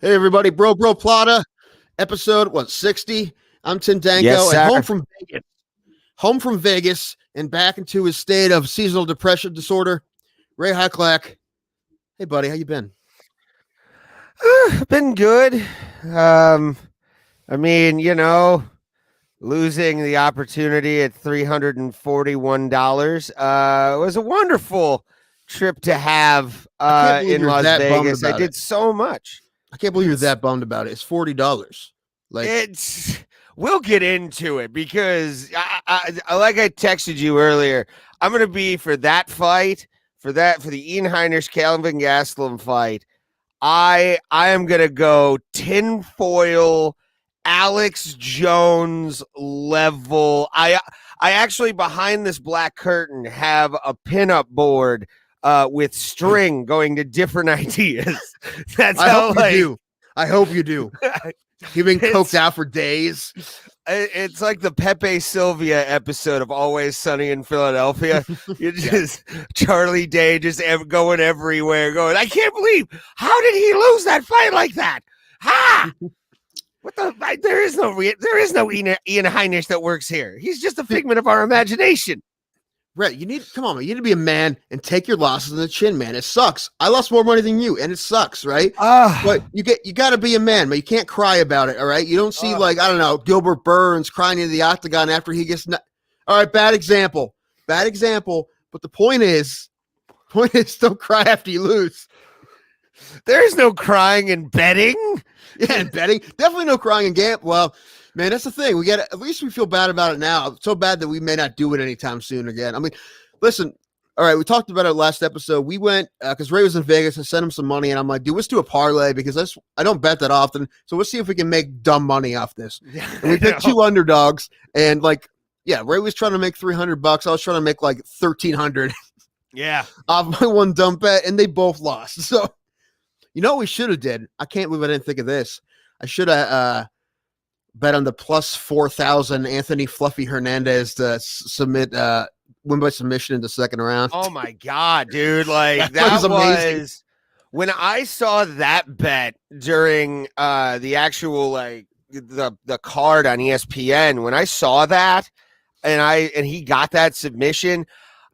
Hey everybody, Bro Bro Plata, episode 60. I'm Tim Danko, Yes, and sir. home from Vegas, and back into his state of seasonal depression disorder. Ray Hacklack. Hey buddy, how you been? Been good. I mean, losing the opportunity at $341 was a wonderful trip to have I can't believe in you're Las that bummed Vegas. I about did it. so much. I can't believe you're that bummed about it. It's $40. We'll get into it because I like I texted you earlier. I'm gonna be for that fight, for the Ian Heinisch Calvin Gastelum fight. I am gonna go tinfoil Alex Jones level. I actually behind this black curtain have a pinup board with string going to different ideas. That's I how hope you do. I hope you do. You've been coked out for days. It's like the Pepe Sylvia episode of Always Sunny in Philadelphia. You're just Charlie Day just going everywhere, going, I can't believe, how did he lose that fight like that? Ha! What the? There is no Ian Heinisch that works here. He's just a figment of our imagination. Brett, come on, man. You need to be a man and take your losses in the chin, man. It sucks. I lost more money than you, and it sucks, right? But you got to be a man, man. You can't cry about it, all right? You don't see I don't know, Gilbert Burns crying in the octagon after he gets. All right, bad example. But the point is, don't cry after you lose. There's no crying in betting. Yeah, and betting, definitely no crying in gambling. Well, man, that's the thing. At least we feel bad about it now. So bad that we may not do it anytime soon again. I mean, listen. All right, we talked about it last episode. We went because Ray was in Vegas. I sent him some money, and I'm like, dude, let's do a parlay because I don't bet that often. So let's see if we can make dumb money off this. And we picked two underdogs, and Ray was trying to make $300. I was trying to make like $1,300. Yeah, off my one dumb bet, and they both lost. So, you know what we should have did? I can't believe I didn't think of this. I should have bet on the plus 4,000 Anthony Fluffy Hernandez to win by submission in the second round. Oh my God, dude. Like that was amazing. When I saw that bet during the actual the card on ESPN, when I saw that and he got that submission,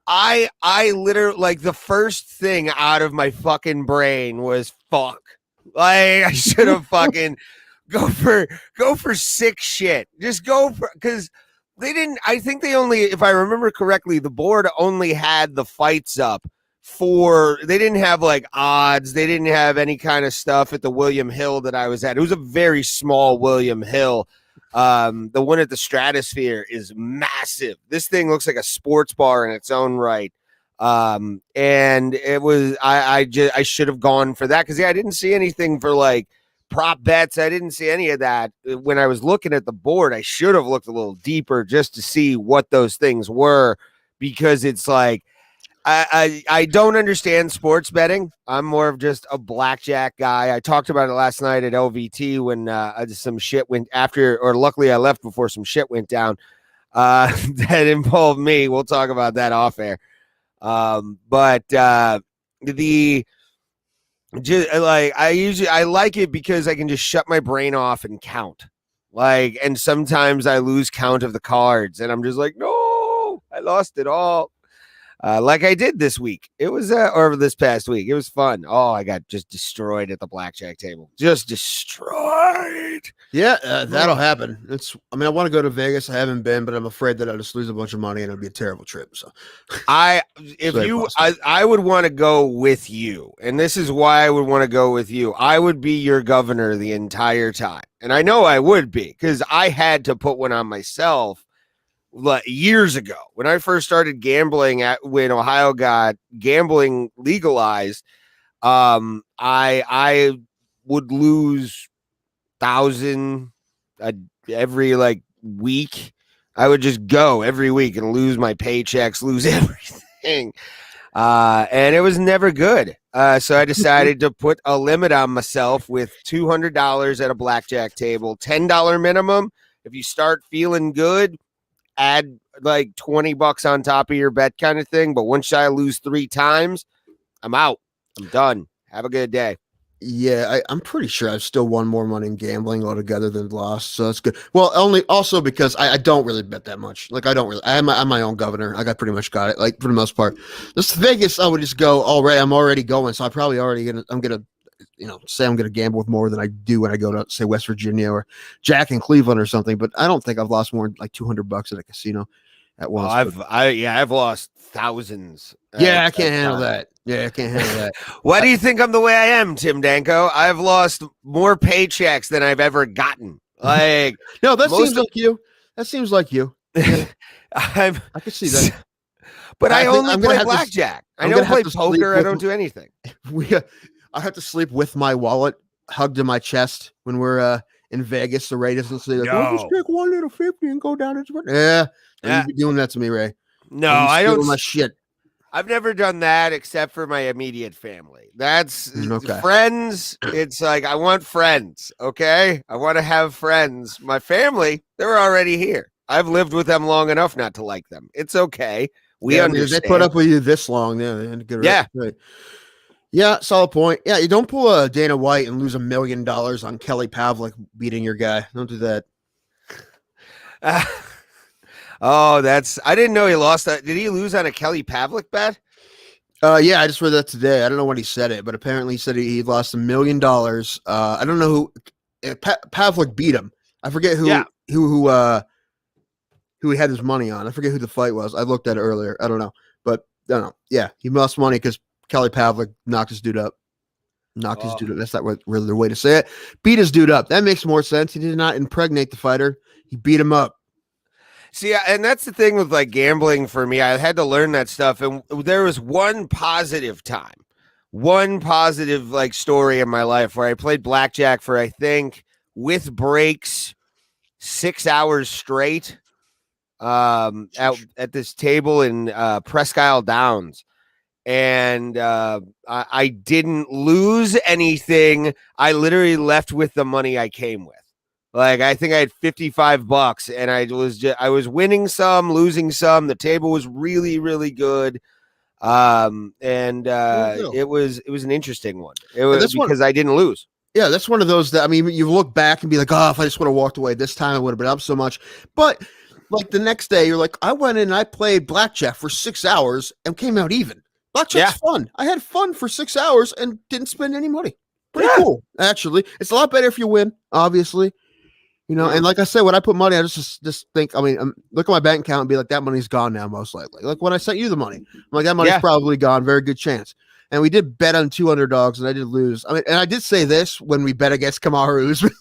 I literally the first thing out of my fucking brain was fuck. Like I should have fucking go for sick shit. Just go for, because they didn't. I think they only, if I remember correctly, the board only had the fights up for. They didn't have like odds. They didn't have any kind of stuff at the William Hill that I was at. It was a very small William Hill. The one at the Stratosphere is massive. This thing looks like a sports bar in its own right. And it was I should have gone for that because I didn't see anything for like prop bets. I didn't see any of that when I was looking at the board. I should have looked a little deeper just to see what those things were, because it's like I don't understand sports betting. I'm more of just a blackjack guy. I talked about it last night at LVT when some shit went after, or luckily I left before some shit went down that involved me. We'll talk about that off air. I like it because I can just shut my brain off and count. And sometimes I lose count of the cards and I'm just like, no, I lost it all. Like I did this week. It was or this past week. It was fun. Oh, I got just destroyed at the blackjack table. Just destroyed. Yeah, that'll happen. I want to go to Vegas. I haven't been, but I'm afraid that I'll just lose a bunch of money and it'll be a terrible trip. So I would want to go with you. And this is why I would want to go with you. I would be your governor the entire time. And I know I would be, because I had to put one on myself years ago when I first started gambling when Ohio got gambling legalized. I would lose 1,000 every week. I would just go every week and lose my paychecks, lose everything. And it was never good. So I decided to put a limit on myself with $200 at a blackjack table, $10 minimum. If you start feeling good, add like $20 on top of your bet kind of thing. But once I lose 3 times, I'm out. I'm done. Have a good day. Yeah, I'm pretty sure I've still won more money in gambling altogether than lost, so that's good. Well, only also because I don't really bet that much. Like I don't really. I'm my own governor. I got pretty much got it. Like for the most part, this Vegas I would just go already. I'm already going, so I probably already gonna. I'm gonna, say I'm gonna gamble with more than I do when I go to say West Virginia or Jack in Cleveland or something. But I don't think I've lost more than like $200 at a casino at once. I've lost thousands. Yeah, I can't handle that. Yeah, I can't handle that. Why do you think I'm the way I am, Tim Danko? I've lost more paychecks than I've ever gotten. Like, no, that seems like you. That seems like you. Yeah. I can see that. But I only play blackjack. I don't play poker. I don't do anything. I have to sleep with my wallet hugged to my chest when we're in Vegas. The Raiders will say, like, "Oh, just take one little 50 and go down." Yeah, you'd be doing that to me, Ray. No, I don't. My shit. I've never done that except for my immediate family. That's friends. It's like, I want friends. Okay. I want to have friends. My family, they're already here. I've lived with them long enough not to like them. It's okay. We understand. They put up with you this long. Yeah. Right. Yeah. Solid point. Yeah. You don't pull a Dana White and lose $1 million on Kelly Pavlik beating your guy. Don't do that. Oh, I didn't know he lost that. Did he lose on a Kelly Pavlik bet? Yeah, I just read that today. I don't know when he said it, but apparently he said he lost $1 million. I don't know who Pavlik beat him. I forget who he had his money on. I forget who the fight was. I looked at it earlier. I don't know, but I don't know. Yeah, he lost money because Kelly Pavlik knocked his dude up. His dude up. That's not really the way to say it. Beat his dude up. That makes more sense. He did not impregnate the fighter. He beat him up. See, and that's the thing with like gambling for me. I had to learn that stuff. And there was one positive like story in my life where I played blackjack for, I think, with breaks, 6 hours straight at this table in Presque Isle Downs. And I didn't lose anything. I literally left with the money I came with. Like, I think I had $55 and I was winning some, losing some. The table was really, really good. It was an interesting one. It was because I didn't lose. Yeah, that's one of those that, I mean, you look back and be like, oh, if I just would have walked away this time, I would have been up so much. But like the next day, you're like, I went in and I played blackjack for 6 hours and came out even. Blackjack's fun. I had fun for 6 hours and didn't spend any money. Pretty cool, actually. It's a lot better if you win, obviously. And like I said, when I put money, I just think, I mean, look at my bank account and be like, that money's gone now, most likely. Like when I sent you the money, I'm like, that money's probably gone. Very good chance. And we did bet on 2 underdogs, and I did lose. I mean, and I did say this when we bet against Kamaru Usman.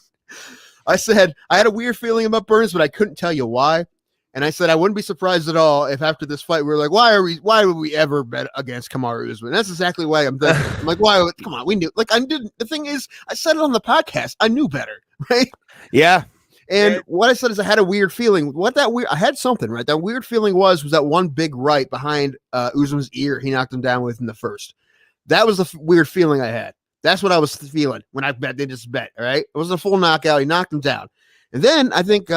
I said I had a weird feeling about Burns, but I couldn't tell you why. And I said I wouldn't be surprised at all if after this fight we were like, why would we ever bet against Kamaru Usman? That's exactly why I'm thinking. I'm like, why? Come on, we knew. Like I didn't. The thing is, I said it on the podcast. I knew better, right? Yeah. And what I said is I had a weird feeling. I had something, right? That weird feeling was that one big right behind Usman's ear he knocked him down with in the first. That was the weird feeling I had. That's what I was feeling when I did this bet, all right? It wasn't a full knockout. He knocked him down. And then I think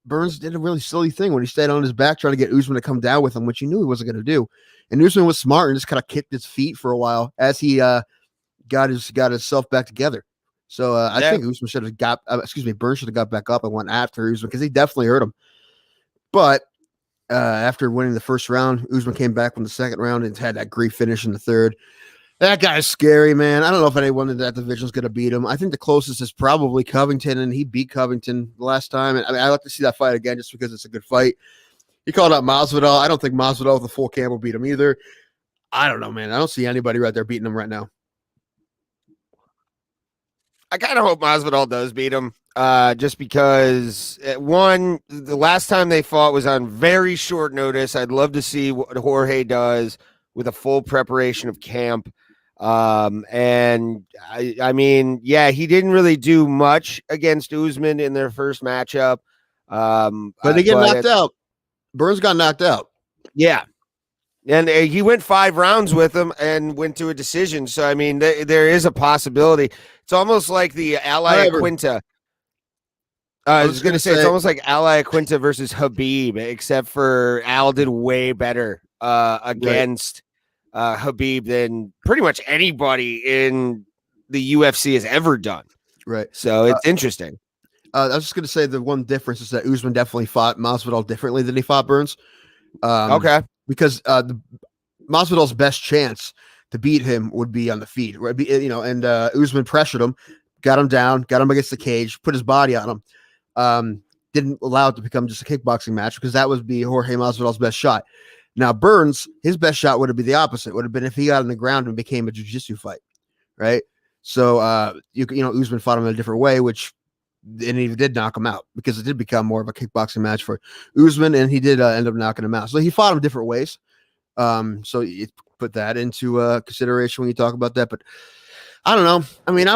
Burns did a really silly thing when he stayed on his back trying to get Usman to come down with him, which he knew he wasn't going to do. And Usman was smart and just kind of kicked his feet for a while as he got himself back together. So I think Usman should have Burns should have got back up and went after Usman because he definitely hurt him. But after winning the first round, Usman came back in the second round and had that great finish in the third. That guy's scary, man. I don't know if anyone in that division is going to beat him. I think the closest is probably Covington, and he beat Covington the last time. And I mean, I'd like to see that fight again just because it's a good fight. He called out Masvidal. I don't think Masvidal with a full camp will beat him either. I don't know, man. I don't see anybody right there beating him right now. I kind of hope Masvidal does beat him, just because, one, the last time they fought was on very short notice. I'd love to see what Jorge does with a full preparation of camp. And I mean, yeah, he didn't really do much against Usman in their first matchup. But they get knocked out. Burns got knocked out. Yeah. And he went 5 rounds with him and went to a decision. So, I mean, there is a possibility. It's almost like the Ally Quinta. I was going to say, it's almost like Ally Quinta versus Habib, except for Al did way better against Habib than pretty much anybody in the UFC has ever done. Right. So it's interesting. I was just going to say the one difference is that Usman definitely fought Masvidal differently than he fought Burns. Okay. Because Masvidal's best chance to beat him would be on the feet, right? And Usman pressured him, got him down, got him against the cage, put his body on him. Didn't allow it to become just a kickboxing match because that would be Jorge Masvidal's best shot. Now Burns, his best shot would have been the opposite. Would have been if he got on the ground and became a jiu-jitsu fight, right? So Usman fought him in a different way, and he did knock him out because it did become more of a kickboxing match for Usman, and he did end up knocking him out. So he fought him different ways. So you put that into consideration when you talk about that. But I don't know. I mean,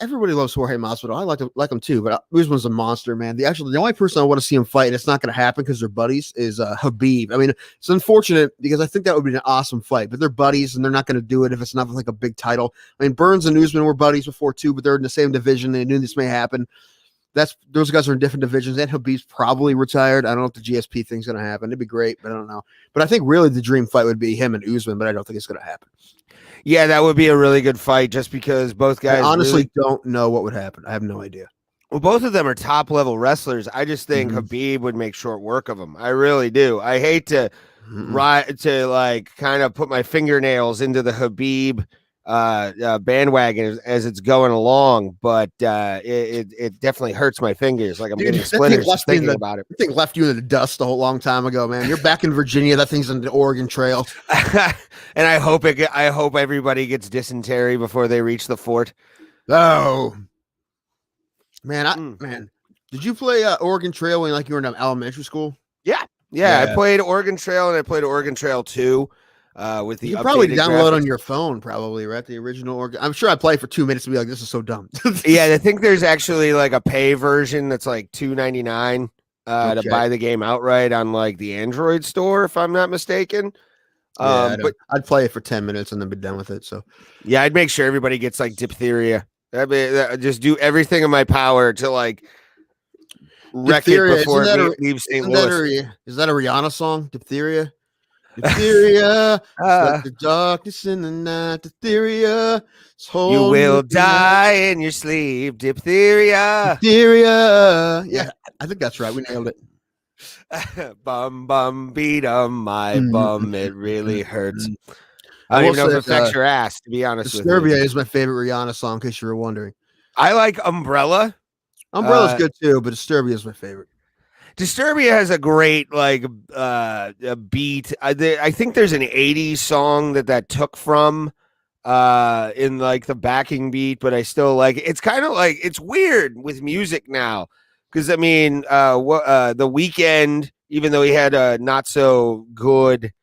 everybody loves Jorge Masvidal. I like him too, but Usman's a monster, man. The only person I want to see him fight, and it's not going to happen because they're buddies, is Khabib. I mean, it's unfortunate because I think that would be an awesome fight, but they're buddies and they're not going to do it if it's not like a big title. I mean, Burns and Usman were buddies before too, but they're in the same division. They knew this may happen. Those guys are in different divisions, and Khabib's probably retired. I don't know if the GSP thing's going to happen. It'd be great, but I don't know. But I think really the dream fight would be him and Usman, but I don't think it's going to happen. Yeah, that would be a really good fight just because both guys I honestly don't know what would happen. I have no idea. Well, both of them are top level wrestlers. I just think Khabib would make short work of them. I really do. I hate to kind of put my fingernails into the Khabib bandwagon as it's going along, but it definitely hurts my fingers. Like I'm getting splinters just thinking about it. I think left you in the dust a long time ago, man. You're back in Virginia. That thing's on the Oregon Trail. And I hope everybody gets dysentery before they reach the fort. Oh, man, did you play Oregon Trail when you were in elementary school? Yeah. I played Oregon Trail and I played Oregon Trail 2. With the you probably download graphics on your phone, probably, right? The original Oregon. I'm sure I played for 2 minutes and be like, "This is so dumb." Yeah, I think there's actually like a pay version that's like $2.99 to buy the game outright on like the Android store, if I'm not mistaken. But I'd play it for 10 minutes and then be done with it. So yeah, I'd make sure everybody gets like diphtheria. Just do everything in my power to like wreck diphtheria, it before it leaves St. Louis. Is that a Rihanna song? Diphtheria. Diphtheria, like the darkness in the night. Diphtheria, you will die in your sleep. Diphtheria. Yeah, I think that's right. We nailed it. Bum bum beat 'em, my bum. It really hurts. I don't even know if it affects your ass. To be honest with you, Disturbia is my favorite Rihanna song. In case you were wondering, I like Umbrella. Umbrella's good too, but Disturbia is my favorite. Disturbia has a great a beat. I think there's an 80s song that took from in like the backing beat, but I still like it. It's kind of like it's weird with music now because I mean The Weeknd, even though he had a not so good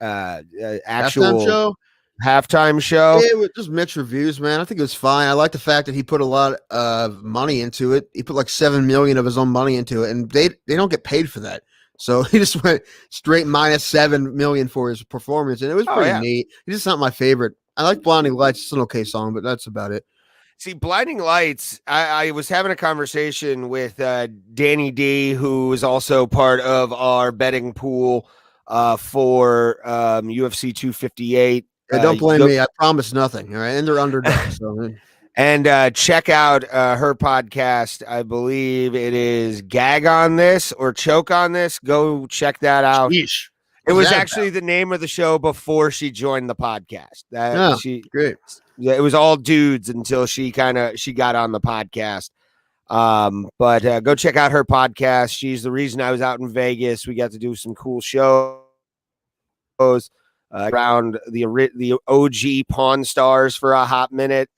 actual halftime show. It was just mixed reviews, man. I think it was fine. I like the fact that he put a lot of money into it. He put like $7 million of his own money into it, and they don't get paid for that. So he just went straight minus $7 million for his performance, and it was pretty neat. It's just not my favorite. I like Blinding Lights. It's an okay song, but that's about it. See, Blinding Lights, I was having a conversation with Danny D, who is also part of our betting pool for UFC 258. Don't blame me. I promise nothing. All right. And they're underdogs. So. And check out her podcast. I believe it is Gag on This or Choke on This. Go check that out. Sheesh. It was actually the name of the show before she joined the podcast. Great. Yeah, it was all dudes until she got on the podcast. But go check out her podcast. She's the reason I was out in Vegas. We got to do some cool shows. Around the OG Pawn Stars for a hot minute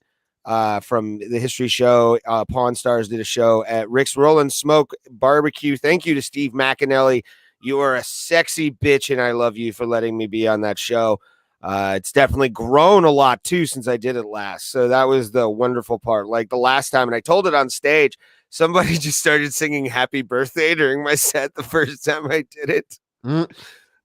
from the history show. Pawn Stars did a show at Rick's Rollin' Smoke Barbecue. Thank you to Steve McAnally. You are a sexy bitch, and I love you for letting me be on that show. It's definitely grown a lot, too, since I did it last. So that was the wonderful part. Like the last time, and I told it on stage, somebody just started singing Happy Birthday during my set the first time I did it.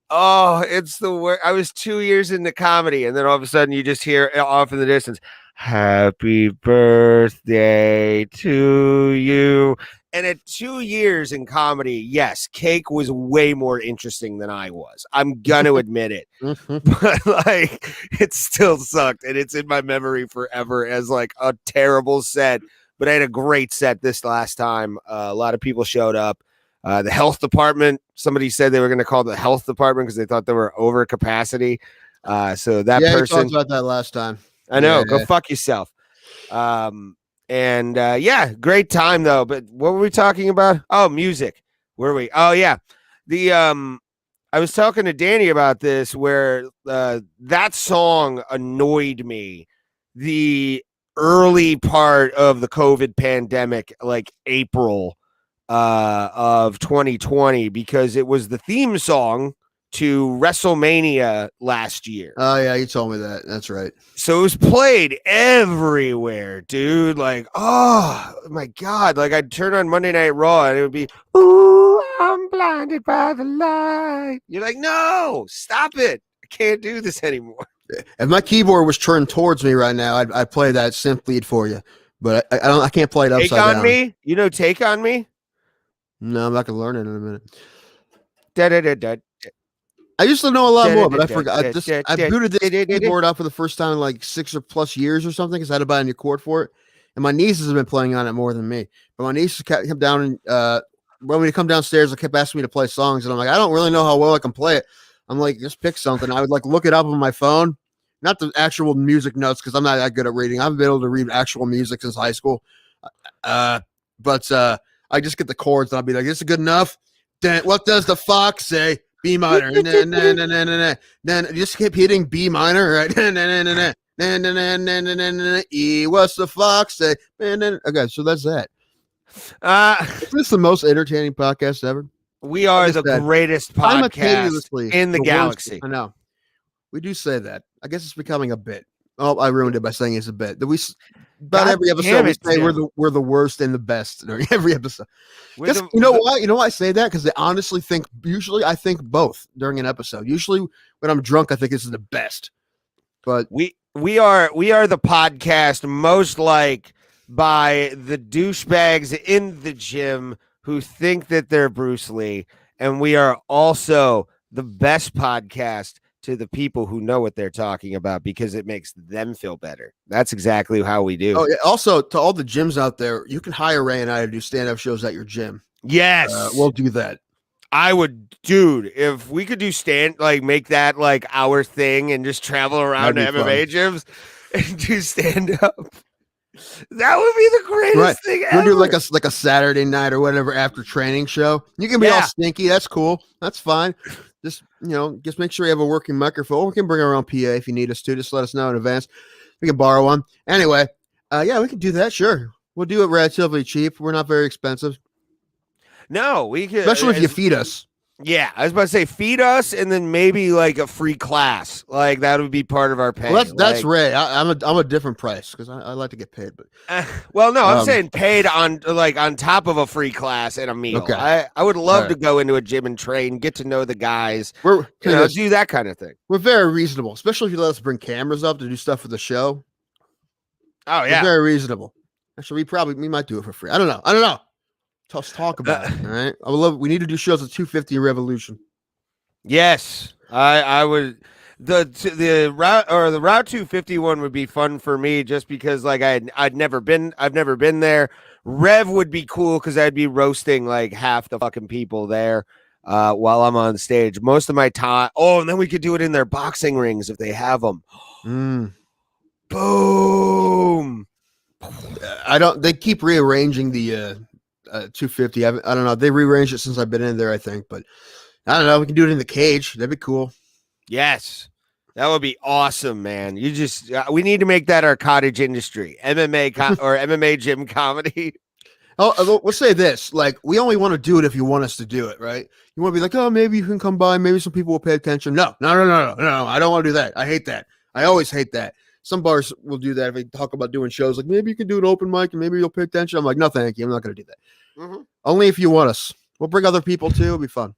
Oh, it's the worst. I was 2 years into comedy, and then all of a sudden you just hear off in the distance, Happy birthday to you. And at 2 years in comedy, yes, Cake was way more interesting than I was. I'm gonna admit it. But like it still sucked. And it's in my memory forever as like a terrible set. But I had a great set this last time. A lot of people showed up. The health department, somebody said they were going to call the health department because they thought they were over capacity. So that Yeah, person, we talked about that last time. I know, Yeah. go fuck yourself. Yeah, great time though. But what were we talking about? Oh, music. Where were we? Oh yeah, I was talking to Danny about this where that song annoyed me. The early part of the COVID pandemic, like April of 2020, because it was the theme song to WrestleMania last year. Oh yeah, you told me that. That's right. So it was played everywhere, dude. Like, oh my God. Like I'd turn on Monday Night Raw and it would be, ooh, I'm blinded by the light. You're like, no, stop it. I can't do this anymore. If my keyboard was turned towards me right now, I'd play that synth lead for you. But I can't play it upside down. Take on Me? You know Take on Me? No, I'm not gonna learn it in a minute. Da-da-da-da. I used to know a lot more, but I forgot. I booted this keyboard up for the first time in like 6 or plus years or something because I had to buy a new cord for it. And my nieces have been playing on it more than me. But my nieces kept down and when we come downstairs, they kept asking me to play songs, and I'm like, I don't really know how well I can play it. I'm like, just pick something. I would like look it up on my phone, not the actual music notes because I'm not that good at reading. I haven't been able to read actual music since high school. But I just get the chords and I'll be like, this is good enough. Then what does the fox say? B minor. Then you just keep hitting B minor, right? E. What's the fox say? Okay, so that's that. Is this the most entertaining podcast ever? We are the greatest podcast in the galaxy. I know. We do say that. I guess it's becoming a bit. Oh, I ruined it by saying it's a bit. Every episode we say we're the worst and the best during every episode. You know why? You know why I say that? Because I honestly think I think both during an episode. Usually when I'm drunk, I think this is the best. But we are the podcast most liked by the douchebags in the gym who think that they're Bruce Lee, and we are also the best podcast to the people who know what they're talking about because it makes them feel better. That's exactly how we do. Oh, yeah. Also, to all the gyms out there, you can hire Ray and I to do stand-up shows at your gym. Yes. We'll do that. I would, dude, if we could make that like our thing and just travel around to MMA gyms and do stand-up. That would be the greatest thing ever. We'll do like a Saturday night or whatever after training show. You can be all stinky. That's cool. That's fine. Just make sure you have a working microphone. We can bring our own PA if you need us to. Just let us know in advance. We can borrow one. Anyway, we can do that. Sure. We'll do it relatively cheap. We're not very expensive. No, we could. Especially if you feed us. Yeah, I was about to say feed us and then maybe like a free class. Like that would be part of our pay. Well, that's Ray. I'm a different price because I like to get paid. But I'm saying paid on top of a free class and a meal. Okay. I would love to go into a gym and train, get to know the guys. Do that kind of thing. We're very reasonable, especially if you let us bring cameras up to do stuff for the show. Oh yeah, we're very reasonable. Actually, we might do it for free. I don't know. Let's talk about it. All right. I would love. We need to do shows at 250 Revolution. Yes, I would. The Route 251 would be fun for me just because I've never been there. Rev would be cool because I'd be roasting like half the fucking people there while I'm on stage. Most of my time. Oh, and then we could do it in their boxing rings if they have them. Boom. They keep rearranging the 250. I don't know. They rearranged it since I've been in there, I think, but I don't know. We can do it in the cage. That'd be cool. Yes, that would be awesome, man. We need to make that our cottage industry, MMA or MMA gym comedy. Oh, let's say this: like, we only want to do it if you want us to do it, right? You want to be like, oh, maybe you can come by. Maybe some people will pay attention. No. I don't want to do that. I hate that. I always hate that. Some bars will do that if they talk about doing shows. Like, maybe you can do an open mic and maybe you'll pay attention. I'm like, no, thank you. I'm not going to do that. Mm-hmm. Only if you want us. We'll bring other people too. It'll be fun.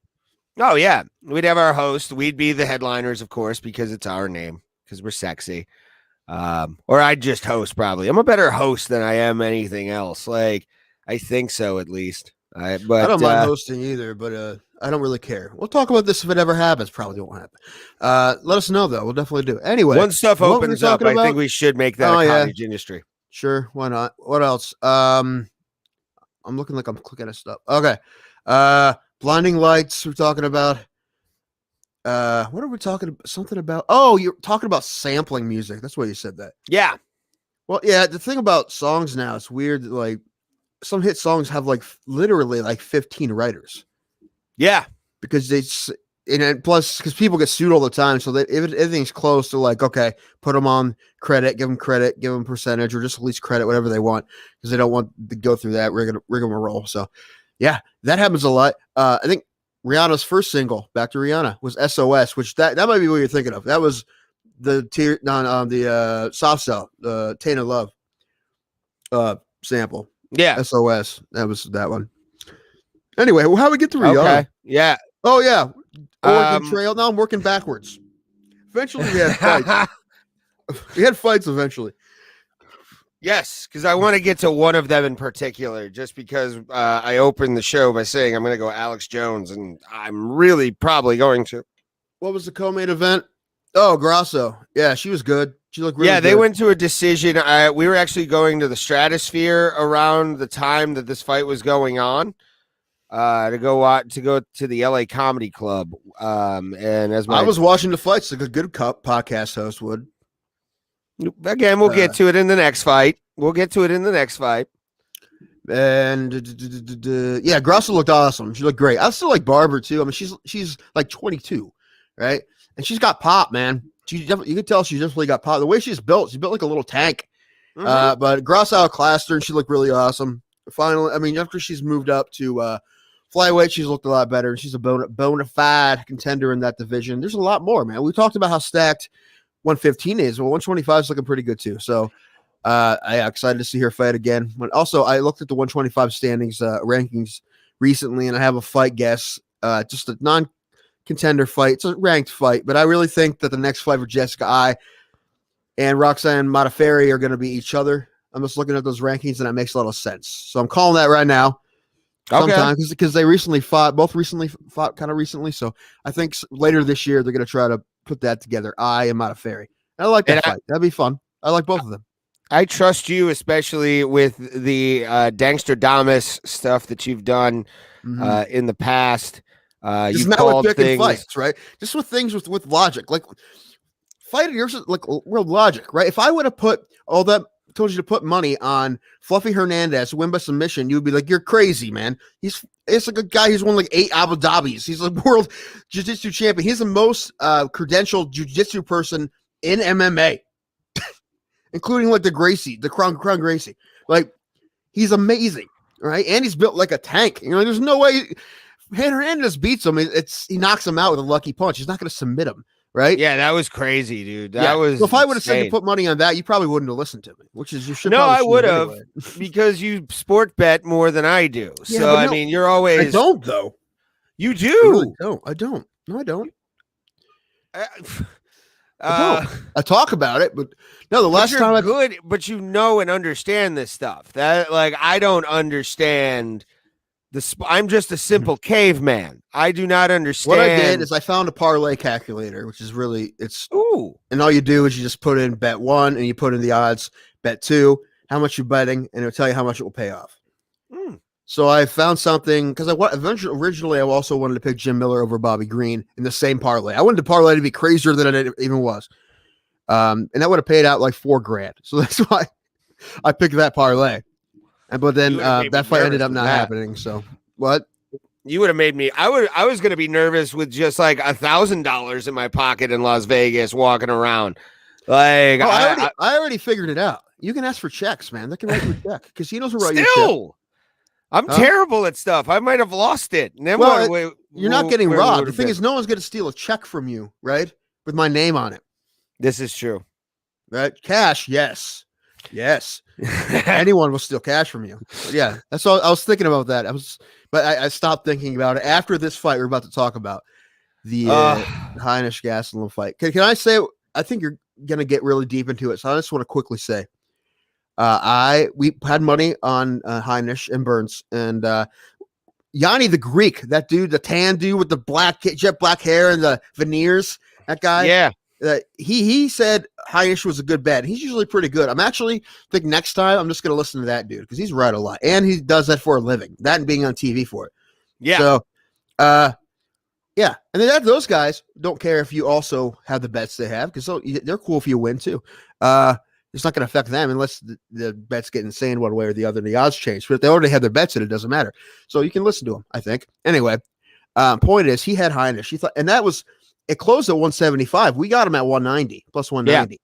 Oh, yeah. We'd have our host. We'd be the headliners, of course, because it's our name, because we're sexy. Or I'd just host, probably. I'm a better host than I am anything else. Like, I think so, at least. But I don't mind hosting either, but I don't really care. We'll talk about this if it ever happens. Probably won't happen. Let us know though. We'll definitely do it. Anyway, once stuff what were we opens up, talking I about? think we should make that a cottage industry. Sure, why not? What else? I'm looking like I'm clicking at stuff. Okay. Blinding lights we're talking about. What are we talking about? Something about you're talking about sampling music. That's why you said that. Yeah. Well, yeah, the thing about songs now, it's weird, like some hit songs have like literally like 15 writers. Yeah. Because and plus because people get sued all the time. So that if everything's close to like, okay, put them on credit, give them percentage, or just at least credit, whatever they want, because they don't want to go through that rigmarole. So yeah, that happens a lot. I think Rihanna's first single, Back to Rihanna, was SOS, which that might be what you're thinking of. That was the Soft Cell, the Tainted Love sample. Yeah. SOS. That was that one. Anyway, well, how we get to Rihanna? Okay. Yeah. Oh yeah. Oregon Trail. Now I'm working backwards. Eventually we had fights. We had fights eventually. Yes, because I want to get to one of them in particular, just because I opened the show by saying I'm going to go Alex Jones, and I'm really probably going to. What was the co-main event? Oh, Grasso. Yeah, she was good. She looked really good. They went to a decision. We were actually going to the Stratosphere around the time that this fight was going on. To go to the LA Comedy Club. And as I was watching the fights like a good podcast host would. Again, we'll get to it in the next fight. And yeah, Grasso looked awesome. She looked great. I still like Barber too. I mean, she's like 22, right? And she's got pop, man. You can tell she definitely got pop. The way she's built like a little tank. Mm-hmm. But Grasso outclassed her, and she looked really awesome. Finally, I mean, after she's moved up to flyweight, she's looked a lot better. She's a bona fide contender in that division. There's a lot more, man. We talked about how stacked 115 is. Well, 125 is looking pretty good too. So I'm excited to see her fight again. But also, I looked at the 125 standings rankings recently, and I have a fight guess. Just a non-contender fight. It's a ranked fight, but I really think that the next fight for Jessica Eye and Roxanne Modafferi are going to be each other. I'm just looking at those rankings, and that makes a lot of sense. So I'm calling that right now. Sometimes because they both recently fought kind of recently. So I think later this year they're going to try to put that together. I and Modafferi. I like that fight. That'd be fun. I like both of them. I trust you, especially with the Dankster stuff that you've done in the past. You've not with picking fights, right? Just with things with logic, like fighting yours, like real logic, right? If I would have put all that. Told you to put money on Fluffy Hernandez win by submission, you'd be like, you're crazy, man. It's like a guy who's won like 8 Abu Dhabis. He's a world jiu-jitsu champion. He's the most credentialed jiu-jitsu person in MMA, including like the Crown Gracie. Like, he's amazing, right? And he's built like a tank. You know, there's no way Hernandez beats him. He knocks him out with a lucky punch. He's not going to submit him. Right? Yeah, that was crazy, dude. That was. So if I would have said to put money on that, you probably wouldn't have listened to me. Which is you should. No, I would have because you sport bet more than I do. Yeah, so I mean, you're always. I don't though. You do. I really don't. I don't. No, I don't. I don't. I talk about it, but no. The last time good, but you know and understand this stuff. That like I don't understand. I'm just a simple caveman. I do not understand. What I did is I found a parlay calculator, which is really and all you do is you just put in bet 1 and you put in the odds, bet 2, how much you're betting, and it'll tell you how much it will pay off. So I found something because originally I also wanted to pick Jim Miller over Bobby Green in the same parlay. I wanted the parlay to be crazier than it even was, and that would have paid out like $4,000. So that's why I picked that parlay. But then that fight ended up not happening. So what? You would have made me. I was going to be nervous with just like $1,000 in my pocket in Las Vegas, walking around. Like I already figured it out. You can ask for checks, man. They can write you a check. Casinos will write you a check. I'm terrible at stuff. I might have lost it. And then you're not getting robbed. The thing is, no one's going to steal a check from you, right? With my name on it. This is true. Right? Cash, yes. Anyone will steal cash from you. But yeah, that's all. I was thinking about that. But I stopped thinking about it after this fight we're about to talk about, the Heinisch Gastelum fight. Can I say? I think you're gonna get really deep into it, so I just want to quickly say, we had money on Heinisch and Burns, and Yanni the Greek, that dude, the tan dude with the jet black hair and the veneers, that guy. Yeah. He said Heinisch was a good bet. He's usually pretty good. I'm actually think next time I'm just going to listen to that dude because he's right a lot, and he does that for a living. That and being on TV for it. Yeah. So, yeah, and then those guys don't care if you also have the bets they have because they're cool if you win too. It's not going to affect them unless the bets get insane one way or the other and the odds change. But if they already have their bets in, it doesn't matter. So you can listen to them, I think. Anyway, point is he had Heinisch. He thought, and that was it closed at 175. We got him at 190 plus 190,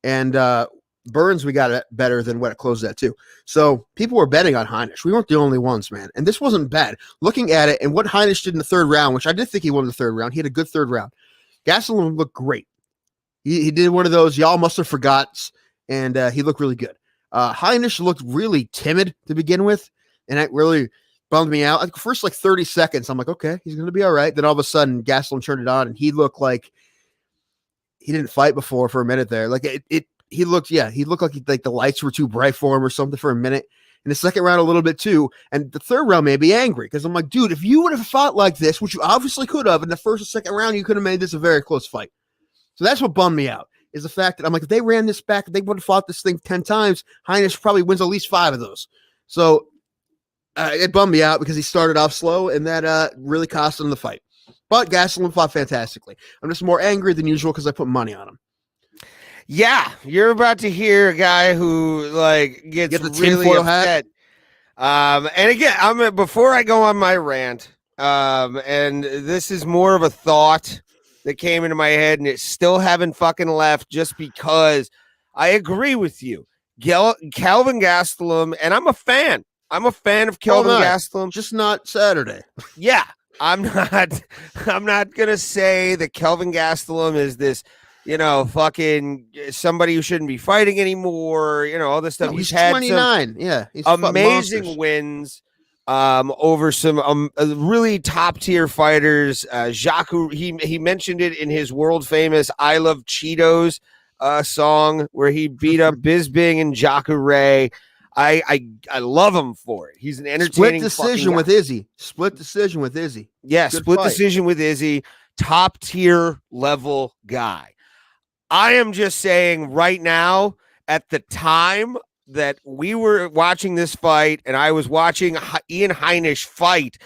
and Burns we got it better than what it closed at too. So people were betting on Heinisch. We weren't the only ones, man. And this wasn't bad. Looking at it and what Heinisch did in the third round, which I did think he won the third round. He had a good third round. Gastelum looked great. He did one of those y'all must have forgot. And he looked really good. Heinisch looked really timid to begin with, and that really bummed me out. Like first 30 seconds, I'm like, okay, he's going to be all right. Then all of a sudden, Gastelum turned it on, and he looked like he didn't fight before for a minute there. Like he looked like the lights were too bright for him or something for a minute. In the second round, a little bit too, and the third round made me angry because I'm like, dude, if you would have fought like this, which you obviously could have in the first or second round, you could have made this a very close fight. So that's what bummed me out. Is the fact that I'm like, if they ran this back, if they would have fought this thing 10 times, Heinisch probably wins at least 5 of those. So it bummed me out because he started off slow, and that really cost him the fight. But Gastelum fought fantastically. I'm just more angry than usual because I put money on him. Yeah, you're about to hear a guy who gets the really upset. And again, before I go on my rant, and this is more of a thought that came into my head, and it still haven't fucking left just because I agree with you. Kelvin Gastelum, and I'm a fan. I'm a fan of Kelvin Gastelum. Just not Saturday. Yeah, I'm not going to say that Kelvin Gastelum is this, fucking somebody who shouldn't be fighting anymore, all this stuff. No, he's had 29. He's amazing wins. Over some really top tier fighters. Jacques, he mentioned it in his world famous "I Love Cheetos" song, where he beat up Bisping and Jacare. I love him for it. He's an entertaining split decision with Izzy. Yeah, Good split fight. decision with Izzy. Top tier level guy. I am just saying right now, at the time that we were watching this fight and I was watching Ian Heinisch fight,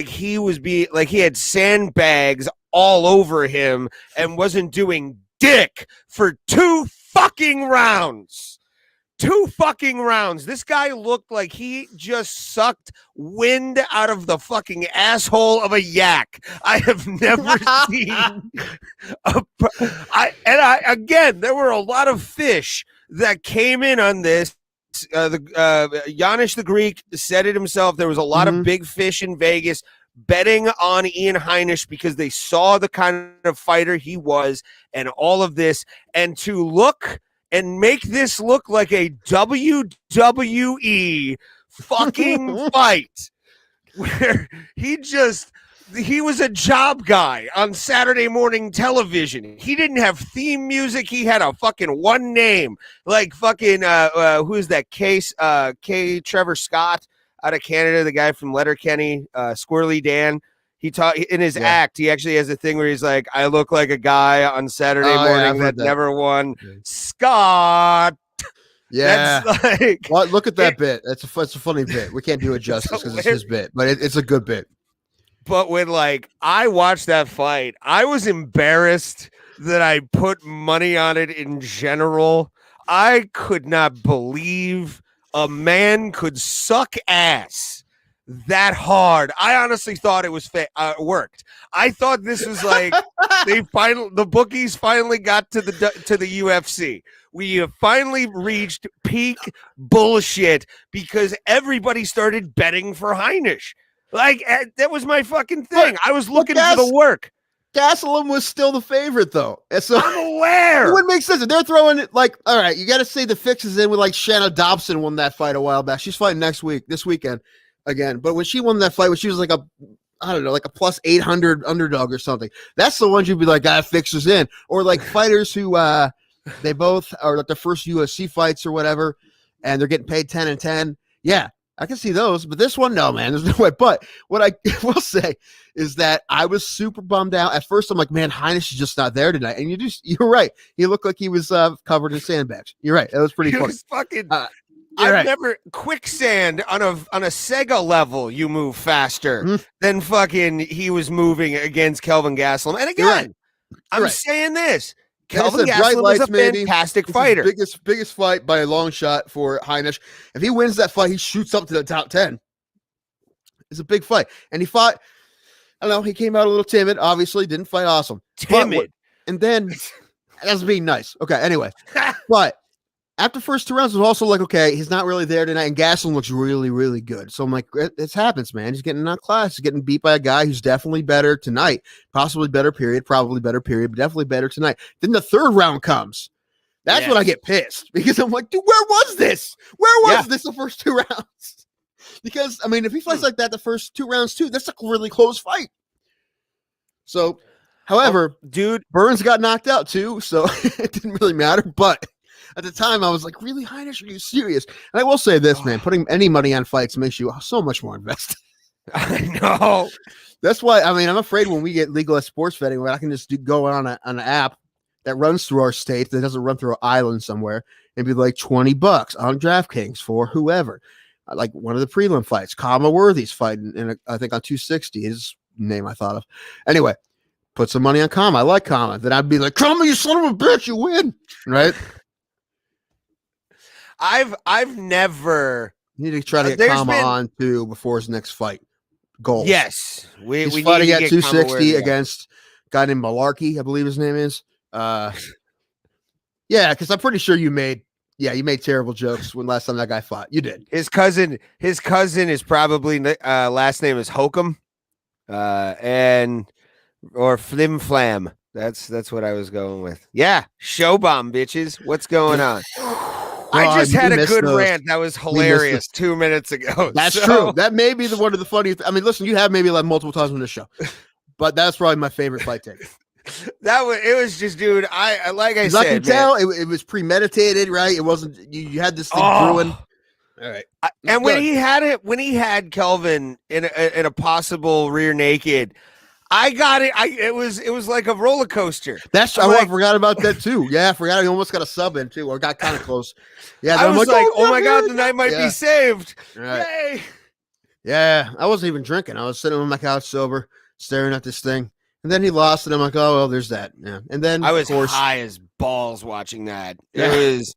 he had sandbags all over him and wasn't doing dick for 2 fucking rounds. 2 fucking rounds. This guy looked like he just sucked wind out of the fucking asshole of a yak. I have never seen again, there were a lot of fish that came in on this. Giannis the Greek said it himself. There was a lot of big fish in Vegas betting on Ian Heinisch because they saw the kind of fighter he was and all of this. And to look and make this look like a WWE fucking fight where he was a job guy on Saturday morning television. He didn't have theme music. He had a fucking one name, like fucking who is that? K. Trevor Scott out of Canada, the guy from Letterkenny, Squirrely Dan. He taught in his act. He actually has a thing where he's like, "I look like a guy on Saturday morning that never won." Scott. Yeah, that's well, look at that bit. It's a funny bit. We can't do it justice because it's his bit, but it's a good bit. But when I watched that fight, I was embarrassed that I put money on it in general. I could not believe a man could suck ass that hard. I honestly thought it was worked. I thought this was the bookies finally got to the UFC. We have finally reached peak bullshit because everybody started betting for Heinisch. That was my fucking thing. I was looking for the work. Gastelum was still the favorite, though. And so I'm aware. It wouldn't make sense. They're throwing it all right, you got to say the fix is in with Shanna Dobson won that fight a while back. She's fighting this weekend again. But when she won that fight, when she was a plus 800 underdog or something, that's the ones you'd be like, fix is in. Or fighters who they both are their first UFC fights or whatever, and they're getting paid 10 and 10. Yeah. I can see those, but this one, no, man, there's no way. But what I will say is that I was super bummed out. At first, I'm like, man, Heinisch is just not there tonight. And you're right. He looked like he was covered in sandbags. You're right. That was pretty funny. Was fucking. I've right. Never quicksand on a Sega level. You move faster than fucking he was moving against Kelvin Gastelum. And again, I'm saying this. Kelvin Gastelum was a fantastic fighter. Biggest fight by a long shot for Heinisch. If he wins that fight, he shoots up to the top 10. It's a big fight. And he fought, I don't know, he came out a little timid, obviously, didn't fight awesome. Timid. And then, that's being nice. Okay, anyway. But after first 2 rounds, it was also like, okay, he's not really there tonight, and Gastelum looks really, really good. So I'm like, it happens, man. He's getting outclassed. He's getting beat by a guy who's definitely better tonight. Possibly better period, probably better period, but definitely better tonight. Then the 3rd round comes. That's when I get pissed, because I'm like, dude, where was this? Where was this the first 2 rounds? Because, I mean, if he fights like that the first 2 rounds too, that's a really close fight. So, however, dude, Burns got knocked out too, so it didn't really matter, but at the time, I was like, really, Heinisch, are you serious? And I will say this, man, putting any money on fights makes you so much more invested. I know. That's why, I mean, I'm afraid when we get legalized sports betting, I can just go on an app that runs through our state that doesn't run through an island somewhere and be like $20 on DraftKings for whoever. Like one of the prelim fights, Kama Worthy's fighting, I think on 260, his name I thought of. Anyway, put some money on Kama. I like Kama. Then I'd be like, Kama, you son of a bitch, you win. Right? I've never. You need to try to get Kama on too before his next fight. Goals. Yes, he's fighting at 260 against a guy named Malarkey, I believe his name is. Yeah, because I'm pretty sure you made terrible jokes when last time that guy fought. You did. His cousin is probably last name is Hokum, or Flim Flam. That's what I was going with. Yeah, show bomb, bitches. What's going on? I just had a good rant that was hilarious 2 minutes ago. That's true. That may be one of the funniest. I mean, listen, you have maybe like multiple times on the show, but that's probably my favorite fight take. It was just, dude. I like I said, I can tell it was premeditated, right? It wasn't. You had this thing brewing. All right. And when he had Kelvin in a possible rear naked, I got it. It was like a roller coaster. I forgot about that too. Yeah, I forgot. He almost got a sub in too, or got kind of close. Yeah, I was like, oh my god, the night might be saved. Right. Yay! Yeah, I wasn't even drinking. I was sitting on my couch sober, staring at this thing, and then he lost, and I'm like, oh well, there's that. Yeah, and then I was high as balls watching that. It was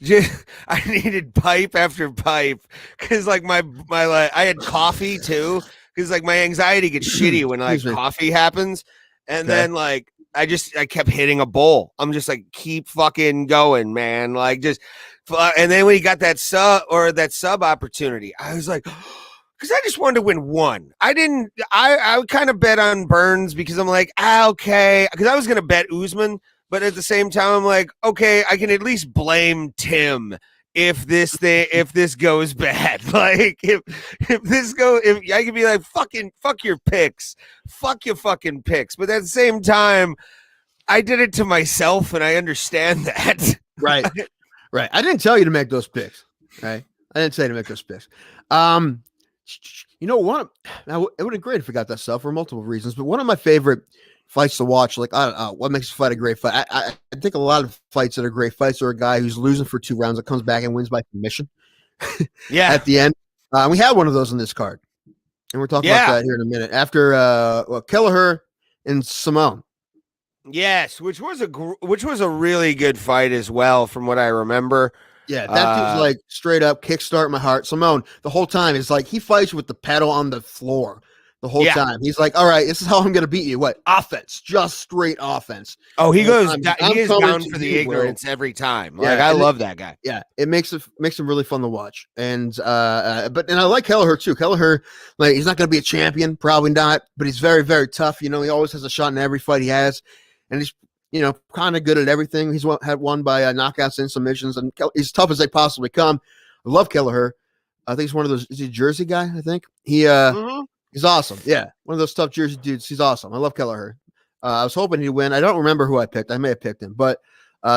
just, I needed pipe after pipe because like my I had coffee too. Because like my anxiety gets shitty when like coffee happens, and then like I kept hitting a bowl. I'm just like, keep fucking going, man. Like just, and then when he got that sub opportunity, I was like, because I just wanted to win one. I kind of bet on Burns because I'm like, okay, because I was gonna bet Usman, but at the same time I'm like, okay, I can at least blame Tim if this goes bad. Like if I could be like, fuck your picks, fuck your fucking picks, but at the same time I did it to myself and I understand that. Right. I didn't tell you to make those picks, right? I didn't say to make those picks. You know what? Now it would have been great if we got that stuff for multiple reasons, but one of my favorite fights to watch, like, I don't know what makes a fight a great fight. I think a lot of fights that are great fights are a guy who's losing for 2 rounds that comes back and wins by submission. Yeah, at the end. We had one of those in this card, and we're talking about that here in a minute. After Kelleher and Simone. Yes, which was a really good fight as well, from what I remember. Yeah, that dude's like straight up kickstart my heart. Simone, the whole time is like he fights with the pedal on the floor. The whole time. He's like, all right, this is how I'm going to beat you. What? Offense. Just straight offense. Oh, he goes, he is down for the ignorance every time. Like, I love that guy. Yeah. It makes him really fun to watch. And I like Kelleher too. Kelleher, like, he's not going to be a champion. Probably not, but he's very, very tough. You know, he always has a shot in every fight he has. And he's, you know, kind of good at everything. He's had won by knockouts and submissions, and he's tough as they possibly come. I love Kelleher. I think he's one of those, is he a Jersey guy? I think he's awesome. Yeah. One of those tough Jersey dudes. He's awesome. I love Kelleher. I was hoping he'd win. I don't remember who I picked. I may have picked him, but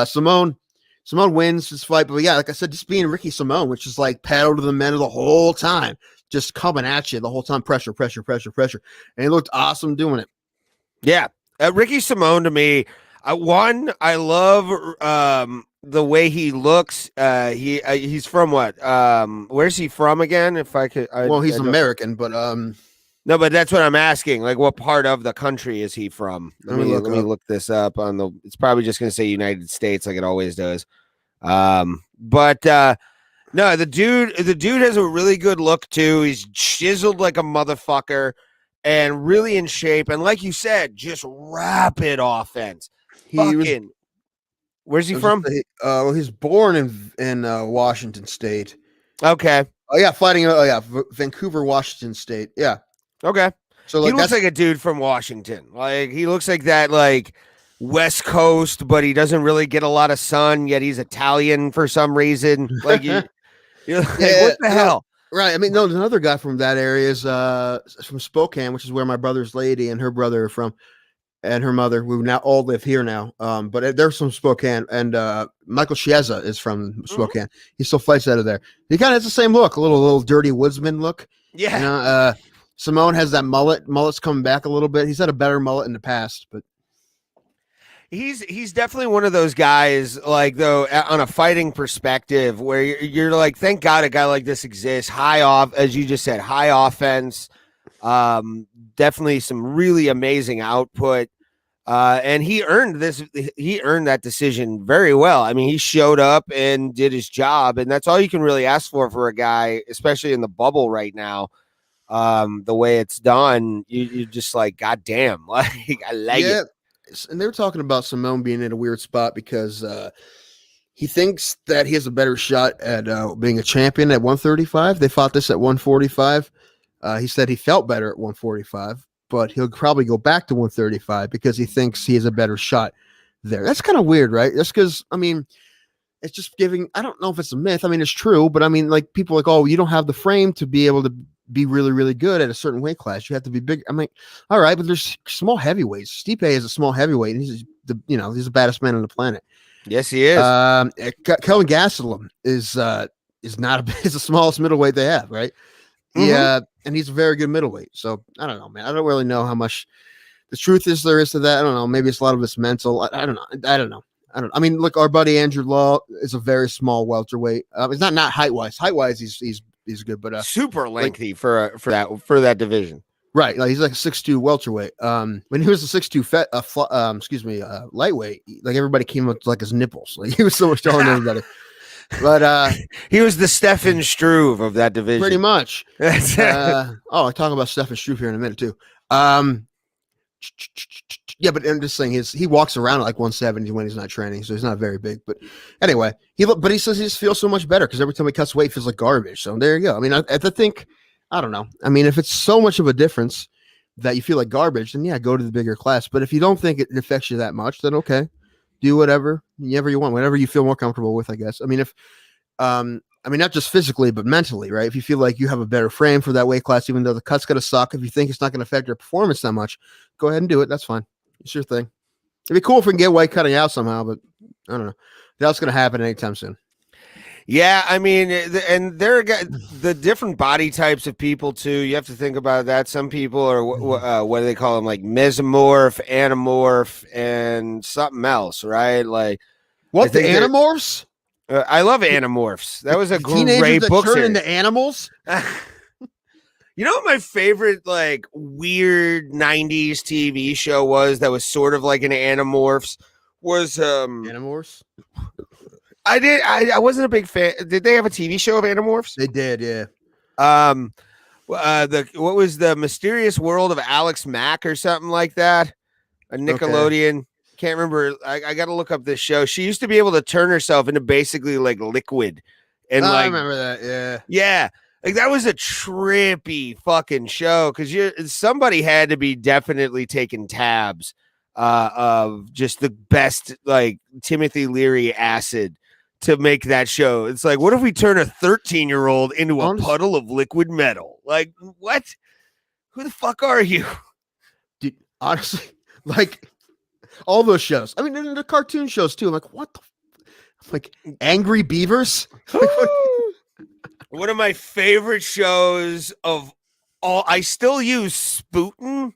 Simone, Simone wins this fight, but yeah, like I said, just being Ricky Simone, which is like pedal to the metal the whole time, just coming at you the whole time, pressure, and he looked awesome doing it. Yeah, Ricky Simone to me, I love the way he looks. He's from what? Where's he from again? If I could, He's American, but no, but that's what I'm asking. Like, what part of the country is he from? Let me look this up on the. It's probably just going to say United States, like it always does. But no, the dude has a really good look too. He's chiseled like a motherfucker and really in shape. And like you said, just rapid offense. Where's he from? He's born in Washington State. Okay. Oh yeah, fighting. Vancouver, Washington State. Yeah. Okay. So like, he looks like a dude from Washington. Like he looks like that, like West Coast, but he doesn't really get a lot of sun. Yet he's Italian for some reason. Like you're like, what the hell? Right. I mean, no, there's another guy from that area is from Spokane, which is where my brother's lady and her brother are from, and her mother, who now all live here now. But they're from Spokane, and Michael Chiesa is from Spokane. Mm-hmm. He still fights out of there. He kind of has the same look, a little dirty woodsman look. Yeah. You know, Simone has that mullet. Mullet's coming back a little bit. He's had a better mullet in the past, but he's definitely one of those guys, like, though, on a fighting perspective, where you're like, thank God a guy like this exists. High off, as you just said, high offense. Definitely some really amazing output. And he earned that decision very well. I mean, he showed up and did his job, and that's all you can really ask for a guy, especially in the bubble right now. The way it's done, you're just like, God damn, like I like it. And they were talking about Simone being in a weird spot because he thinks that he has a better shot at being a champion at 135. They fought this at 145. He said he felt better at 145, but he'll probably go back to 135 because he thinks he has a better shot there. That's kind of weird, right? Just because, I mean, it's just giving, I don't know if it's a myth. I mean, it's true, but I mean, like, people are like, oh, you don't have the frame to be able to be really, really good at a certain weight class. You have to be big. I'm like, all right, but there's small heavyweights. Stipe is a small heavyweight, and he's the baddest man on the planet. Yes, he is. Kelvin Gastelum is not is the smallest middledweight they have, right? Mm-hmm. Yeah, and he's a very good middleweight. So I don't know, man. I don't really know how much the truth is there is to that. I don't know. Maybe it's a lot of it's mental. I don't know. I mean, look, our buddy Andrew Law is a very small welterweight. It's not height wise. Height wise, he's good, but super lengthy for that division. Right, like he's like a 6'2" welterweight. When he was a 6'2" lightweight, like everybody came up to like his nipples. Like he was so much taller than everybody. But he was the Stefan Struve of that division, pretty much. I'll talk about Stefan Struve here in a minute too. Yeah, but I'm just saying he walks around at like 170 when he's not training, so he's not very big. But anyway, he says he just feels so much better because every time he cuts weight, he feels like garbage. So there you go. I mean, I think, I don't know. I mean, if it's so much of a difference that you feel like garbage, then yeah, go to the bigger class. But if you don't think it affects you that much, then okay, do whatever you want, whatever you feel more comfortable with, I guess. I mean, not just physically, but mentally, right? If you feel like you have a better frame for that weight class, even though the cut's going to suck, if you think it's not going to affect your performance that much, go ahead and do it. That's fine. It's your thing. It'd be cool if we can get weight cutting out somehow, but I don't know. That's going to happen anytime soon. Yeah, I mean, and there are the different body types of people too. You have to think about that. Some people are what do they call them? Like mesomorph, anamorph, and something else, right? Like what, the Animorphs? I love Animorphs. That was a great book turn series. Into animals. You know what my favorite like weird 90s TV show was that was sort of like an Animorphs was Animorphs? I wasn't a big fan. Did they have a TV show of Animorphs? They did, yeah. What was the Mysterious World of Alex Mack or something like that? A Nickelodeon. Okay. Can't remember. I got to look up this show. She used to be able to turn herself into basically like liquid, and I remember that. Yeah. Like that was a trippy fucking show because somebody had to be definitely taking tabs of just the best like Timothy Leary acid to make that show. It's like, what if we turn a 13-year-old into a puddle of liquid metal? Like, what? Who the fuck are you? Dude, honestly, like all those shows. I mean, and the cartoon shows too. I'm like, what the Like Angry Beavers. One of my favorite shows of all. I still use Spootin'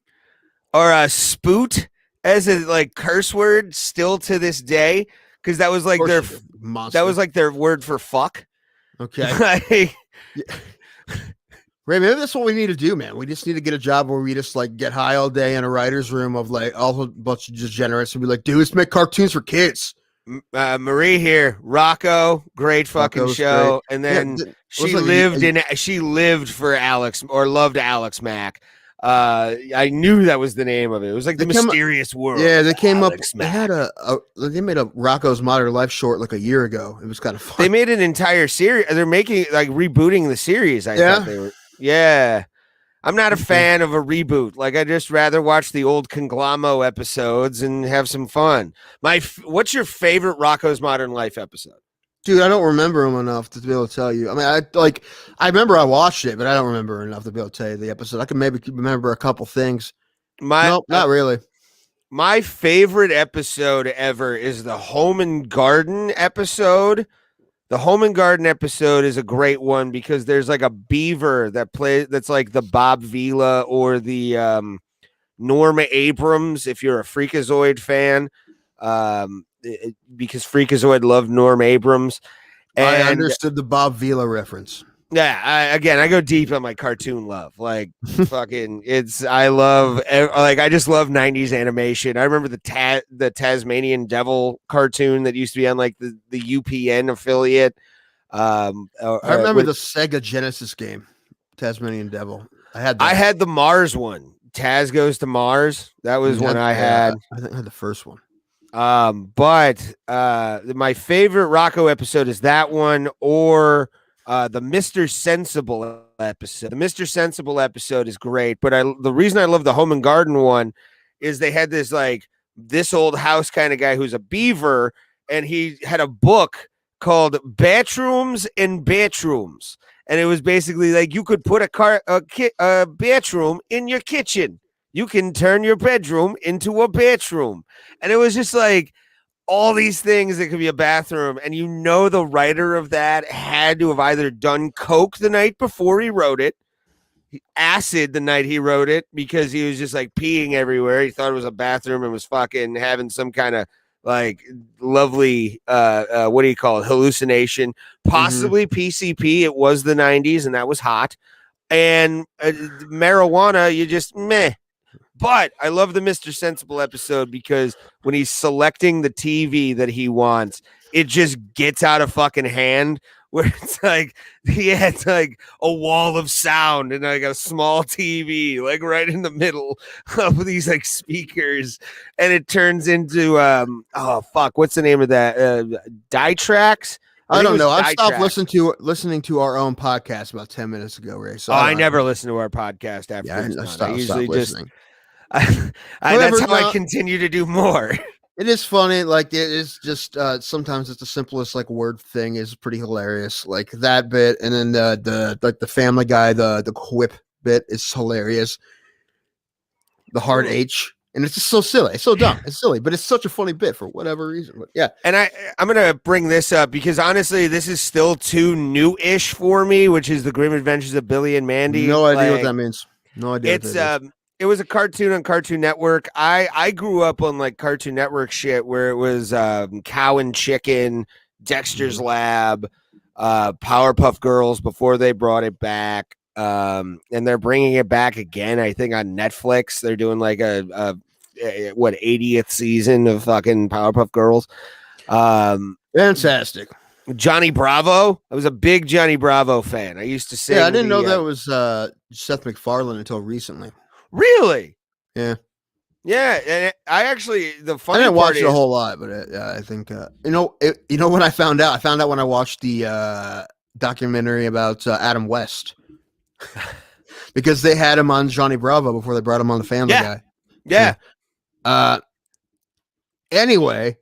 or Spoot as a like curse word still to this day because that was like their monster. that was like their word for fuck. Okay. Ray, maybe that's what we need to do, man. We just need to get a job where we just like get high all day in a writer's room of like all a bunch of degenerates and be like, dude, let's make cartoons for kids. Marie here, Rocco, great fucking Rocco's show, great. and then she like she lived for Alex or loved Alex Mack. I knew that was the name of it. It was like the mysterious world. Yeah, they came Alex up. Mack. They had they made a Rocco's Modern Life short like a year ago. It was kind of fun. They made an entire series. They're making like rebooting the series. I thought they were. Yeah. I'm not a fan of a reboot. Like I just rather watch the old Conglommo episodes and have some fun. What's your favorite Rocco's Modern Life episode? Dude, I don't remember them enough to be able to tell you. I mean, I remember I watched it, but I don't remember enough to be able to tell you the episode. I can maybe remember a couple things. Nope, not really. My favorite episode ever is the Home and Garden episode. The Home and Garden episode is a great one because there's like a beaver that's like the Bob Vila or the Norma Abrams, if you're a Freakazoid fan, because Freakazoid loved Norm Abrams. And I understood the Bob Vila reference. Yeah, I go deep on my cartoon love. Like fucking, I just love 90s animation. I remember the Tasmanian Devil cartoon that used to be on like the UPN affiliate. I remember the Sega Genesis game, Tasmanian Devil. I had the Mars one. Taz Goes to Mars. That was one I had. I think I had the first one. But my favorite Rocco episode is that one or the Mr. Sensible episode. The Mr. Sensible episode is great, but the reason I love the Home and Garden one is they had this old house kind of guy who's a beaver, and he had a book called Bathrooms and Bathrooms, and it was basically like you could put a bathroom in your kitchen. You can turn your bedroom into a bathroom, and it was just like all these things that could be a bathroom. And the writer of that had to have either done coke the night before he wrote it, acid the night he wrote it, because he was just like peeing everywhere. He thought it was a bathroom and was fucking having some kind of like lovely, what do you call it? Hallucination, possibly PCP. It was the 90s and that was hot. And marijuana, you just meh. But I love the Mr. Sensible episode because when he's selecting the TV that he wants, it just gets out of fucking hand, where it's like he had like a wall of sound and like a small TV like right in the middle of these like speakers, and it turns into what's the name of that? Die Tracks? I don't know. I stopped listening to our own podcast about 10 minutes ago, Ray. So I never listen to our podcast after. Yeah, I usually listening. That's how I continue to do more. It is funny. Like it is just sometimes it's the simplest like word thing is pretty hilarious. Like that bit, and then the Family Guy the quip bit is hilarious. The hard H, and it's just so silly. It's so dumb. It's silly, but it's such a funny bit for whatever reason. But yeah, and I'm gonna bring this up because honestly, this is still too new-ish for me, which is the Grim Adventures of Billy and Mandy. No idea what that means. No idea. It was a cartoon on Cartoon Network. I grew up on like Cartoon Network shit where it was Cow and Chicken, Dexter's Lab, Powerpuff Girls before they brought it back. And they're bringing it back again, I think, on Netflix. They're doing like a 80th season of fucking Powerpuff Girls. Fantastic. Johnny Bravo. I was a big Johnny Bravo fan. I used to sing. Yeah, I didn't know that was Seth MacFarlane until recently. Really? Yeah. Yeah, and I didn't watch it a whole lot, but I think when I found out when I watched the documentary about Adam West, because they had him on Johnny Bravo before they brought him on the Family Guy. Yeah. Anyway,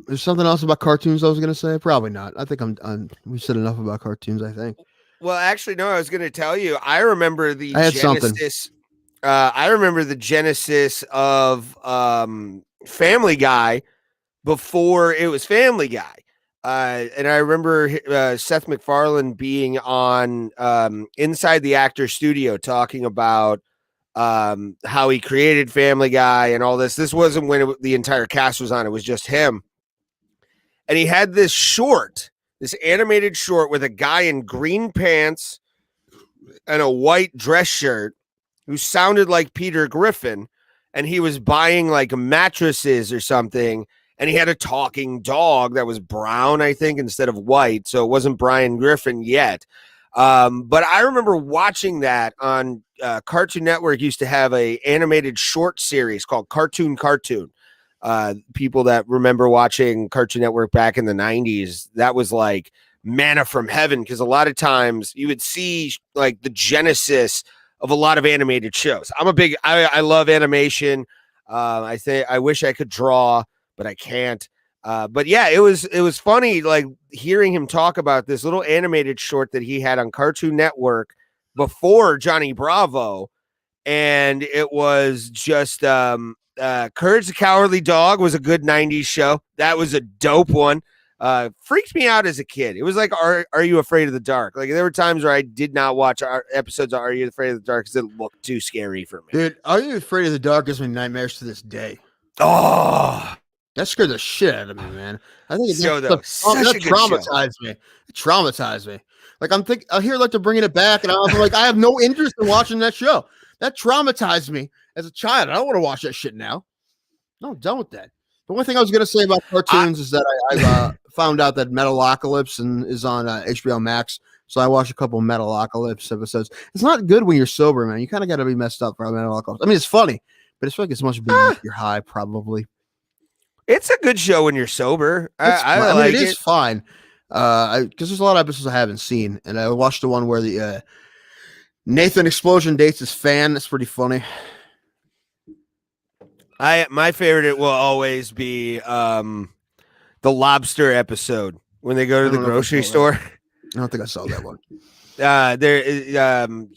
there's something else about cartoons I was gonna say. Probably not. I think we said enough about cartoons. I think. Well, actually, no. I was gonna tell you. I remember the genesis. Something. I remember the genesis of Family Guy before it was Family Guy. And I remember Seth MacFarlane being on Inside the Actor Studio talking about how he created Family Guy and all this. This wasn't when the entire cast was on. It was just him. And he had this animated short with a guy in green pants and a white dress shirt who sounded like Peter Griffin. And he was buying like mattresses or something. And he had a talking dog that was brown, I think, instead of white. So it wasn't Brian Griffin yet. But I remember watching that on Cartoon Network. Used to have a animated short series called Cartoon. People that remember watching Cartoon Network back in the 90s, that was like manna from heaven, because a lot of times you would see like the genesis of a lot of animated shows. I love animation. I wish I could draw, but I can't. But yeah, it was funny, like hearing him talk about this little animated short that he had on Cartoon Network before Johnny Bravo. And it was just Courage the Cowardly Dog was a good 90s show. That was a dope one. Freaked me out as a kid. It was like, Are You Afraid of the Dark? Like, there were times where I did not watch our episodes of Are You Afraid of the Dark because it looked too scary for me. Dude, Are You Afraid of the Dark gives me nightmares to this day. Oh, that scared the shit out of me, man. I think that traumatized me. It traumatized me. Like, I hear like they're bringing it back, and I'm like, I have no interest in watching that show. That traumatized me as a child. I don't want to watch that shit now. No, I'm done with that. The one thing I was going to say about cartoons is that I found out that Metalocalypse is on HBO Max. So I watched a couple of Metalocalypse episodes. It's not good when you're sober, man. You kind of got to be messed up for Metalocalypse. I mean, it's funny, but it's like as much as you're high, probably. It's a good show when you're sober. I mean, it is fine. Because there's a lot of episodes I haven't seen. And I watched the one where the Nathan Explosion dates his fan. That's pretty funny. My favorite will always be the lobster episode when they go to the grocery store. I don't think I saw that one.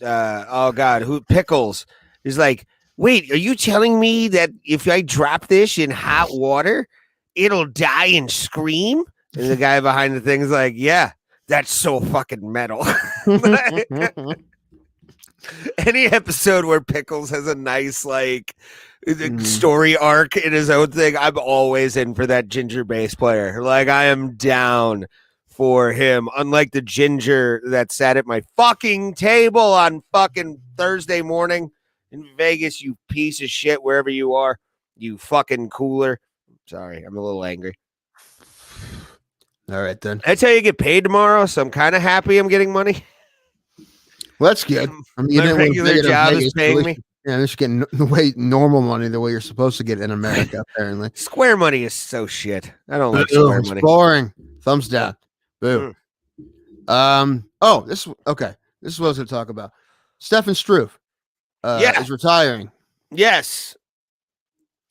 Oh God, Pickles is like, wait, are you telling me that if I drop this in hot water, it'll die and scream? And the guy behind the thing is like, yeah, that's so fucking metal. Any episode where Pickles has a nice like story arc in his own thing, I'm always in for that ginger bass player. Like, I am down for him. Unlike the ginger that sat at my fucking table on fucking Thursday morning in Vegas, you piece of shit, wherever you are, you fucking cooler. Sorry, I'm a little angry. All right, then. That's how you get paid tomorrow, so I'm kind of happy I'm getting money. Well, that's good. I mean, my regular job is paying me. Yeah, they're just getting the way normal money, the way you're supposed to get in America, apparently. Square money is so shit. I don't like square money. Boring. Thumbs down. Boo. This is what I was going to talk about. Stefan Struve is retiring. Yes.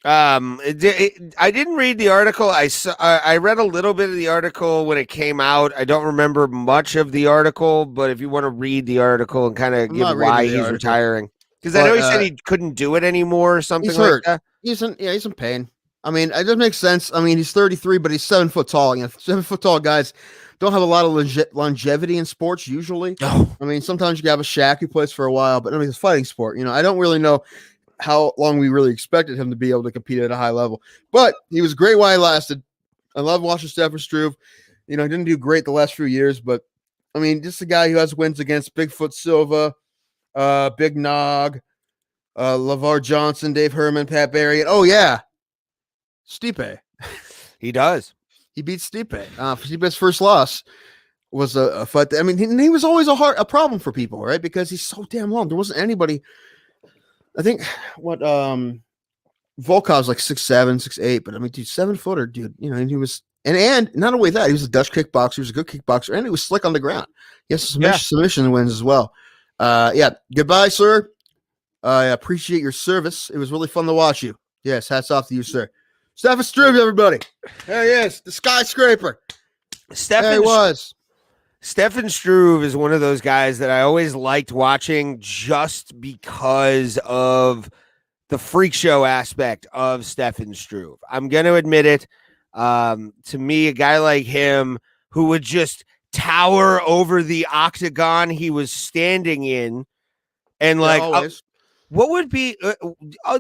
I didn't read the article. I read a little bit of the article when it came out. I don't remember much of the article, but if you want to read the article and kind of give why he's retiring, because I know he said he couldn't do it anymore or something he's hurt. Like that. He's in pain. I mean, it doesn't make sense. I mean, he's 33, but he's 7 foot tall. You know, 7 foot tall guys don't have a lot of longevity in sports usually. Oh. I mean, sometimes you have a Shaq who plays for a while, but I mean, it's a fighting sport. You know, I don't really know how long we really expected him to be able to compete at a high level, but he was great while he lasted. I love watching Stefan Struve. You know, he didn't do great the last few years, but I mean, just a guy who has wins against Bigfoot Silva, Big Nog, LeVar Johnson, Dave Herman, Pat Barry, and Stipe. He does. He beat Stipe. Stipe's first loss was a fight. I mean, he was always a problem for people, right? Because he's so damn long. There wasn't anybody. I think Volkov's like 6'7", 6'8", but I mean, dude, 7 footer, dude. You know, and he was, and not only that, he was a Dutch kickboxer. He was a good kickboxer, and he was slick on the ground. He has submission wins as well. Goodbye, sir. I appreciate your service. It was really fun to watch you. Yes, hats off to you, sir. Stefan Struve, everybody. There he is, the skyscraper. There he was. Stefan Struve is one of those guys that I always liked watching just because of the freak show aspect of Stefan Struve. I'm going to admit it. To me, a guy like him who would just tower over the octagon he was standing in, and Yeah, like always. what would be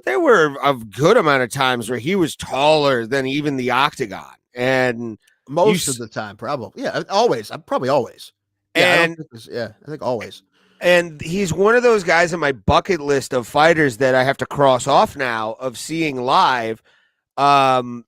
there were a good amount of times where he was taller than even the octagon, and Most of the time, probably. Yeah, always. I'm probably always. Yeah, I don't and think this, yeah, I think always. and he's one of those guys on my bucket list of fighters that I have to cross off now of seeing live, and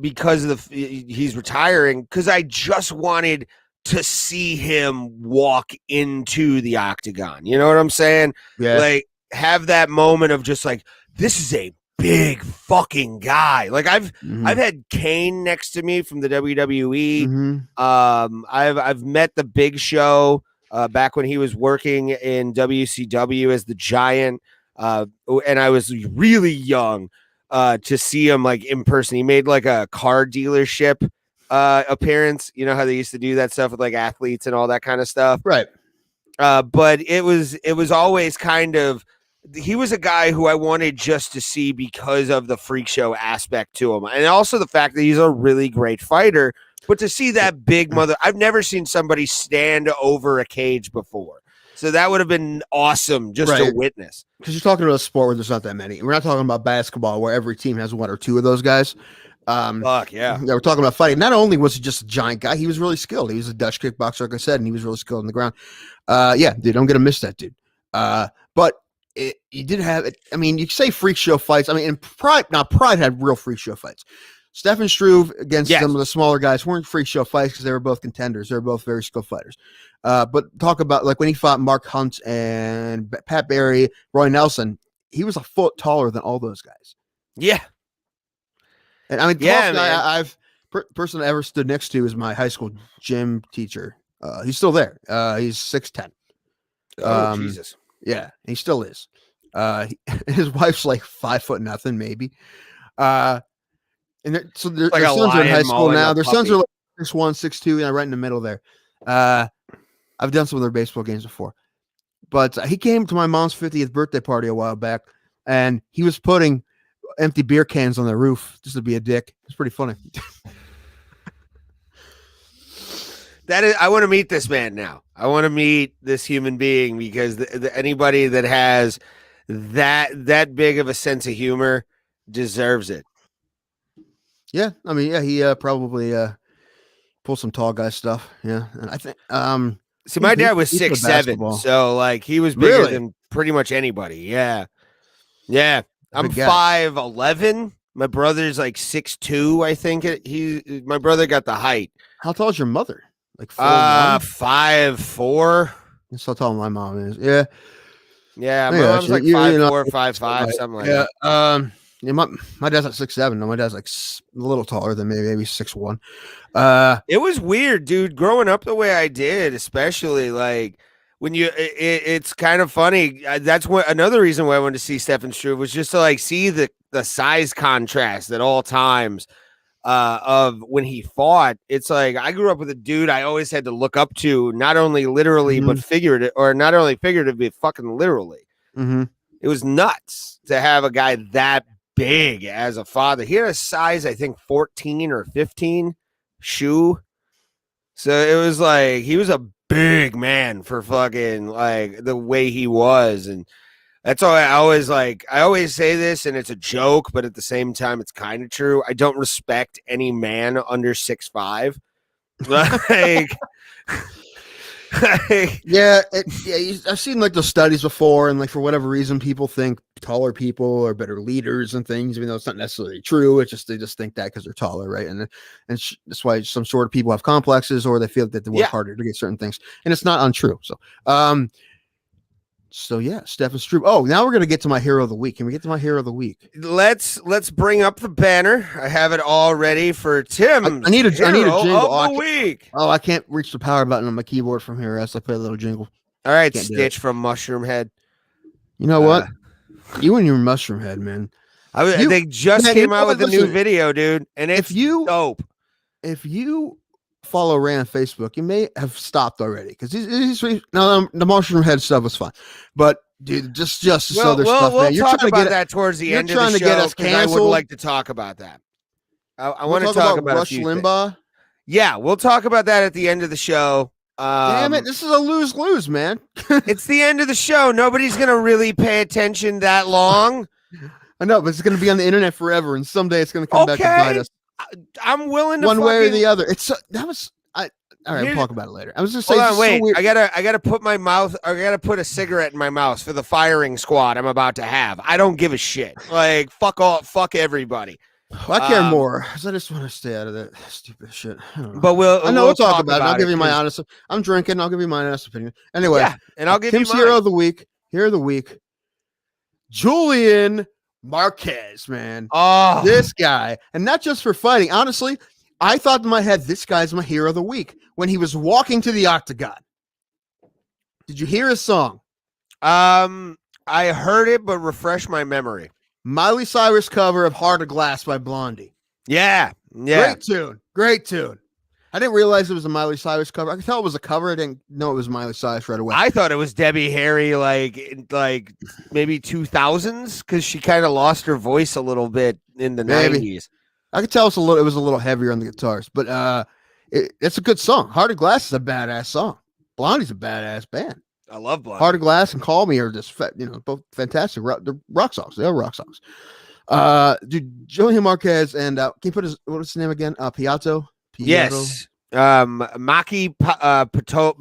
because of he's retiring, because I just wanted to see him walk into the octagon. You know what I'm saying? Yeah. Like have that moment of just like, this is a big fucking guy. Like I've had Kane next to me from the WWE. I've met the Big Show back when he was working in WCW as the Giant, and I was really young to see him like in person. He made like a car dealership appearance. You know how they used to do that stuff with like athletes and all that kind of stuff, Right. but it was always kind of, he was a guy who I wanted just to see because of the freak show aspect to him, and also the fact that he's a really great fighter. But to see that big mother, I've never seen somebody stand over a cage before, so that would have been awesome just to witness. Because you're talking about a sport where there's not that many. We're not talking about basketball where every team has one or two of those guys. Fuck yeah. We're talking about fighting. Not only was he just a giant guy, he was really skilled. He was a Dutch kickboxer, like I said, and he was really skilled on the ground. Yeah, dude, don't get to miss that dude. But he did have it. I mean, you say freak show fights. I mean, and Pride had real freak show fights. Stefan Struve against some of the smaller guys weren't freak show fights because they were both contenders. They were both very skilled fighters. But talk about like when he fought Mark Hunt and Pat Barry, Roy Nelson, he was a foot taller than all those guys. Yeah. And I mean, I've person I ever stood next to is my high school gym teacher. He's still there. He's 6'10". Jesus. Yeah, he still is. His wife's like 5 foot nothing, maybe. And so their sons are in high school now. Their sons are like 6'1", 6'2", right in the middle there. I've done some of their baseball games before, but he came to my mom's 50th birthday party a while back, and he was putting empty beer cans on the roof just to be a dick. It's pretty funny. I want to meet this man now. I want to meet this human being because anybody that has that big of a sense of humor deserves it. Yeah, I mean, yeah, he probably pulled some tall guy stuff. Yeah, and I think see, my dad was 6'7", so like he was bigger than pretty much anybody. Yeah. I'm 5'11". My brother's like 6'2". I think my brother got the height. How tall is your mother? Like 5'4". That's how tall my mom is. Yeah. My mom's like 5'4", 5'5", something like that. Yeah, my dad's like 6'7". No, my dad's like a little taller than me, maybe 6'1". It was weird, dude. Growing up the way I did, especially like when it's kind of funny. That's another reason why I wanted to see Stefan Struve was just to like see the size contrast at all times. Of when he fought, it's like I grew up with a dude I always had to look up to, not only literally but figuratively, or not only figuratively, but fucking literally. It was nuts to have a guy that big as a father. He had a size, I think 14 or 15 shoe. So it was like he was a big man for fucking like the way he was. And that's all I always say this, and it's a joke, but at the same time, it's kind of true. I don't respect any man under 6'5". I've seen like the studies before, and like for whatever reason, people think taller people are better leaders and things, even though it's not necessarily true. It's just they just think that because they're taller, right? And that's why some sort of people have complexes, or they feel that they work harder to get certain things, and it's not untrue. So yeah, Stefan Struve. Oh, now we're gonna get to my hero of the week. Can we get to my hero of the week? Let's bring up the banner. I have it all ready for Tim. I need a jingle of the week. Oh, I can't reach the power button on my keyboard from here. Else I play a little jingle. All right, Stitch from Mushroom Head. You know what? You and your Mushroom Head, man. They just came out with a new video, dude, and it's dope. If you follow Ray on Facebook, you may have stopped already because the Mushroom Head stuff was fun, but dude, just other stuff. We'll talk about that towards the end of the show. Get us canceled. I would like to talk about that. I We'll want to talk talk about about a Rush few things. Limbaugh. Yeah, we'll talk about that at the end of the show. Damn it, this is a lose-lose, man. It's the end of the show. Nobody's gonna really pay attention that long. I know, but it's going to be on the internet forever, and someday it's going to come back to bite us. I'm willing to one way or the fucking. other. It's that was I. All right, we'll talk about it later. I was just saying. Hold on, wait. So weird. I gotta put my mouth. I gotta put a cigarette in my mouth for the firing squad I'm about to have. I don't give a shit. Like fuck all, fuck everybody. Well, I care more because I just want to stay out of that stupid shit. But we'll talk about it. I'll give you my honest. I'm drinking. I'll give you my honest opinion. Anyway, yeah, and I'll give Tim's you mine. hero of the week. Hero of the week. Julian Marquez, man. Oh, This guy, and not just for fighting. Honestly, I thought in my head, this guy's my hero of the week when he was walking to the octagon. Did you hear his song? I heard it, but refresh my memory. Miley Cyrus cover of Heart of Glass by Blondie. Yeah. Great tune. I didn't realize it was a Miley Cyrus cover. I could tell it was a cover. I didn't know it was Miley Cyrus right away. I thought it was Debbie Harry, like maybe 2000s, because she kind of lost her voice a little bit in the 90s. I could tell it was a little heavier on the guitars, but it's a good song. Heart of Glass is a badass song. Blondie's a badass band. I love Blondie. Heart of Glass and Call Me are just both fantastic rock songs. They are rock songs. Dude, Julian Marquez and can you put what's his name again? Piatto. Yes. Maki Patolo.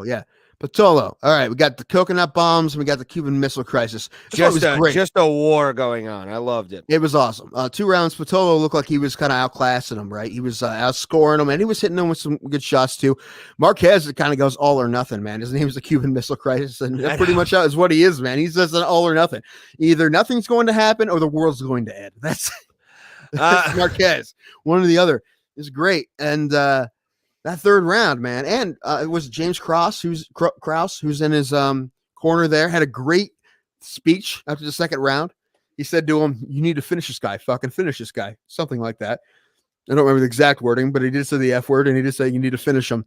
Yeah. Patolo. All right, we got the coconut bombs and we got the Cuban Missile Crisis. Just a war going on. I loved it. It was awesome. 2 rounds. Patolo looked like he was kind of outclassing him, right? He was outscoring him, and he was hitting him with some good shots too. Marquez, it kind of goes all or nothing, man. His name is the Cuban Missile Crisis, and that pretty much is what he is, man. He's just an all or nothing. Either nothing's going to happen or the world's going to end. That's Marquez. One or the other is great, and that 3rd round, man, and it was James Krause, who's in his corner there, had a great speech after the 2nd round. He said to him, "You need to finish this guy, fucking finish this guy," something like that. I don't remember the exact wording, but he did say the F word, and he did say, "You need to finish him."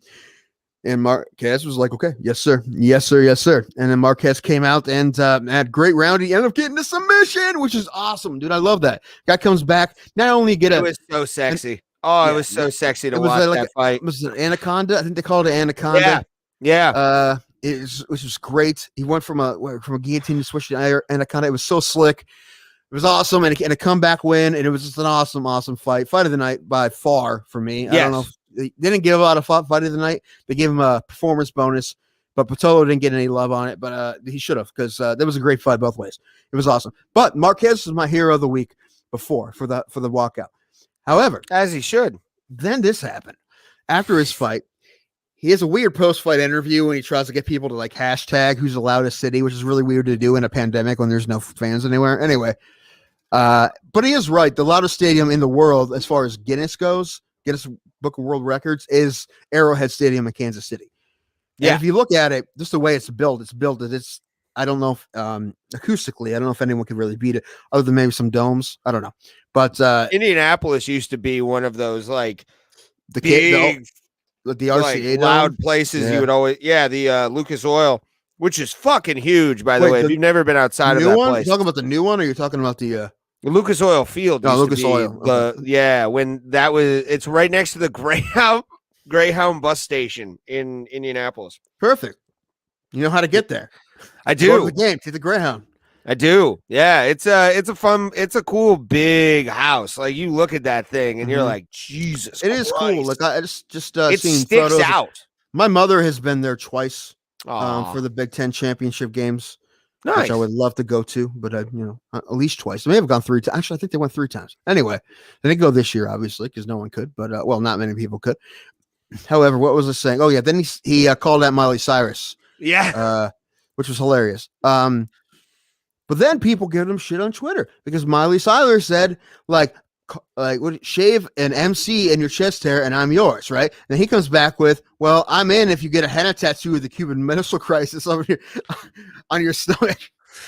And Marquez was like, "Okay, yes sir, yes sir, yes sir." And then Marquez came out and had a great round. He ended up getting the submission, which is awesome, dude. I love that. Guy comes back, not only get it was so sexy. It was so sexy to watch that fight. Was it Anaconda? I think they called it Anaconda. Yeah. Which was great. He went from a guillotine to switch to Anaconda. It was so slick. It was awesome, and a comeback win, and it was just an awesome fight. Fight of the night by far for me. Yes. I don't know if they didn't give out a fight of the night. They gave him a performance bonus, but Patolo didn't get any love on it, but he should have, because that was a great fight both ways. It was awesome. But Marquez was my hero of the week for the walkout. However, as he should. Then this happened. After his fight, he has a weird post-fight interview when he tries to get people to like hashtag who's the loudest city, which is really weird to do in a pandemic when there's no fans anywhere. Anyway, but he is right. The loudest stadium in the world, as far as Guinness goes, Guinness Book of World Records, is Arrowhead Stadium in Kansas City. Yeah. And if you look at it, just the way it's built, I don't know if acoustically, I don't know if anyone could really beat it other than maybe some domes. I don't know. But Indianapolis used to be one of those like the big, the RCA like, loud places. Yeah. You would always, the Lucas Oil, which is fucking huge, by the way. If you've never been outside of that place, you talking about the new one, or you're talking about the Lucas Oil Field? No, Lucas Oil. When that was, it's right next to the Greyhound bus station in Indianapolis. Perfect. You know how to get there. I do. Go to the game, take the Greyhound. I do. Yeah, it's a cool big house. Like you look at that thing and you're like, Jesus. It is cool. Like I just it seen sticks photos. out. My mother has been there twice for the Big Ten championship games, nice. Which I would love to go to, but at least twice. They may have gone 3 times. Actually, I think they went 3 times. Anyway, they didn't go this year, obviously, because no one could. But not many people could. However, what was I saying? Oh yeah, then he called out Miley Cyrus. Yeah. Which was hilarious. But then people give him shit on Twitter because Miley Cyrus said, like shave an MC in your chest hair and I'm yours, right? And he comes back with, well, I'm in if you get a henna tattoo of the Cuban Missile Crisis over here on your stomach.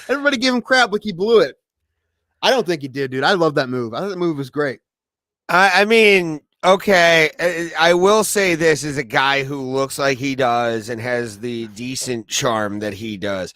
Everybody give him crap like he blew it. I don't think he did, dude. I love that move. I thought that move was great. I mean, okay, I will say this is a guy who looks like he does and has the decent charm that he does.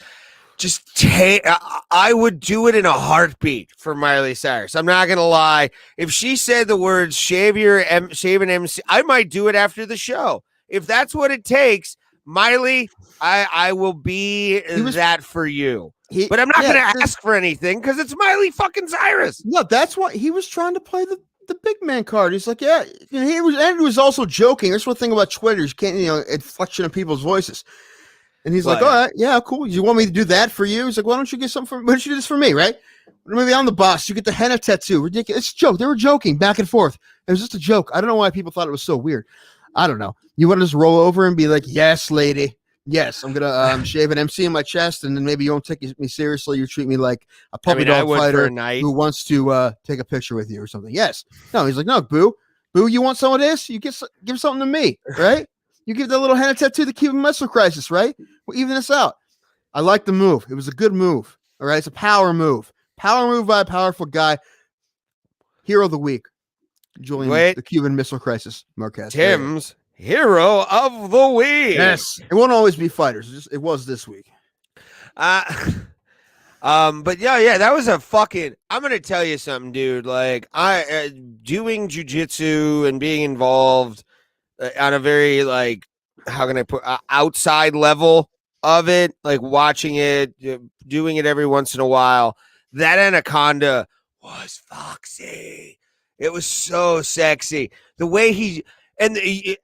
just take. I would do it in a heartbeat for Miley Cyrus. I'm not gonna lie. If she said the words shave an MC," I might do it after the show. If that's what it takes, Miley, I will be that for you. But I'm not gonna ask for anything because it's Miley fucking Cyrus. No, that's why he was trying to play the big man card. He's like, yeah, he was also joking. That's one thing about Twitter. You can't, inflection of people's voices. And he's like, all right, yeah, cool. You want me to do that for you? He's like, why don't you get something why don't you do this for me, right? Maybe I'm the boss. You get the henna tattoo. Ridiculous. It's a joke. They were joking back and forth. It was just a joke. I don't know why people thought it was so weird. I don't know. You want to just roll over and be like, yes, lady. Yes, I'm going to shave an MC in my chest, and then maybe you won't take me seriously. You treat me like a puppy dog fighter who wants to take a picture with you or something. Yes. No, he's like, no, Boo. Boo, you want some of this? You give something to me, right? You give that little henna tattoo to Cuban Missile Crisis, right? We'll even this out. I like the move. It was a good move. All right. It's a power move. Power move by a powerful guy. Hero of the week. Julian, the Cuban Missile Crisis. Marquez. Tim's Hero of the Week. Yes. It won't always be fighters. It was this week. But yeah, that was a fucking. I'm gonna tell you something, dude. Like doing jujitsu and being involved on a very how can I put outside level of it, like watching it, doing it every once in a while. That anaconda was foxy. It was so sexy. The way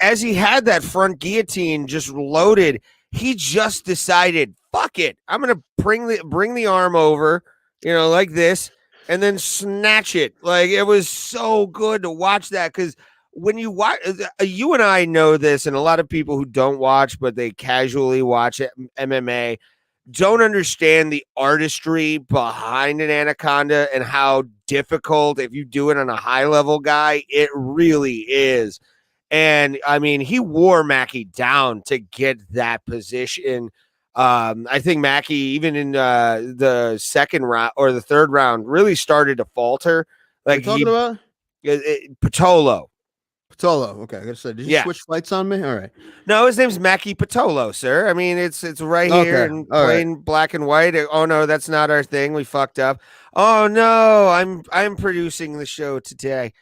as he had that front guillotine just loaded, he just decided, fuck it. I'm going to bring the arm over, like this, and then snatch it. Like, it was so good to watch that, because when you watch, you and I know this, and a lot of people who don't watch, but they casually watch MMA, don't understand the artistry behind an anaconda and how difficult, if you do it on a high level guy, it really is. And I mean, he wore Mackie down to get that position. I think Mackie, even in the second round or the third round, really started to falter. Like, what are you talking about? Patolo. Patolo. Okay. I gotta say, did you switch fights on me? All right. No, his name's Mackie Patolo, sir. I mean, it's right here in plain black and white. Oh no, that's not our thing. We fucked up. Oh no, I'm producing the show today.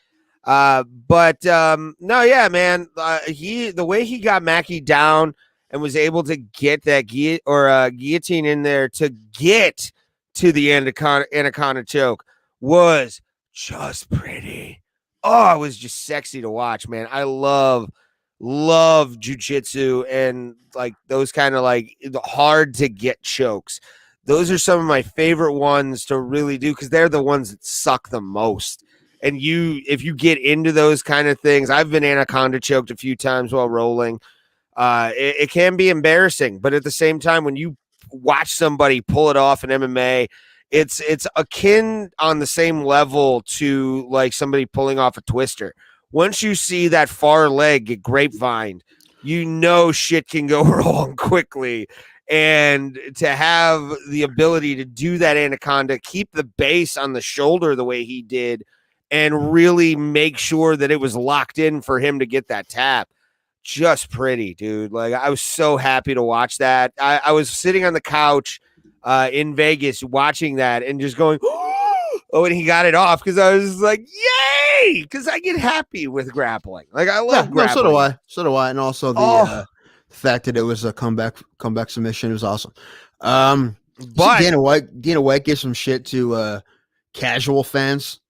No, yeah, man. The way he got Mackie down and was able to get that guillotine in there to get to the anaconda choke was just pretty. Oh, it was just sexy to watch, man. I love jujitsu and like those kind of like hard to get chokes. Those are some of my favorite ones to really do, because they're the ones that suck the most. And if you get into those kind of things, I've been anaconda choked a few times while rolling. It can be embarrassing, but at the same time, when you watch somebody pull it off in MMA, it's akin on the same level to like somebody pulling off a twister. Once you see that far leg get grapevined, shit can go wrong quickly. And to have the ability to do that anaconda, keep the base on the shoulder the way he did, and really make sure that it was locked in for him to get that tap. Just pretty, dude. Like, I was so happy to watch that. I was sitting on the couch in Vegas watching that and just going, oh, and he got it off, because I was like, yay! Because I get happy with grappling. Like, I love grappling. So do I. And also the fact that it was a comeback submission. It was awesome. But Dana White gave some shit to casual fans.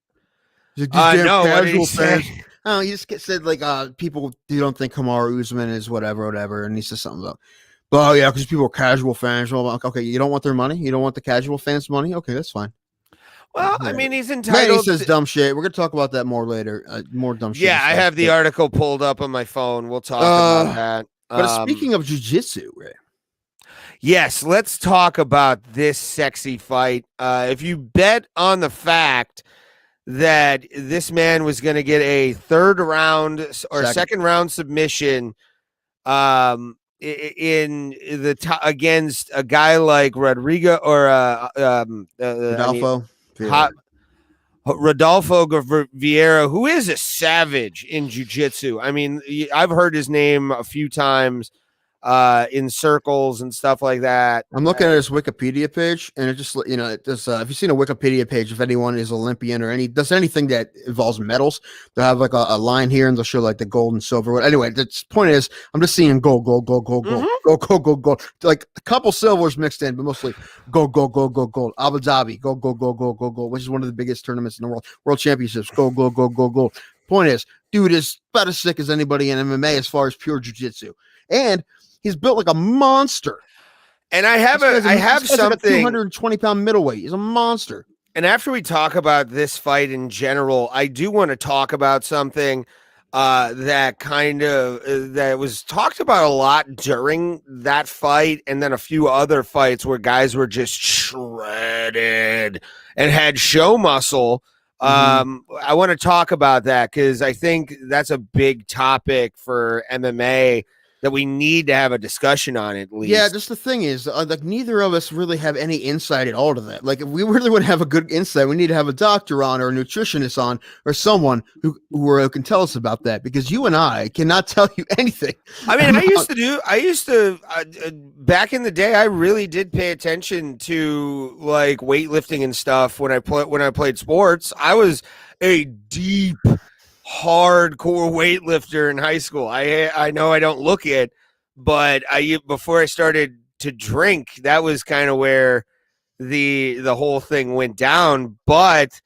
No, casual fans. Oh, he just said like people don't think Kamaru Usman is whatever, and he says something about, oh yeah, because people are casual fans. Well, okay, you don't want their money, you don't want the casual fans' money. Okay, that's fine. Well, I mean, he's entitled. Manny says dumb shit. We're gonna talk about that more later. More dumb shit. Yeah, I have the article pulled up on my phone. We'll talk about that. But speaking of jiu-jitsu, Ray. Yes, let's talk about this sexy fight. If you bet on the fact that this man was going to get a third round or second round submission in against a guy like Rodrigo or Rodolfo Vieira, who is a savage in jiu-jitsu. I mean, I've heard his name a few times. in circles and stuff like that. I'm looking at his Wikipedia page, and it just, it does. If you've seen a Wikipedia page, if anyone is Olympian or does anything that involves medals, they'll have like a line here, and they'll show like the gold and silver. Anyway, the point is, I'm just seeing gold, gold, gold, gold, gold, gold, gold, gold, gold. Like a couple silvers mixed in, but mostly gold, gold, gold, gold, gold. Abu Dhabi, gold, gold, gold, gold, gold, gold, which is one of the biggest tournaments in the world. World Championships, gold, gold, gold, gold, gold. Point is, dude is about as sick as anybody in MMA as far as pure jiu-jitsu, and he's built like a monster. And I have something. Like a 220-pound middleweight. He's a monster. And after we talk about this fight in general, I do want to talk about something that kind of that was talked about a lot during that fight, and then a few other fights where guys were just shredded and had show muscle. I want to talk about that because I think that's a big topic for MMA that we need to have a discussion on at least. Yeah, just the thing is, like, neither of us really have any insight at all to that. Like, if we really want to have a good insight, we need to have a doctor on or a nutritionist on or someone who can tell us about that, because you and I cannot tell you anything. I mean, I used to back in the day, I really did pay attention to like weightlifting and stuff when I played sports. I was a deep hardcore weightlifter in high school. I know I don't look it, but before I started to drink, that was kind of where the whole thing went down. But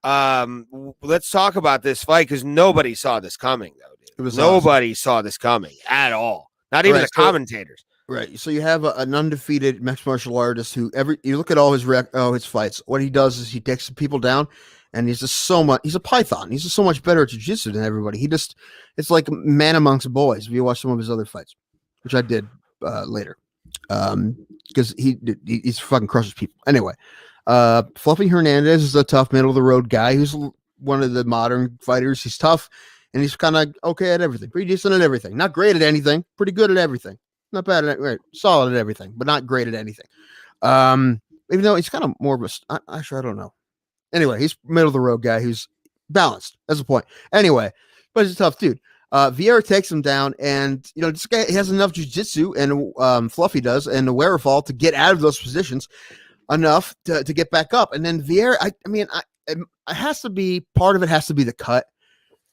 let's talk about this fight, because nobody saw this coming, though. Dude. Nobody saw this coming at all. Not even the commentators. Right. So you have an undefeated mixed martial artist who you look at all his fights. What he does is he takes people down. And he's a python. He's just so much better at jiu-jitsu than everybody. It's like man amongst boys. If you watch some of his other fights, which I did later, because he fucking crushes people. Anyway, Fluffy Hernandez is a tough middle of the road guy who's one of the modern fighters. He's tough, and he's kind of okay at everything, pretty decent at everything. Not great at anything, pretty good at everything. Not bad at right, solid at everything, but not great at anything. Even though he's kind of more of a actually, I don't know. Anyway, he's middle of the road guy who's balanced. That's the point. Anyway, but he's a tough dude. Vieira takes him down, and this guy has enough jiu-jitsu, and Fluffy does, and the wherewithal to get out of those positions enough to get back up. And then Vieira, it has to be, part of it has to be the cut.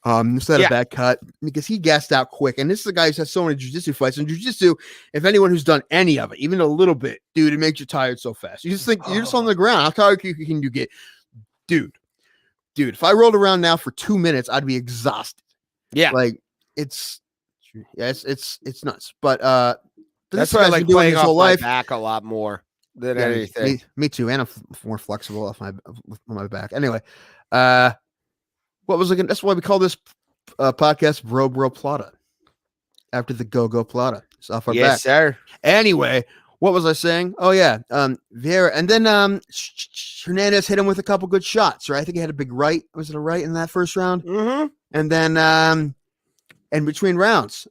Instead of bad cut, because he gassed out quick. And this is the guy who's had so many jiu-jitsu fights. And jiu-jitsu, if anyone who's done any of it, even a little bit, dude, it makes you tired so fast. You just think you're just on the ground. How tired can you get? Dude, if I rolled around now for 2 minutes, I'd be exhausted. Yeah. Like it's nuts. But that's why I like playing off my back a lot more than anything. Me too. And I'm more flexible off my back. Anyway, what was it? That's why we call this podcast Bro Bro Plata, after the Go Plata. It's off our back. Yes, sir. Anyway, what was I saying? Oh yeah, Vieira, and then Hernandez hit him with a couple good shots. Right, I think he had a big right. Was it a right in that first round? Mm-hmm. And then, and between rounds,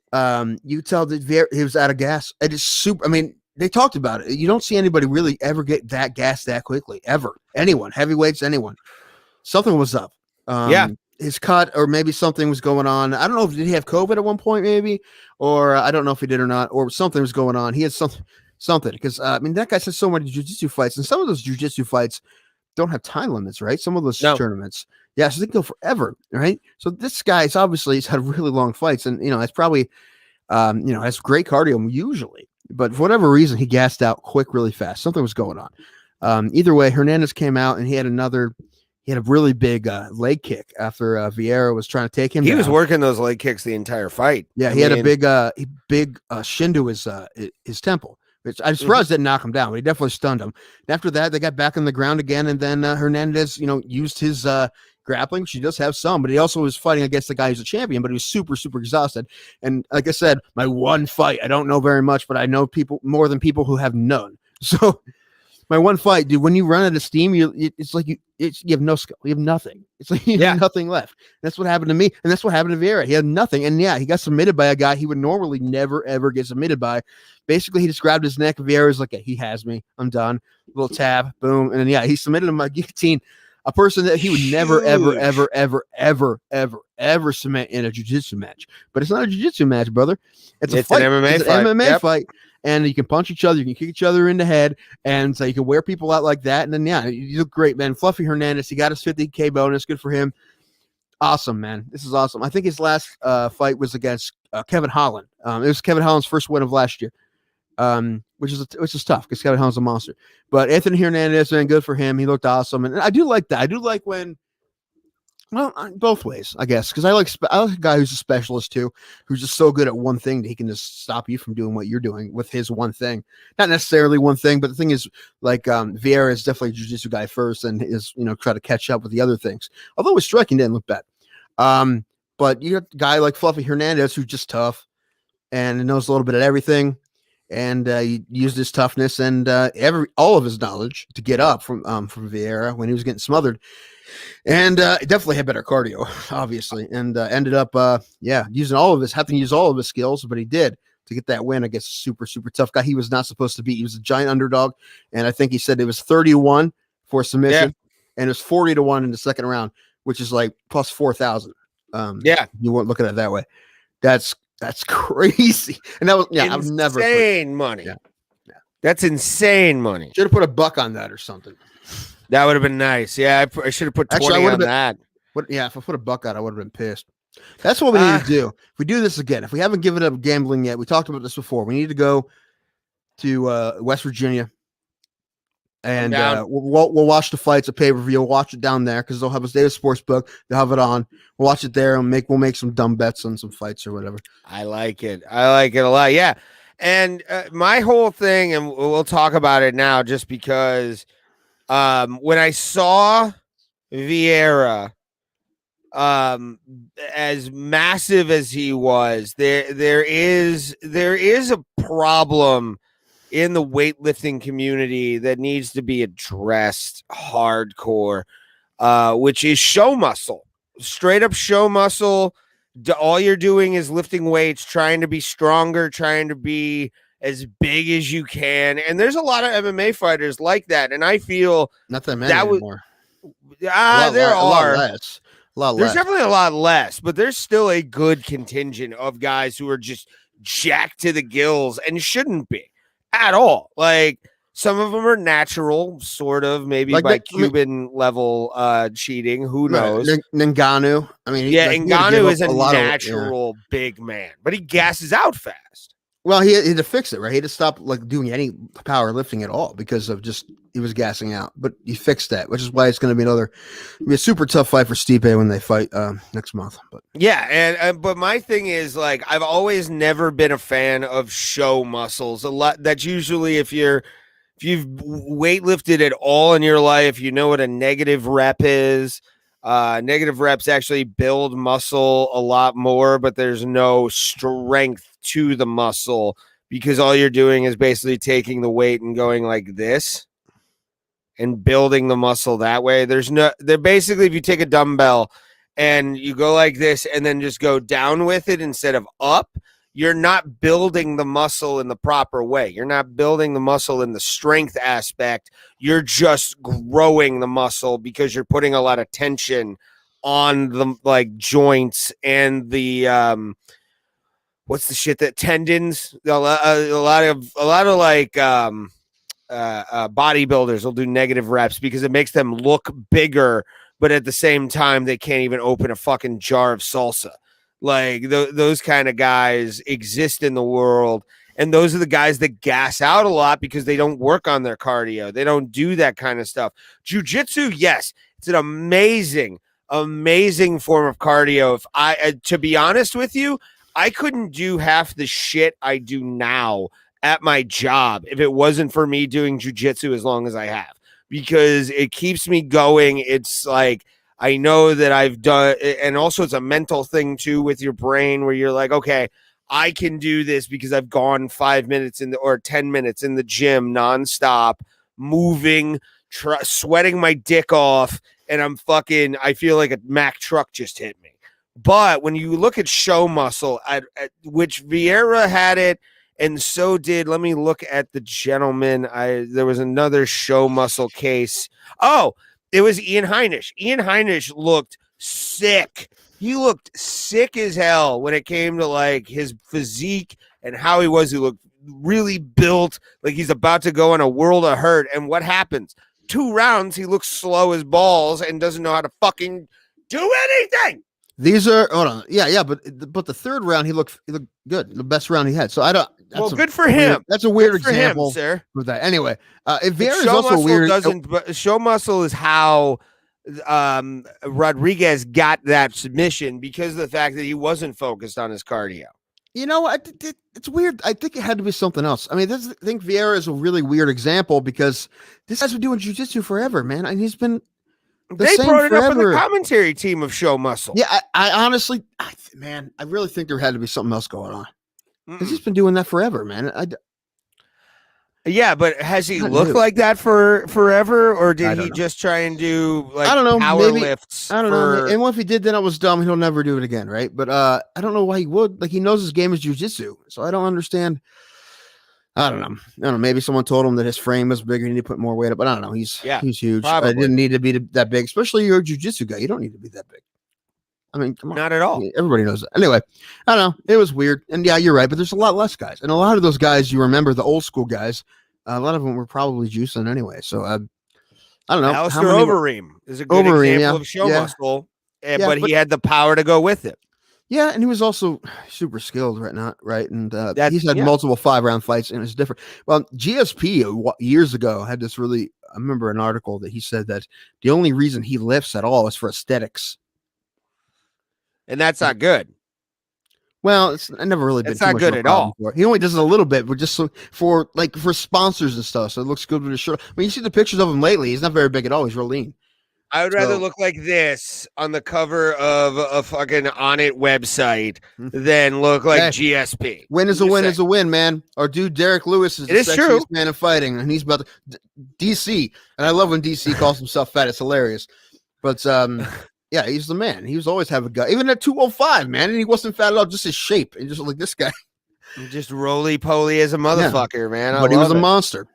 you tell that Vieira, he was out of gas. It is super. I mean, they talked about it. You don't see anybody really ever get that gas that quickly, ever. Anyone, heavyweights, anyone. Something was up. His cut, or maybe something was going on. I don't know if did he have COVID at one point, maybe, or I don't know if he did or not, or something was going on. He had something, because that guy says so many jiu-jitsu fights, and some of those jiu-jitsu fights don't have time limits, right? Some of those tournaments, so they go forever, right? So this guy's obviously he's had really long fights, and it's probably has great cardio usually, but for whatever reason he gassed out quick, really fast. Something was going on. Either way, Hernandez came out and he had a really big leg kick after Vieira was trying to take him down. He was working those leg kicks the entire fight. Yeah, he had a big shin to his temple, which I'm surprised didn't knock him down, but he definitely stunned him. And after that, they got back on the ground again, and then Hernandez, used his grappling, which he does have some, but he also was fighting against the guy who's a champion, but he was super, super exhausted. And like I said, my one fight, I don't know very much, but I know more than people who have none. So my one fight, dude, when you run out of steam, it's like you have no skill. You have nothing. It's like you have nothing left. That's what happened to me. And that's what happened to Vieira. He had nothing. And he got submitted by a guy he would normally never, ever get submitted by. Basically, he just grabbed his neck. Vieira's like, he has me. I'm done. Little tab, boom. And then, he submitted him by guillotine. a person that he would never, ever, Huge. ever, ever, ever, ever, ever cement in a jiu-jitsu match. But it's not a jiu-jitsu match, brother. It's a fight. An MMA it's fight. an MMA Yep. fight. And you can punch each other, you can kick each other in the head, and so you can wear people out like that. And then, yeah, you look great, man. Fluffy Hernandez, he got his 50K bonus. Good for him. Awesome, man. This is awesome. I think his last fight was against Kevin Holland. It was Kevin Holland's first win of last year, which is tough because Kevin Holland's a monster. But Anthony Hernandez, man, good for him. He looked awesome, and I do like that. I do like when, well, both ways, I guess, because I like a guy who's a specialist too, who's just so good at one thing that he can just stop you from doing what you're doing with his one thing. Not necessarily one thing, but the thing is, like Vieira is definitely a jiu-jitsu guy first, and is try to catch up with the other things. Although his striking didn't look bad. But you got a guy like Fluffy Hernandez who's just tough and knows a little bit of everything, and he used his toughness and all of his knowledge to get up from Vieira when he was getting smothered, and he definitely had better cardio, obviously, and ended up using having to use all of his skills, but he did to get that win against a super, super tough guy he was not supposed to beat. He was a giant underdog, and I think he said it was 30-1 for submission, and it was 40-1 in the second round, which is like plus 4,000. You won't look at it that way. That's crazy. And that was I would never insane money. Yeah. That's insane money. Should have put a buck on that or something. That would have been nice. Yeah, I should have put 20 on that. If I put a buck on, I would have been pissed. That's what we need to do. If we do this again, if we haven't given up gambling yet, we talked about this before. We need to go to West Virginia. And we'll watch the fights at pay-per-view. We'll watch it down there because they'll have a Davis Sportsbook. They'll have it on. We'll watch it there and we'll make some dumb bets on some fights or whatever. I like it. I like it a lot. Yeah. And my whole thing, and we'll talk about it now just because when I saw Vieira, as massive as he was, there is a problem in the weightlifting community that needs to be addressed hardcore, which is show muscle, straight up show muscle. All you're doing is lifting weights, trying to be stronger, trying to be as big as you can. And there's a lot of MMA fighters like that. And I feel not that many anymore. There are. A lot less. There's definitely a lot less, but there's still a good contingent of guys who are just jacked to the gills and shouldn't be at all. Like some of them are natural, sort of, maybe like by Cuban level cheating. Who knows? Ngannou. I mean, Ngannou is a natural big man, but he gasses out fast. Well, he had to fix it, right? He had to stop doing any powerlifting at all because of he was gassing out. But he fixed that, which is why it's going to be a super tough fight for Stipe when they fight next month. But yeah, but my thing is I've always never been a fan of show muscles. A lot that's usually if you've weightlifted at all in your life, you know what a negative rep is. Negative reps actually build muscle a lot more, but there's no strength to the muscle because all you're doing is basically taking the weight and going like this and building the muscle that way. They're basically, if you take a dumbbell and you go like this and then just go down with it instead of up, you're not building the muscle in the proper way. You're not building the muscle in the strength aspect. You're just growing the muscle because you're putting a lot of tension on the joints and the what's the shit that tendons. A lot of bodybuilders will do negative reps because it makes them look bigger, but at the same time they can't even open a fucking jar of salsa. Those kind of guys exist in the world, and those are the guys that gas out a lot because they don't work on their cardio. They don't do that kind of stuff. Jiu-jitsu, yes, it's an amazing form of cardio. To be honest with you, I couldn't do half the shit I do now at my job if it wasn't for me doing jiu-jitsu as long as I have, because it keeps me going. It's I know that I've done, and also it's a mental thing too with your brain where you're like, okay, I can do this because I've gone 5 minutes or 10 minutes in the gym nonstop, moving, sweating my dick off, and I feel like a Mack truck just hit me. But when you look at show muscle, which Vieira had it, and so did, let me look at the gentleman. There was another show muscle case. Oh, It was Ian Heinisch. Ian Heinisch looked sick. He looked sick as hell when it came to like his physique and how he was. He looked really built, like he's about to go on a world of hurt. And what happens? 2 rounds, he looks slow as balls and doesn't know how to fucking do anything. These are hold on, yeah, but the third round he looked good, the best round he had. So I don't. Good for him. That's a weird Good for example, him, sir. with that. Anyway, Vera is Show also muscle weird. doesn't. But show muscle is how Rodriguez got that submission because of the fact that he wasn't focused on his cardio. You know, it's weird. I think it had to be something else. I mean, I think Vieira is a really weird example because this guy's been doing jiu-jitsu forever, man, and he's been. They brought it up in the commentary team of Show Muscle. Yeah, I honestly, man, I really think there had to be something else going on. Because he's been doing that forever, man. Yeah, but has he looked like that for forever, or did he just try and do like I don't know, power lifts? I don't know. And if he did, then it was dumb. He'll never do it again, right? But I don't know why he would. Like he knows his game is jiu-jitsu, so I don't understand. I don't know. Maybe someone told him that his frame was bigger. He needed to put more weight up. But I don't know. He's huge. I didn't need to be that big, especially you're a jiu-jitsu guy. You don't need to be that big. I mean, come on. Not at all. Everybody knows that. Anyway, I don't know. It was weird. And yeah, you're right. But there's a lot less guys. And a lot of those guys, you remember the old school guys, a lot of them were probably juicing anyway. So I don't know. Alistair Overeem is a good example of show muscle, but he had the power to go with it. Yeah, and he was also super skilled right now, right? And he's had multiple 5-round fights, and it's different. Well, GSP years ago had this really, I remember an article that he said that the only reason he lifts at all is for aesthetics. And that's not good. Well, I never really been. It's not good at all. He only does it a little bit, but just for sponsors and stuff. So it looks good with his shirt. I mean, you see the pictures of him lately. He's not very big at all. He's real lean. I would rather look like this on the cover of a fucking On It website than look like GSP. Win is a win is a win, man. Our dude Derek Lewis is the sexiest man in fighting, and he's about to DC. And I love when DC calls himself fat. It's hilarious. But yeah, he's the man. He was always have a guy, even at 205, man, and he wasn't fat at all. Just his shape, and just like this guy, just roly poly as a motherfucker, man. But he was a monster.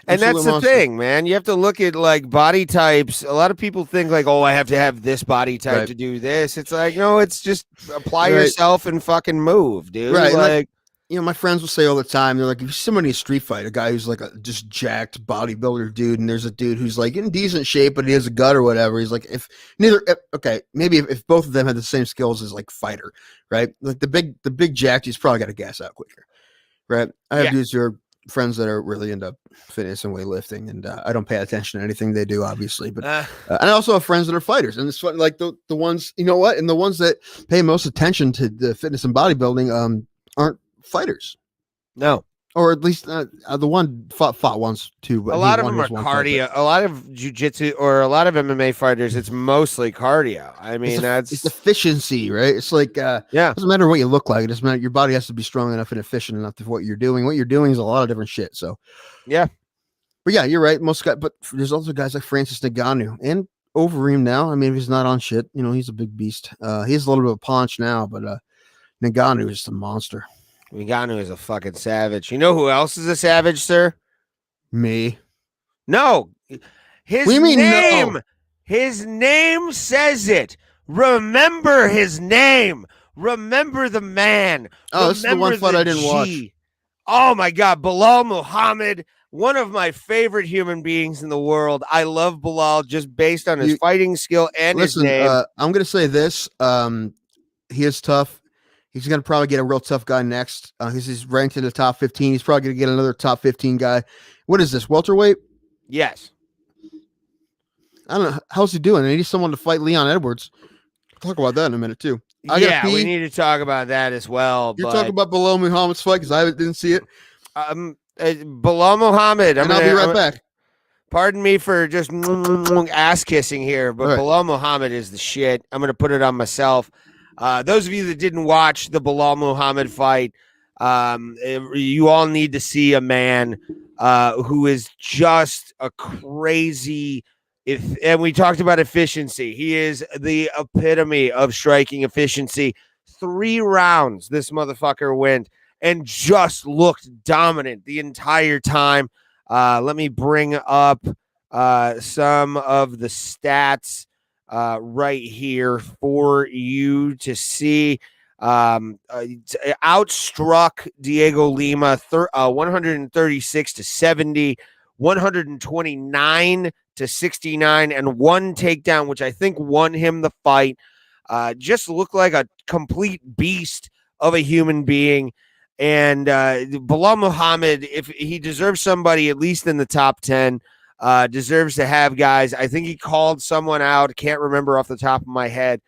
And that's the thing, man. You have to look at like body types. A lot of people think like, oh, I have to have this body type to do this. It's like, no, it's just apply yourself and fucking move, dude. Right. Like, you know, my friends will say all the time, they're like, if somebody in a street fight, a guy who's like a just jacked bodybuilder dude, and there's a dude who's like in decent shape, but he has a gut or whatever. He's like, maybe if both of them had the same skills as like fighter, right? Like the big jacked, he's probably got to gas out quicker, right? I have dudes who are friends that are really into fitness and weightlifting, and I don't pay attention to anything they do, obviously, but and I also have friends that are fighters, and it's like the ones, you know what, and the ones that pay most attention to the fitness and bodybuilding aren't fighters. No, or at least the one fought once too. But a lot of them are cardio. A lot of jiu-jitsu or a lot of MMA fighters, it's mostly cardio. I mean, it's efficiency, right? It's like it doesn't matter what you look like. It doesn't matter. Your body has to be strong enough and efficient enough for what you're doing. What you're doing is a lot of different shit. So yeah, but yeah, you're right. Most guys, but there's also guys like Francis Ngannou and Overeem now. I mean, if he's not on shit, you know, he's a big beast. He has a little bit of a punch now, but Ngannou is just a monster. Ngannou is a fucking savage. You know who else is a savage, sir? Me. No. His name. No? His name says it. Remember his name. Remember the man. Oh, this is the one fight I didn't watch. Oh my God. Bilal Muhammad, one of my favorite human beings in the world. I love Bilal just based on his fighting skill and his name. I'm going to say this. He is tough. He's going to probably get a real tough guy next. He's ranked in the top 15. He's probably going to get another top 15 guy. What is this, welterweight? Yes. I don't know. How's he doing? I need someone to fight Leon Edwards. Talk about that in a minit, too. We need to talk about that as well. You're talking about Bilal Muhammad's fight because I didn't see it. Bilal Muhammad. I'll be right back. Pardon me for just ass kissing here, but Bilal Muhammad is the shit. I'm going to put it on myself. Those of you that didn't watch the Bilal Muhammad fight, you all need to see a man who is just a crazy. And we talked about efficiency. He is the epitome of striking efficiency. 3 rounds this motherfucker went and just looked dominant the entire time. Let me bring up some of the stats right here for you to see. Outstruck Diego Lima 136 to 70, 129 to 69, and one takedown, which I think won him the fight. Just looked like a complete beast of a human being. And Bilal Muhammad, if he deserves somebody at least in the top 10, deserves to have guys. I think he called someone out. Can't remember off the top of my head.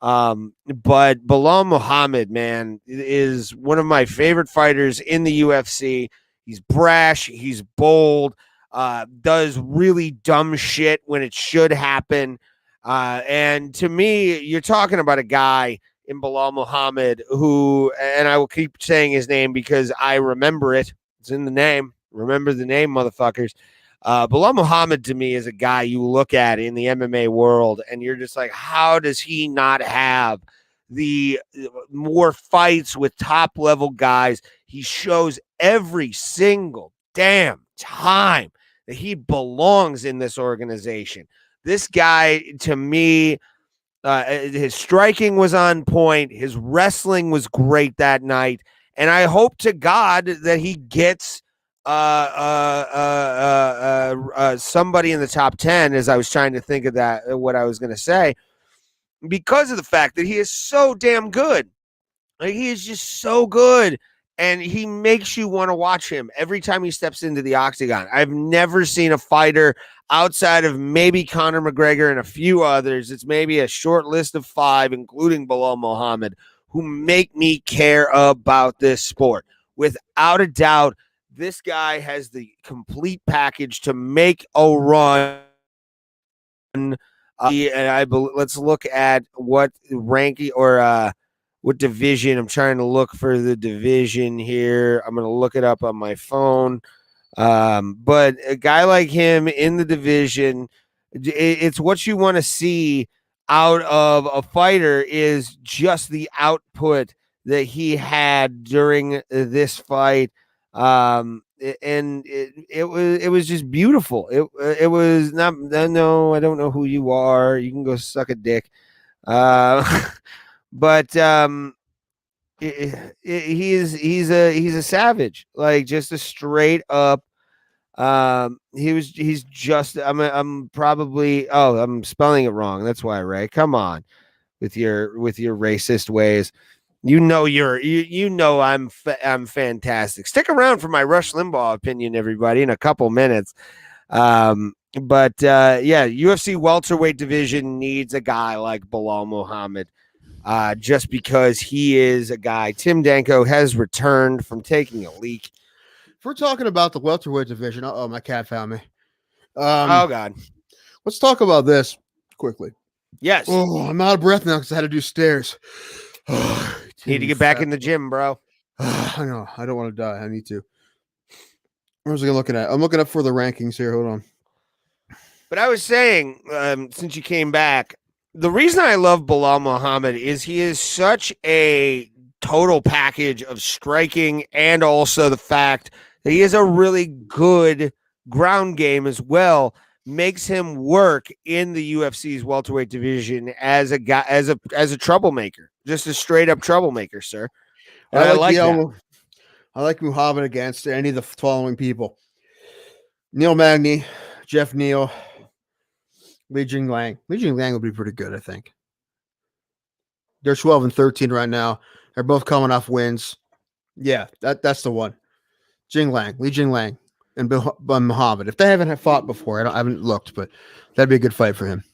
But Bilal Muhammad, man, is one of my favorite fighters in the UFC. He's brash. He's bold. Does really dumb shit when it should happen. And to me, you're talking about a guy in Bilal Muhammad who, and I will keep saying his name because I remember it. It's in the name. Remember the name, motherfuckers. Bilal Muhammad to me is a guy you look at in the MMA world and you're just like, how does he not have the more fights with top level guys? He shows every single damn time that he belongs in this organization. This guy, to me, his striking was on point. His wrestling was great that night. And I hope to God that he gets somebody in the top 10, as I was trying to think of that, what I was going to say, because of the fact that he is so damn good. Like, he is just so good. And he makes you want to watch him every time he steps into the octagon. I've never seen a fighter outside of maybe Conor McGregor and a few others. It's maybe a short list of 5, including Bilal Muhammad, who make me care about this sport. Without a doubt, this guy has the complete package to make a run. And let's look at what ranking or what division. I'm trying to look for the division here. I'm going to look it up on my phone. But a guy like him in the division, it's what you want to see out of a fighter is just the output that he had during this fight. And it was just beautiful. It was not, no, I don't know who you are. You can go suck a dick. But he's a savage, like just a straight up. He's just I'm probably I'm spelling it wrong. That's why, Ray. Come on with your racist ways. You know I'm fantastic. Stick around for my Rush Limbaugh opinion, everybody, in a couple minutes. But yeah, UFC welterweight division needs a guy like Bilal Muhammad. Just because he is a guy. Tim Danko has returned from taking a leak. If we're talking about the welterweight division, my cat found me. Oh God. Let's talk about this quickly. Yes. Oh, I'm out of breath now because I had to do stairs. Need to get back in the gym, bro. I know. I don't want to die. I need to. What was I looking at? I'm looking up for the rankings here. Hold on. But I was saying, since you came back, the reason I love Bilal Muhammad is he is such a total package of striking and also the fact that he has a really good ground game as well, makes him work in the UFC's welterweight division as a guy, as a troublemaker, just a straight up troublemaker, sir. And I like that. I like Muhammad against any of the following people: Neil Magny, Jeff Neal, Li Jingliang. Li Jingliang would be pretty good, I think. They're 12-13 right now. They're both coming off wins. Yeah, that's the one. Li Jingliang, and Muhammad. If they haven't fought before, I haven't looked, but that'd be a good fight for him.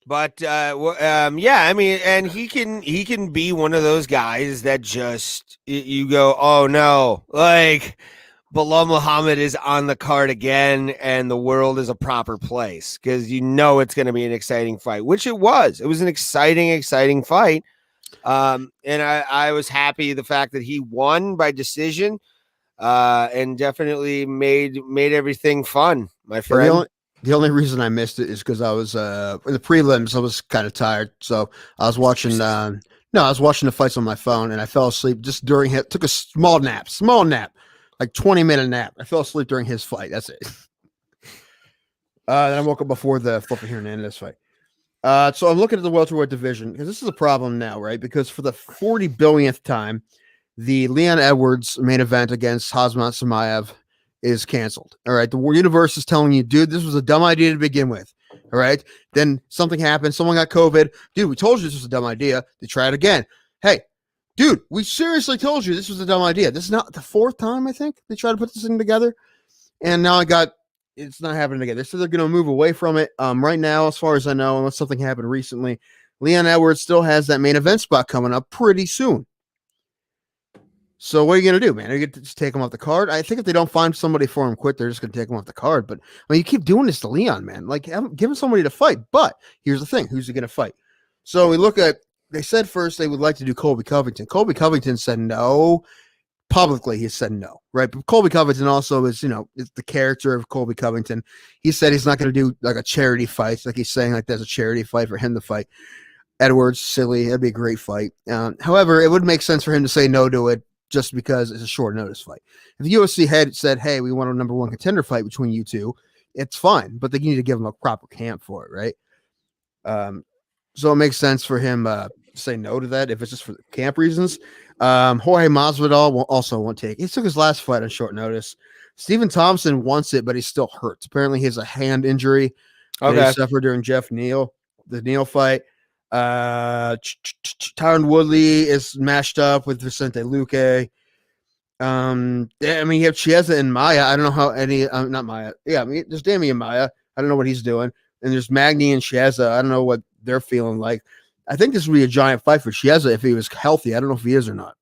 But yeah, I mean, and he can be one of those guys that just you go, oh no, like Bilal Muhammad is on the card again, and the world is a proper place because you know it's going to be an exciting fight, which it was. It was an exciting fight. And I was happy the fact that he won by decision, and definitely made everything fun, my friend. The only reason I missed it is because I was in the prelims. I was kind of tired, so I was watching. I was watching the fights on my phone, and I fell asleep just during it. Took a small nap, like 20-minute nap. I fell asleep during his fight. That's it. Then I woke up before the Fluffy Hernandez fight. So I'm looking at the welterweight division because this is a problem now, right? Because for the 40 billionth time, the Leon Edwards main event against Hazmat Samayev is canceled. All right. The universe is telling you, dude, this was a dumb idea to begin with. All right. Then something happened. Someone got COVID. Dude, we told you this was a dumb idea. They try it again. Hey, dude, we seriously told you this was a dumb idea. This is not the fourth time, I think, they tried to put this thing together. And now it's not happening again. They said they're going to move away from it. Right now, as far as I know, unless something happened recently, Leon Edwards still has that main event spot coming up pretty soon. So what are you going to do, man? Are you going to just take him off the card? I think if they don't find somebody for him quick, they're just going to take him off the card. But I mean, you keep doing this to Leon, man. Like, give him somebody to fight. But here's the thing: who's he going to fight? So we look at. They said first they would like to do Colby Covington. Colby Covington said no. Publicly, he said no. Right, but Colby Covington also is, is the character of Colby Covington. He said he's not going to do like a charity fight. Like he's saying, like there's a charity fight for him to fight Edwards. Silly, that'd be a great fight. However, it would make sense for him to say no to it, just because it's a short notice fight. If the UFC had said, hey, we want a number one contender fight between you two, it's fine, but they need to give him a proper camp for it, right? So it makes sense for him to say no to that if it's just for camp reasons. Jorge Masvidal also won't take it. He took his last fight on short notice. Stephen Thompson wants it, but he's still hurt. Apparently he has a hand injury that he suffered during the Neal fight. Tyron Woodley is mashed up with Vicente Luque. I mean, you have Chiesa and Maya. I don't know how not Maya. Yeah, I mean, there's Damian Maya. I don't know what he's doing. And there's Magny and Chiesa. I don't know what they're feeling like. I think this would be a giant fight for Chiesa if he was healthy. I don't know if he is or not.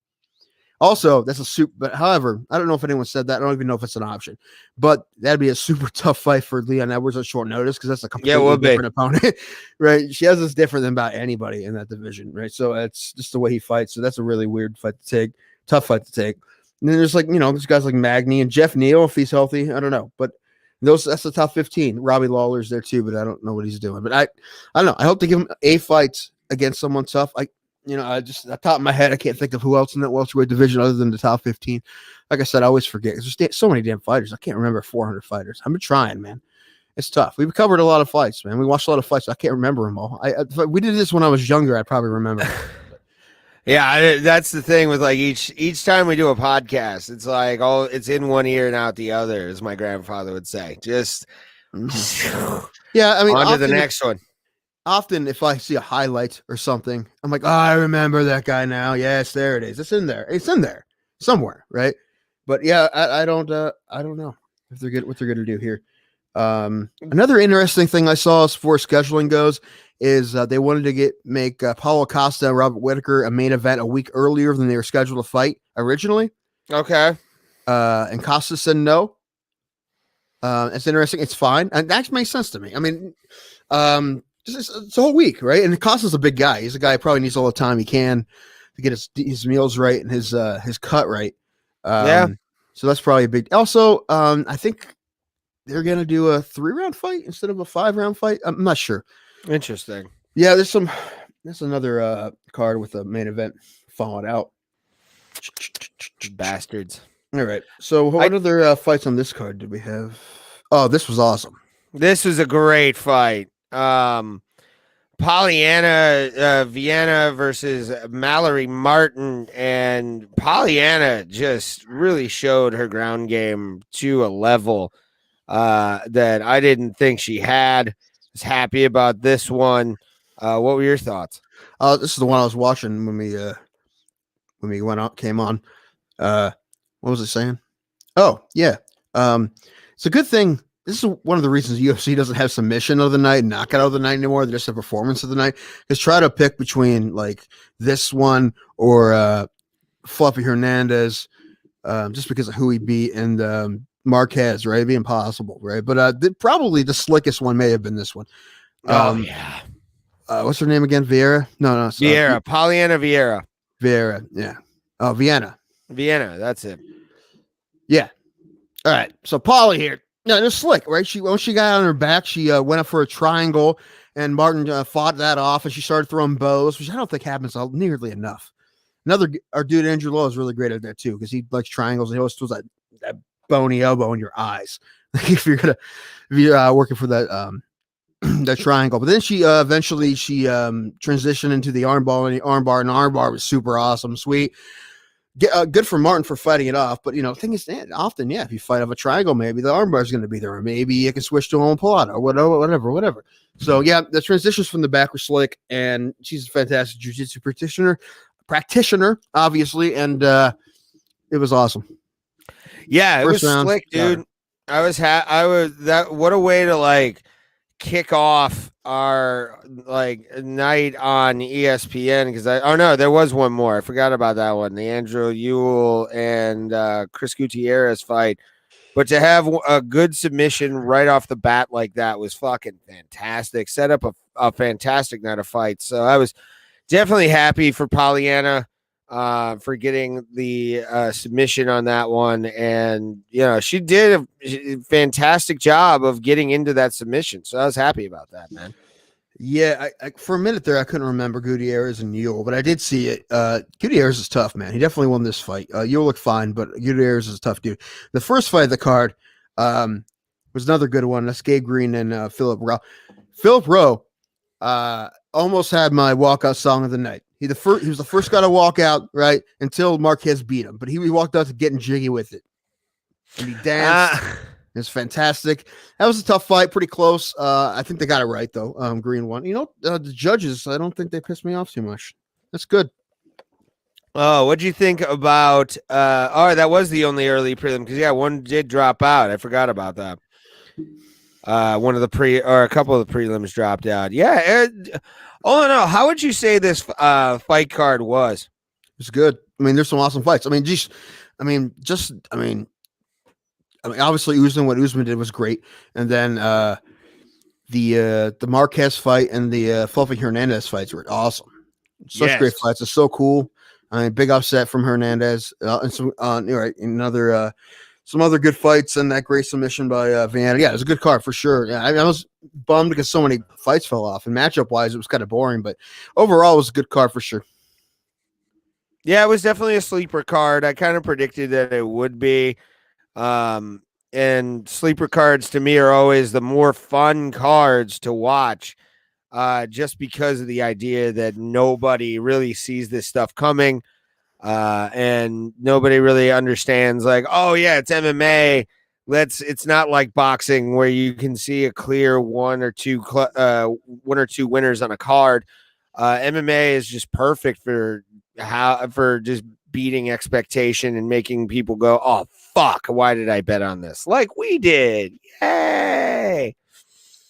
Also, that's a super, but however, I don't know if anyone said that. I don't even know if it's an option, but that'd be a super tough fight for Leon Edwards on short notice because that's a completely different opponent, right? Chiesa's different than about anybody in that division, right? So it's just the way he fights. So that's a really weird fight to take, tough fight to take. And then there's there's guys like Magny and Jeff Neal if he's healthy. I don't know, but that's the top 15. Robbie Lawler's there too, but I don't know what he's doing. But I don't know. I hope to give him a fight against someone tough. I just, at the top of my head, I can't think of who else in that welterweight division other than the top 15. Like I said, I always forget. There's so many damn fighters. I can't remember 400 fighters. I've been trying, man. It's tough. We've covered a lot of fights, man. We watched a lot of fights. I can't remember them all. If we did this when I was younger, I'd probably remember. Yeah, that's the thing with like each time we do a podcast, it's like it's in one ear and out the other, as my grandfather would say. Just yeah, I mean, on to the next one. Often, if I see a highlight or something, I'm like, oh, I remember that guy now. Yes, there it is. It's in there. It's in there somewhere, right? But yeah, I don't know if they're good. What they're going to do here. Another interesting thing I saw as far as scheduling goes is they wanted to make Paulo Costa and Robert Whittaker a main event a week earlier than they were scheduled to fight originally. Okay. And Costa said no. It's interesting. It's fine. And that makes sense to me. I mean, it's a whole week, right? And Costa's a big guy. He's a guy who probably needs all the time he can to get his meals right and his cut right. Yeah. So that's probably a big. Also, I think they're gonna do a 3-round fight instead of a 5-round fight. I'm not sure. Interesting. Yeah, there's another card with a main event falling out. Bastards. All right. So what other fights on this card did we have? Oh, this was awesome. This was a great fight. Pollyanna Vienna versus Mallory Martin, and Pollyanna just really showed her ground game to a level that I didn't think she had. Was happy about this one. What were your thoughts? This is the one I was watching when we came on. What was it saying? Oh yeah. It's a good thing. This is one of the reasons UFC doesn't have submission of the night, knockout of the night anymore. They're just a performance of the night. Because try to pick between like this one or Fluffy Hernandez, just because of who he beat, and Marquez, right? It'd be impossible, right? But probably the slickest one may have been this one. Yeah. What's her name again? Vieira? No. Vieira. Pollyanna Vieira. Vieira. Yeah. Oh, Vienna. That's it. Yeah. All right. So Polly here. No, it was slick, right? Once she got on her back, she went up for a triangle, and Martin fought that off, and she started throwing bows, which I don't think happens nearly enough. Our dude Andrew Lowe is really great at that too, because he likes triangles, and he always throws that bony elbow in your eyes, if you're working for that that triangle. But then she eventually transitioned into the armbar, and the armbar was super awesome, sweet. Good for Martin for fighting it off. But the thing is, often, if you fight off a triangle, maybe the armbar is going to be there, or maybe you can switch to a Plata or whatever. So the transitions from the back were slick, and she's a fantastic jiu-jitsu practitioner, obviously, and it was awesome. Yeah, it First was round, slick, dude. What a way to like kick off our like night on ESPN, because there was one more. I forgot about that one. The Andrew Ewell and Chris Gutierrez fight. But to have a good submission right off the bat like that was fucking fantastic. Set up a fantastic night of fights. So I was definitely happy for Pollyanna for getting the submission on that one. And, she did a fantastic job of getting into that submission. So I was happy about that, man. Yeah, I for a minute there, I couldn't remember Gutierrez and Ewell, but I did see it. Gutierrez is tough, man. He definitely won this fight. Ewell looked fine, but Gutierrez is a tough dude. The first fight of the card was another good one. That's Gabe Green and Philip Rowe. Philip Rowe almost had my walkout song of the night. He was the first guy to walk out, right, until Marquez beat him. But he walked out to getting jiggy with it. And he danced. It was fantastic. That was a tough fight, pretty close. I think they got it right, though. Green won. The judges, I don't think they pissed me off too much. That's good. Oh, what'd you think about that was the only early prelim, because one did drop out. I forgot about that. One of the a couple of the prelims dropped out. Yeah. All in all, how would you say this fight card was? It's good. I mean, there's some awesome fights. Obviously, what Usman did was great, and then the Marquez fight and the Fluffy Hernandez fights were awesome. Such great fights. It's so cool. I mean, big upset from Hernandez, and some some other good fights, and that great submission by Vienna. Yeah, it was a good card for sure. Yeah, I was bummed because so many fights fell off, and matchup wise, it was kind of boring, but overall, it was a good card for sure. Yeah, it was definitely a sleeper card. I kind of predicted that it would be. And sleeper cards to me are always the more fun cards to watch, just because of the idea that nobody really sees this stuff coming, and nobody really understands, like, oh yeah, it's MMA. It's not like boxing where you can see a clear one or two winners on a card. MMA is just perfect for just beating expectation and making people go, oh fuck, why did I bet on this? Like we did. Yay.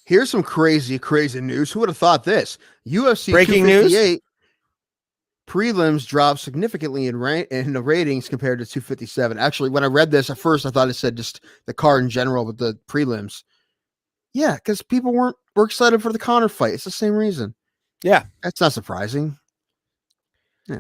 Here's some crazy news. Who would have thought this? UFC breaking news prelims dropped significantly in the ratings compared to 257. Actually, when I read this at first, I thought it said just the card in general, but the prelims. Yeah, because people were excited for the Conor fight. It's the same reason. Yeah, that's not surprising. Yeah,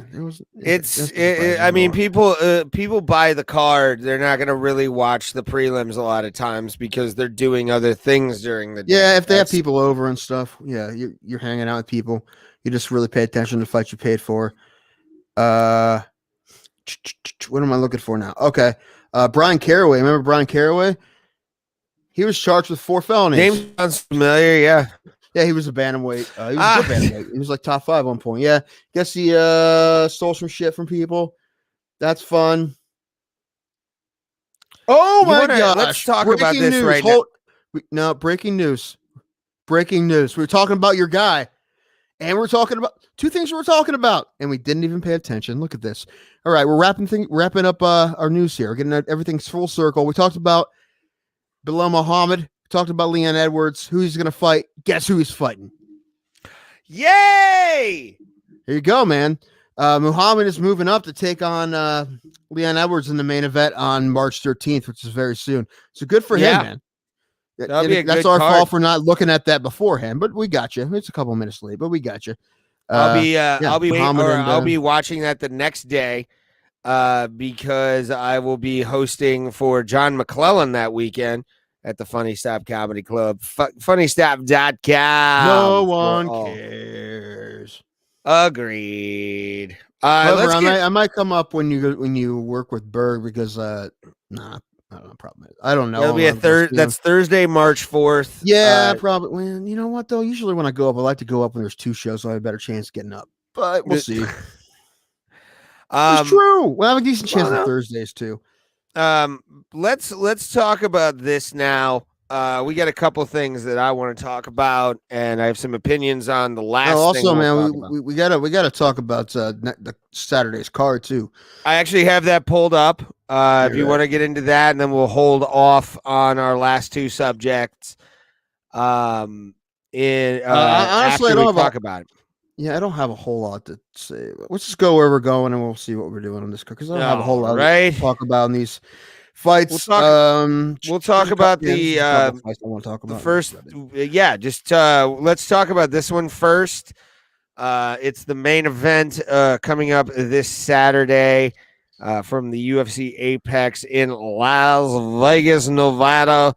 people buy the card. They're not going to really watch the prelims a lot of times because they're doing other things during the day. Yeah, if they have people over and stuff, you're hanging out with people. You just really pay attention to the fight you paid for. What am I looking for now? Okay. Brian Caraway. Remember Brian Caraway? He was charged with 4 felonies. Name sounds familiar, yeah. Yeah, he was a bantamweight. He was a good bantamweight. He was like top 5 at one point. Yeah. Guess he stole some shit from people. That's fun. Oh my gosh. Let's talk about this right now. Breaking news. Breaking news. We were talking about your guy. And we're talking about 2 things we're talking about. And we didn't even pay attention. Look at this. All right, we're wrapping up our news here. We're getting everything's full circle. We talked about Bilal Muhammad. Talked about Leon Edwards, who he's going to fight. Guess who he's fighting? Yay! Here you go, man. Muhammad is moving up to take on Leon Edwards in the main event on March 13th, which is very soon. So good for him, man. That's our fault for not looking at that beforehand, but we got you. It's a couple minutes late, but we got you. I'll be watching that the next day because I will be hosting for John McClellan that weekend at the Funny Stop Comedy Club. FunnyStop.com. No one cares. Agreed. I might come up when you work with Berg because I don't know. Problem is, I don't know. That'll be a third. That's Thursday, March 4th. Yeah, probably. Well, you know what though? Usually when I go up, I like to go up when there's 2 shows, so I have a better chance of getting up. But we'll see. It's true. Well, I have a decent chance on Thursdays too. Let's talk about this now. We got a couple things that I want to talk about, and I have some opinions on the last. Also, man, we gotta talk about the Saturday's card too. I actually have that pulled up. If you want to get into that, and then we'll hold off on our last 2 subjects. Honestly, I don't talk about it. Yeah, I don't have a whole lot to say. Let's just go where we're going, and we'll see what we're doing on this card because I don't have a whole lot to talk about in these fights. We'll talk about the I want to talk about the first. Yeah, just let's talk about this one first. It's the main event coming up this Saturday from the UFC Apex in Las Vegas, Nevada,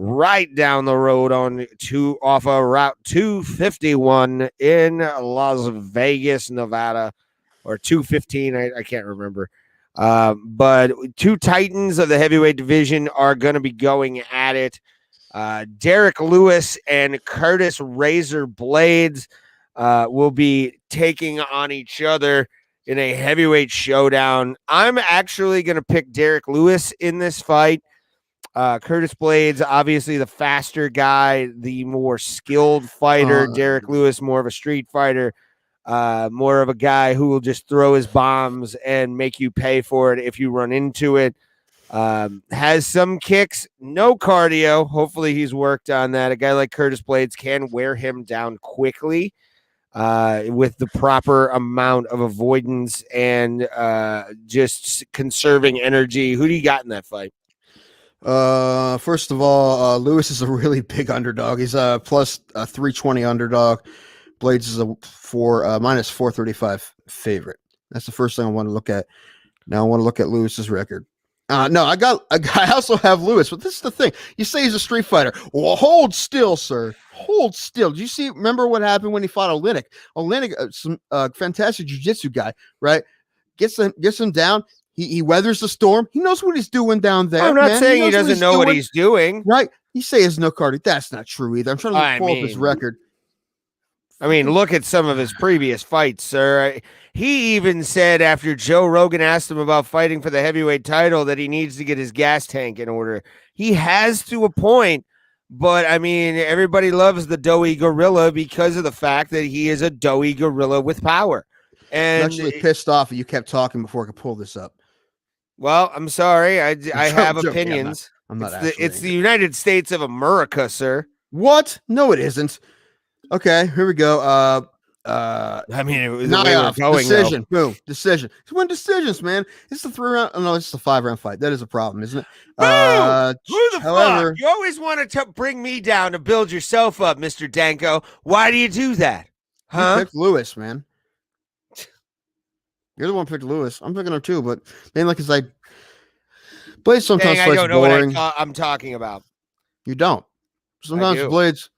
right down the road off of Route 251 in Las Vegas, Nevada, or 215. I can't remember. But 2 titans of the heavyweight division are going to be going at it. Derek Lewis and Curtis Razor Blades will be taking on each other in a heavyweight showdown. I'm actually going to pick Derek Lewis in this fight. Curtis Blades, obviously the faster guy, the more skilled fighter. Derek Lewis, more of a street fighter. More of a guy who will just throw his bombs and make you pay for it if you run into it. Has some kicks, no cardio. Hopefully he's worked on that. A guy like Curtis Blades can wear him down quickly with the proper amount of avoidance and just conserving energy. Who do you got in that fight? First of all, Lewis is a really big underdog. He's a plus 320 underdog. Blades is a minus 435 favorite. That's the first thing I want to look at. Now I want to look at Lewis's record. No, I also have Lewis, but this is the thing. You say he's a street fighter. Well, hold still, sir. Hold still. Did you remember what happened when he fought Olenek? Olenek, some fantastic jiu-jitsu guy, right? Gets him down. He weathers the storm. He knows what he's doing down there. I'm not saying he doesn't know what he's doing. Right. You say there's no cardio. That's not true either. I'm trying to pull up his record. I mean, look at some of his previous fights, sir. He even said after Joe Rogan asked him about fighting for the heavyweight title that he needs to get his gas tank in order. He has to a point, but I mean, everybody loves the doughy gorilla because of the fact that he is a doughy gorilla with power. And I'm actually pissed off that you kept talking before I could pull this up. Well, I'm sorry. I have opinions. I'm not it's the United States of America, sir. What? No, it isn't. Okay, here we go. I mean, it was decision. Boom. Decision. It's win decisions, man. It's the 3-round. Oh, no, it's the 5-round fight. That is a problem, isn't it? Who the fuck? You always want to bring me down to build yourself up, Mr. Danko. Why do you do that? Huh? You picked Lewis, man. You're the one who picked Lewis. I'm picking him too, but mainly because Blades sometimes fights boring. I don't know what I'm talking about. You don't. Sometimes Blades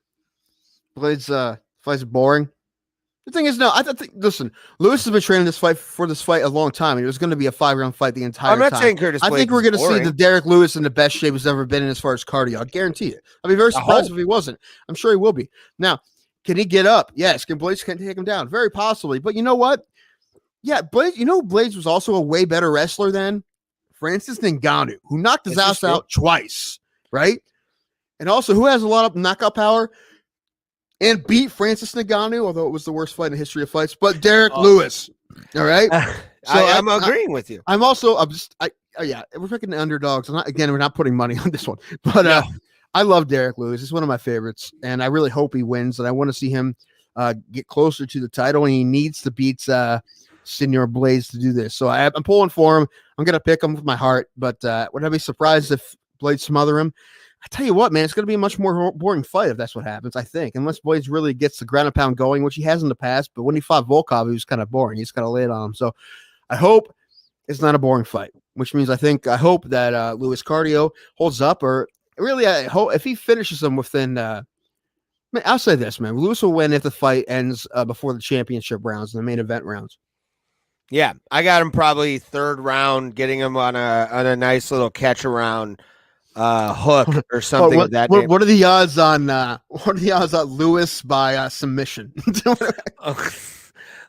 fights boring. The thing is, no, I think. Listen, Lewis has been training this fight a long time, and it was going to be a 5-round fight the entire time. I'm not saying Curtis. I think we're going to see the Derek Lewis in the best shape he's ever been in as far as cardio. I guarantee it. I'd be very surprised if he wasn't. I'm sure he will be. Now, can he get up? Yes. Can Blades take him down? Very possibly. But you know what? Yeah, Blades. You know, Blades was also a way better wrestler than Francis Ngannou, who knocked his ass out twice, right? And also, who has a lot of knockout power and beat Francis Ngannou, although it was the worst fight in the history of fights. But Derek Lewis, all right. So I'm agreeing with you. I'm we're picking the underdogs. We're not putting money on this one, but I love Derek Lewis. He's one of my favorites, and I really hope he wins. And I want to see him get closer to the title, and he needs to beat Senior Blades to do this. So I'm pulling for him. I'm gonna pick him with my heart, but would I be surprised if Blades smother him? I tell you what, man, it's going to be a much more boring fight if that's what happens, I think, unless Blades really gets the ground and pound going, which he has in the past. But when he fought Volkov, he was kind of boring. He's kind of laid on him. So I hope it's not a boring fight, which means I hope that Lewis cardio holds up, or really, I hope if he finishes him within, I'll say this, man, Lewis will win if the fight ends before the championship rounds and the main event rounds. Yeah, I got him probably third round, getting him on a nice little catch around hook or something of that name. What are the odds on Lewis by submission?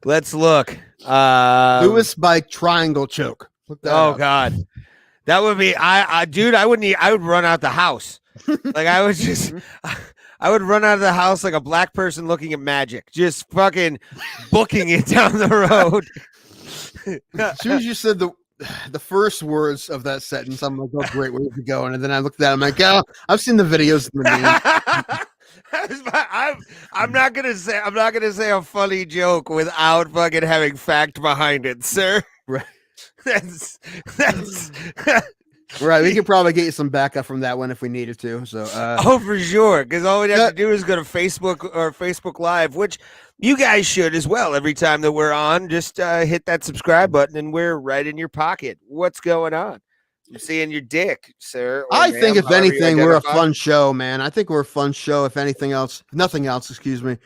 Let's look. Lewis by triangle choke. Look that up. God, that would be dude. I would run out the house. Like I would just. I would run out of the house like a black person looking at magic, just fucking booking it down the road. As soon as you said the first words of that sentence, I'm like, oh, great, where's it going? And then I looked at it, I'm like, oh, I've seen the videos. I'm not gonna say a funny joke without fucking having fact behind it, sir. Right. That's right. We could probably get you some backup from that one if we needed to. So for sure, because all we'd have to do is go to Facebook or Facebook Live, which you guys should as well. Every time that we're on, just hit that subscribe button, and we're right in your pocket. What's going on? I'm seeing your dick, sir. I think if anything, we're a fun show, man. I think we're a fun show. If anything else, nothing else. Excuse me.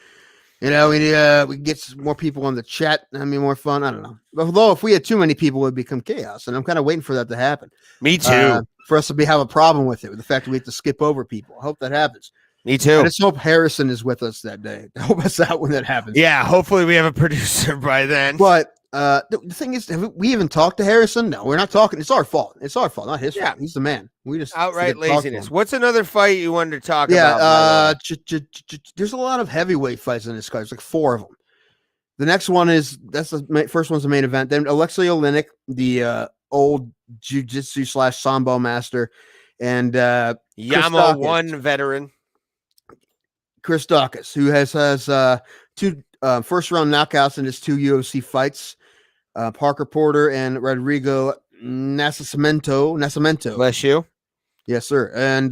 You know, we get some more people on the chat. I mean, more fun. I don't know. Although if we had too many people, it would become chaos, and I'm kind of waiting for that to happen. Me too. For us to have a problem with it, with the fact that we have to skip over people. I hope that happens. Me too. I just hope Harrison is with us that day. Help us out when that happens. Yeah, hopefully we have a producer by then. But the thing is, have we even talked to Harrison? No, we're not talking. It's our fault. It's our fault, not his fault. He's the man. We just outright laziness. What's another fight you wanted to talk about? There's a lot of heavyweight fights in this card. There's like 4 of them. The next one is first one's the main event. Then Alexei Oleinik, the old jiu-jitsu / sambo master, and Yama 1 veteran. Chris Dawkins, who has 2 first round knockouts in his 2 UFC fights. Parker Porter and Rodrigo Nascimento. Bless you. Yes, sir. And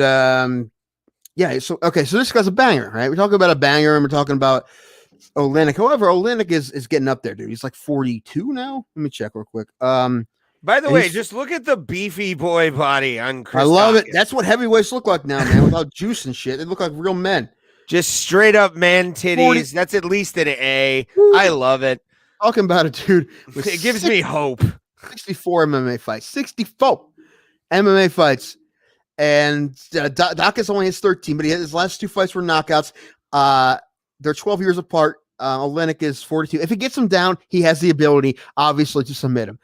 so this guy's a banger, right? We're talking about a banger, and we're talking about Oleinik. However, Oleinik is getting up there, dude. He's like 42 now. Let me check real quick. By the way, just look at the beefy boy body on Chris. I love Dawkins. it. That's what heavyweights look like now, man. Without juice and shit, they look like real men. Just straight up man titties. 40. That's at least an A. Woo. I love it. Talking about it, dude. It gives me hope. 64 MMA fights. 64 MMA fights. And Dawkins only has 13, but his last 2 fights were knockouts. They're 12 years apart. Oleinik is 42. If he gets him down, he has the ability, obviously, to submit him.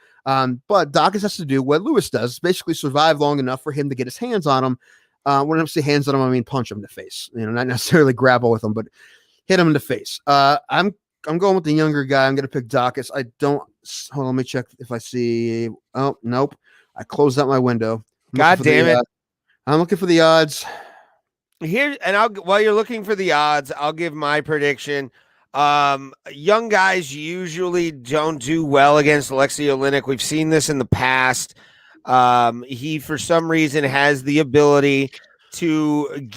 But Dawkins has to do what Lewis does, basically survive long enough for him to get his hands on him. When I say hands on him, I mean punch him in the face. You know, not necessarily grapple with him, but hit him in the face. I'm going with the younger guy. I'm going to pick Dawkins. Hold on, let me check if I see. Oh, nope. I closed out my window. God damn it. I'm looking for the odds. Here, and while you're looking for the odds, I'll give my prediction. Young guys usually don't do well against Alexei Oleinik. We've seen this in the past. He, for some reason, has the ability to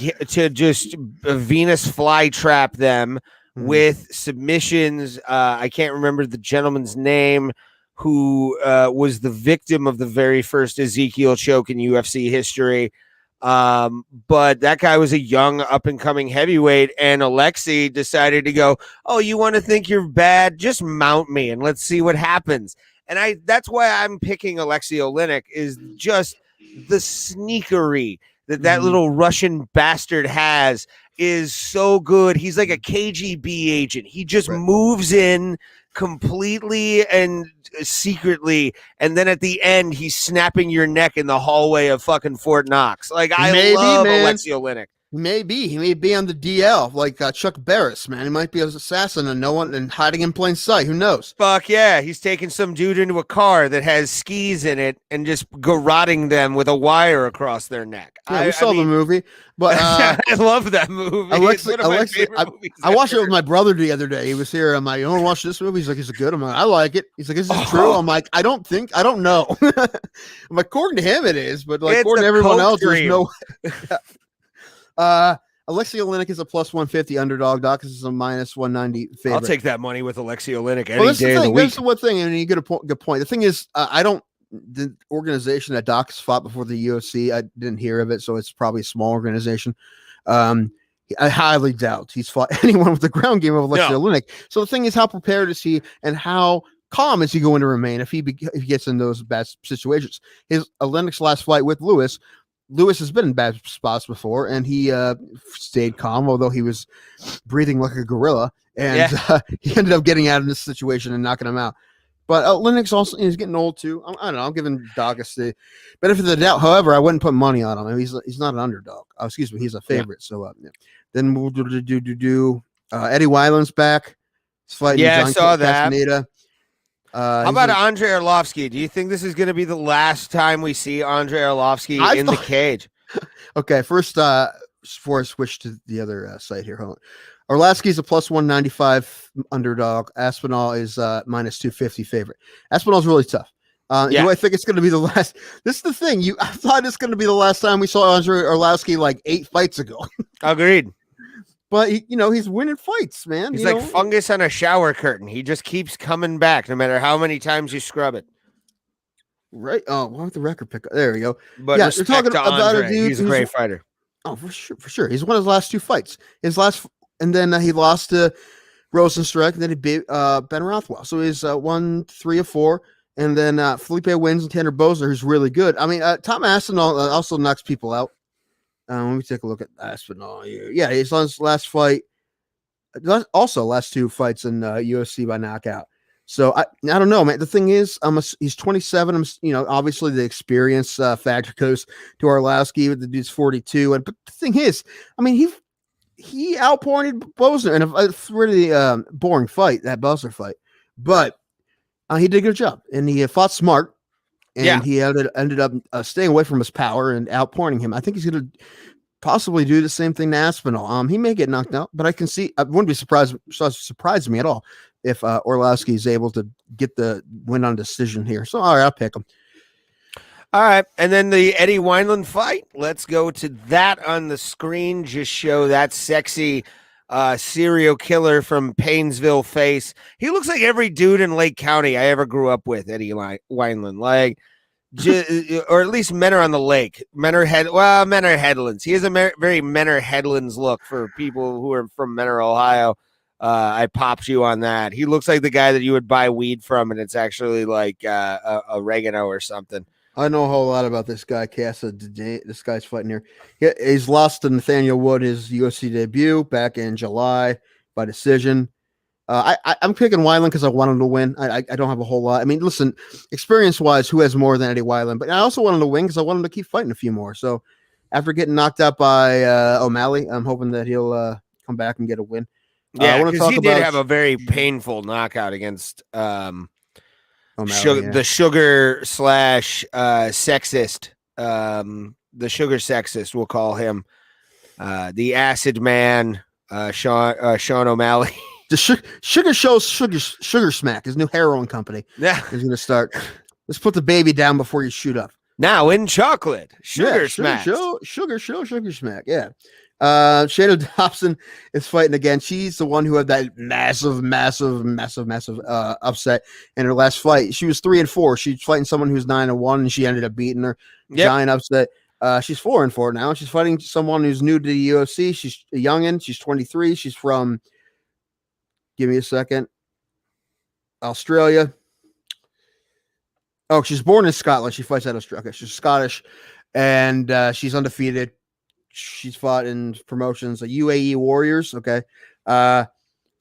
just Venus flytrap them with submissions. I can't remember the gentleman's name who was the victim of the very first Ezekiel choke in UFC history. But that guy was a young up and coming heavyweight, and Alexei decided to go, oh, you want to think you're bad? Just mount me and let's see what happens. And that's why I'm picking Alexei Oleinik, is just the sneakery that little Russian bastard has is so good. He's like a KGB agent. He just moves in completely and secretly, and then at the end he's snapping your neck in the hallway of fucking Fort Knox. Like, I love Alexei Oleinik. He may be on the DL like Chuck Barris, man. He might be an assassin and no one and hiding in plain sight. Who knows? Fuck yeah, he's taking some dude into a car that has skis in it and just garroting them with a wire across their neck. Yeah, we saw the movie, but I love that movie. I watched it with my brother the other day. He was here. I'm like, you want to watch this movie? He's like, is it good? I'm like, I like it. He's like, is it true? I'm like, I don't know. I'm like, according to him, it is, but like, according to everyone else, there's no. Alexei Oleinik is a plus 150 underdog. Dawkins is a minus 190 favorite. I'll take that money with Alexei Oleinik any day of the week. That's the one thing, and you get a good point. The thing is, the organization that Dawkins fought before the UFC, I didn't hear of it, so it's probably a small organization. I highly doubt he's fought anyone with the ground game of Alexei Oleinik. So the thing is, how prepared is he, and how calm is he going to remain if he gets in those bad situations? His Lennox last fight with Lewis has been in bad spots before, and he stayed calm, although he was breathing like a gorilla, and he ended up getting out of this situation and knocking him out. But Lennox also is getting old too. I don't know. I'm giving Douglas the benefit of the doubt. However, I wouldn't put money on him. I mean, he's not an underdog. Excuse me, he's a favorite. So then we'll do Eddie Wineland's back. He's fighting John I saw that. Castaneda. How about Andre Arlovsky? Do you think this is going to be the last time we see Andre Arlovsky in the cage? Okay, first, before I switch to the other site here, hold on. Arlovsky's a plus 195 underdog. Aspinall is minus 250 favorite. Aspinall's really tough. Do I think it's going to be the last? This is the thing. I thought it's going to be the last time we saw Andre Arlovsky like 8 fights ago. Agreed. But he's winning fights, man. He's like fungus on a shower curtain. He just keeps coming back, no matter how many times you scrub it. Right? Oh, why don't the record pick up? There we go. But yeah, you're talking about a dude. He's a great fighter. Oh, for sure. He's won his last 2 fights. And then he lost to Rosenstruck, and then he beat Ben Rothwell. So he's won 3 of 4. And then Felipe wins and Tanner Bosner, who's really good. I mean, Tom Aspinall also knocks people out. Let me take a look at Aspinall here. Yeah, he's on his last fight. Also, last 2 fights in UFC by knockout. So I don't know, man. The thing is, he's 27. Obviously the experience factor goes to Arlovsky. The dude's 42. But the thing is, I mean, he outpointed Bosner in a really boring fight, that Bosner fight. But he did a good job, and he fought smart. And he ended up staying away from his power and outpointing him. I think he's going to possibly do the same thing to Aspinall. He may get knocked out, but I can see. I wouldn't be surprised. Surprise me at all if Arlovsky is able to get the win on decision here. So all right, I'll pick him. All right, and then the Eddie Wineland fight. Let's go to that on the screen. Just show that sexy serial killer from Paynesville face. He looks like every dude in Lake County I ever grew up with, Eddie Wineland. Like, or at least men are on the lake. Men are headlands. He has a very Menor Headlands look for people who are from Menor, Ohio. I popped you on that. He looks like the guy that you would buy weed from, and it's actually like oregano or something. I know a whole lot about this guy, Casa. This guy's fighting here. He's lost to Nathaniel Wood his UFC debut back in July by decision. I'm picking Wineland because I want him to win. I don't have a whole lot. I mean, listen, experience-wise, who has more than Eddie Wineland? But I also want him to win because I want him to keep fighting a few more. So after getting knocked out by O'Malley, I'm hoping that he'll come back and get a win. Yeah, because he did have a very painful knockout against the sugar / sexist, the sugar sexist, we'll call him, the acid man, Sean O'Malley. The Sugar Smack, his new heroin company. Yeah, is going to start. Let's put the baby down before you shoot up. Now in chocolate, Sugar Smack. Sugar Smack. Yeah. Shayna Dobson is fighting again. She's the one who had that massive upset in her last fight. She was 3-4. She's fighting someone who's 9-1, and she ended up beating her. Yep. Giant upset. She's 4-4 now. She's fighting someone who's new to the UFC. She's a youngin. She's 23. She's from, give me a second, Australia. Oh, she's born in Scotland. She fights out of Australia. Okay, she's Scottish, and she's undefeated. She's fought in promotions, like UAE Warriors. Okay. So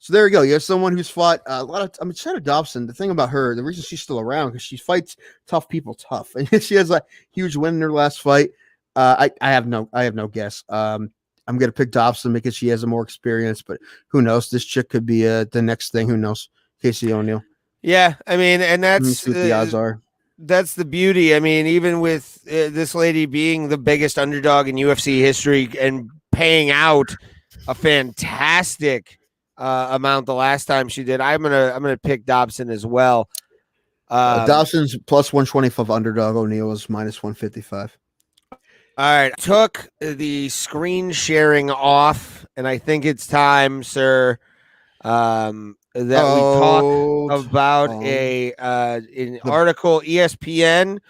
there you go. You have someone who's fought a lot of, Shayna Dobson, the thing about her, the reason she's still around, because she fights tough people tough. And she has a huge win in her last fight. I have no guess. I'm going to pick Dobson because she has a more experience, but who knows? This chick could be the next thing. Who knows? Casey O'Neill. Yeah. I mean, and that's what the odds are. That's the beauty. I mean, even with this lady being the biggest underdog in UFC history and paying out a fantastic amount the last time she did, I'm gonna pick Dobson as well. Dobson's plus 125 underdog. O'Neill is minus 155. All right, took the screen sharing off, and I think it's time, sir. That we talk about an article. ESPN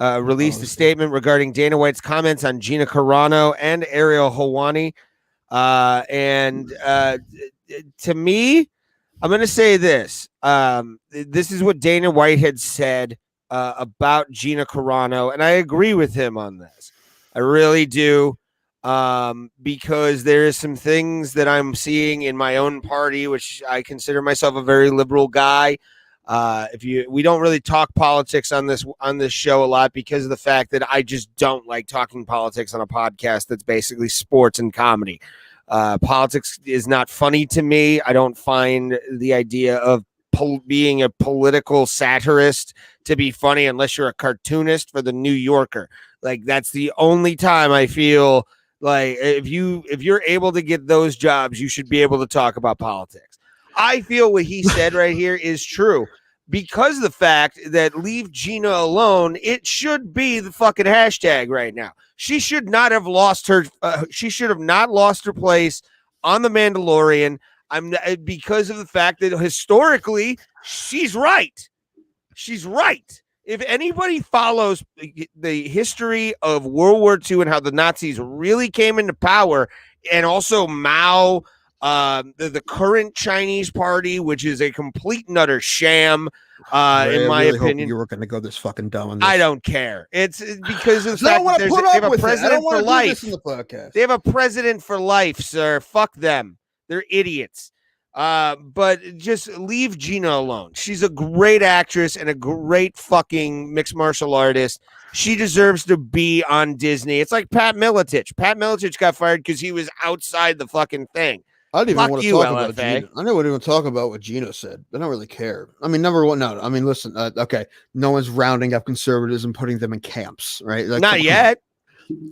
released a statement regarding Dana White's comments on Gina Carano and Ariel Helwani. And to me, I'm going to say this. This is what Dana White had said about Gina Carano, and I agree with him on this. I really do, because there is some things that I'm seeing in my own party, which I consider myself a very liberal guy. We don't really talk politics on this show a lot because of the fact that I just don't like talking politics on a podcast that's basically sports and comedy. Politics is not funny to me. I don't find the idea of being a political satirist to be funny unless you're a cartoonist for the New Yorker. Like, that's the only time I feel like if you're able to get those jobs, you should be able to talk about politics. I feel what he said right here is true, because of the fact that leave Gina alone, it should be the fucking hashtag right now. She should not have lost her. She should have not lost her place on The Mandalorian. Because of the fact that historically she's right. She's right. If anybody follows the history of World War II and how the Nazis really came into power, and also Mao, the current Chinese party, which is a complete and utter sham, in my opinion. You were going to go this fucking dumb on this. I don't care. It's because of the fact that they have a president for life. They have a president for life, sir. Fuck them. They're idiots. But just leave Gina alone. She's a great actress and a great fucking mixed martial artist. She deserves to be on Disney. It's like Pat Miletich. Pat Miletich got fired because he was outside the fucking thing. I don't even want to talk about Gina. I don't even talk about what Gina said. I don't really care. I mean, number one, no. I mean, listen, okay, no one's rounding up conservatives and putting them in camps, right? Like, not yet.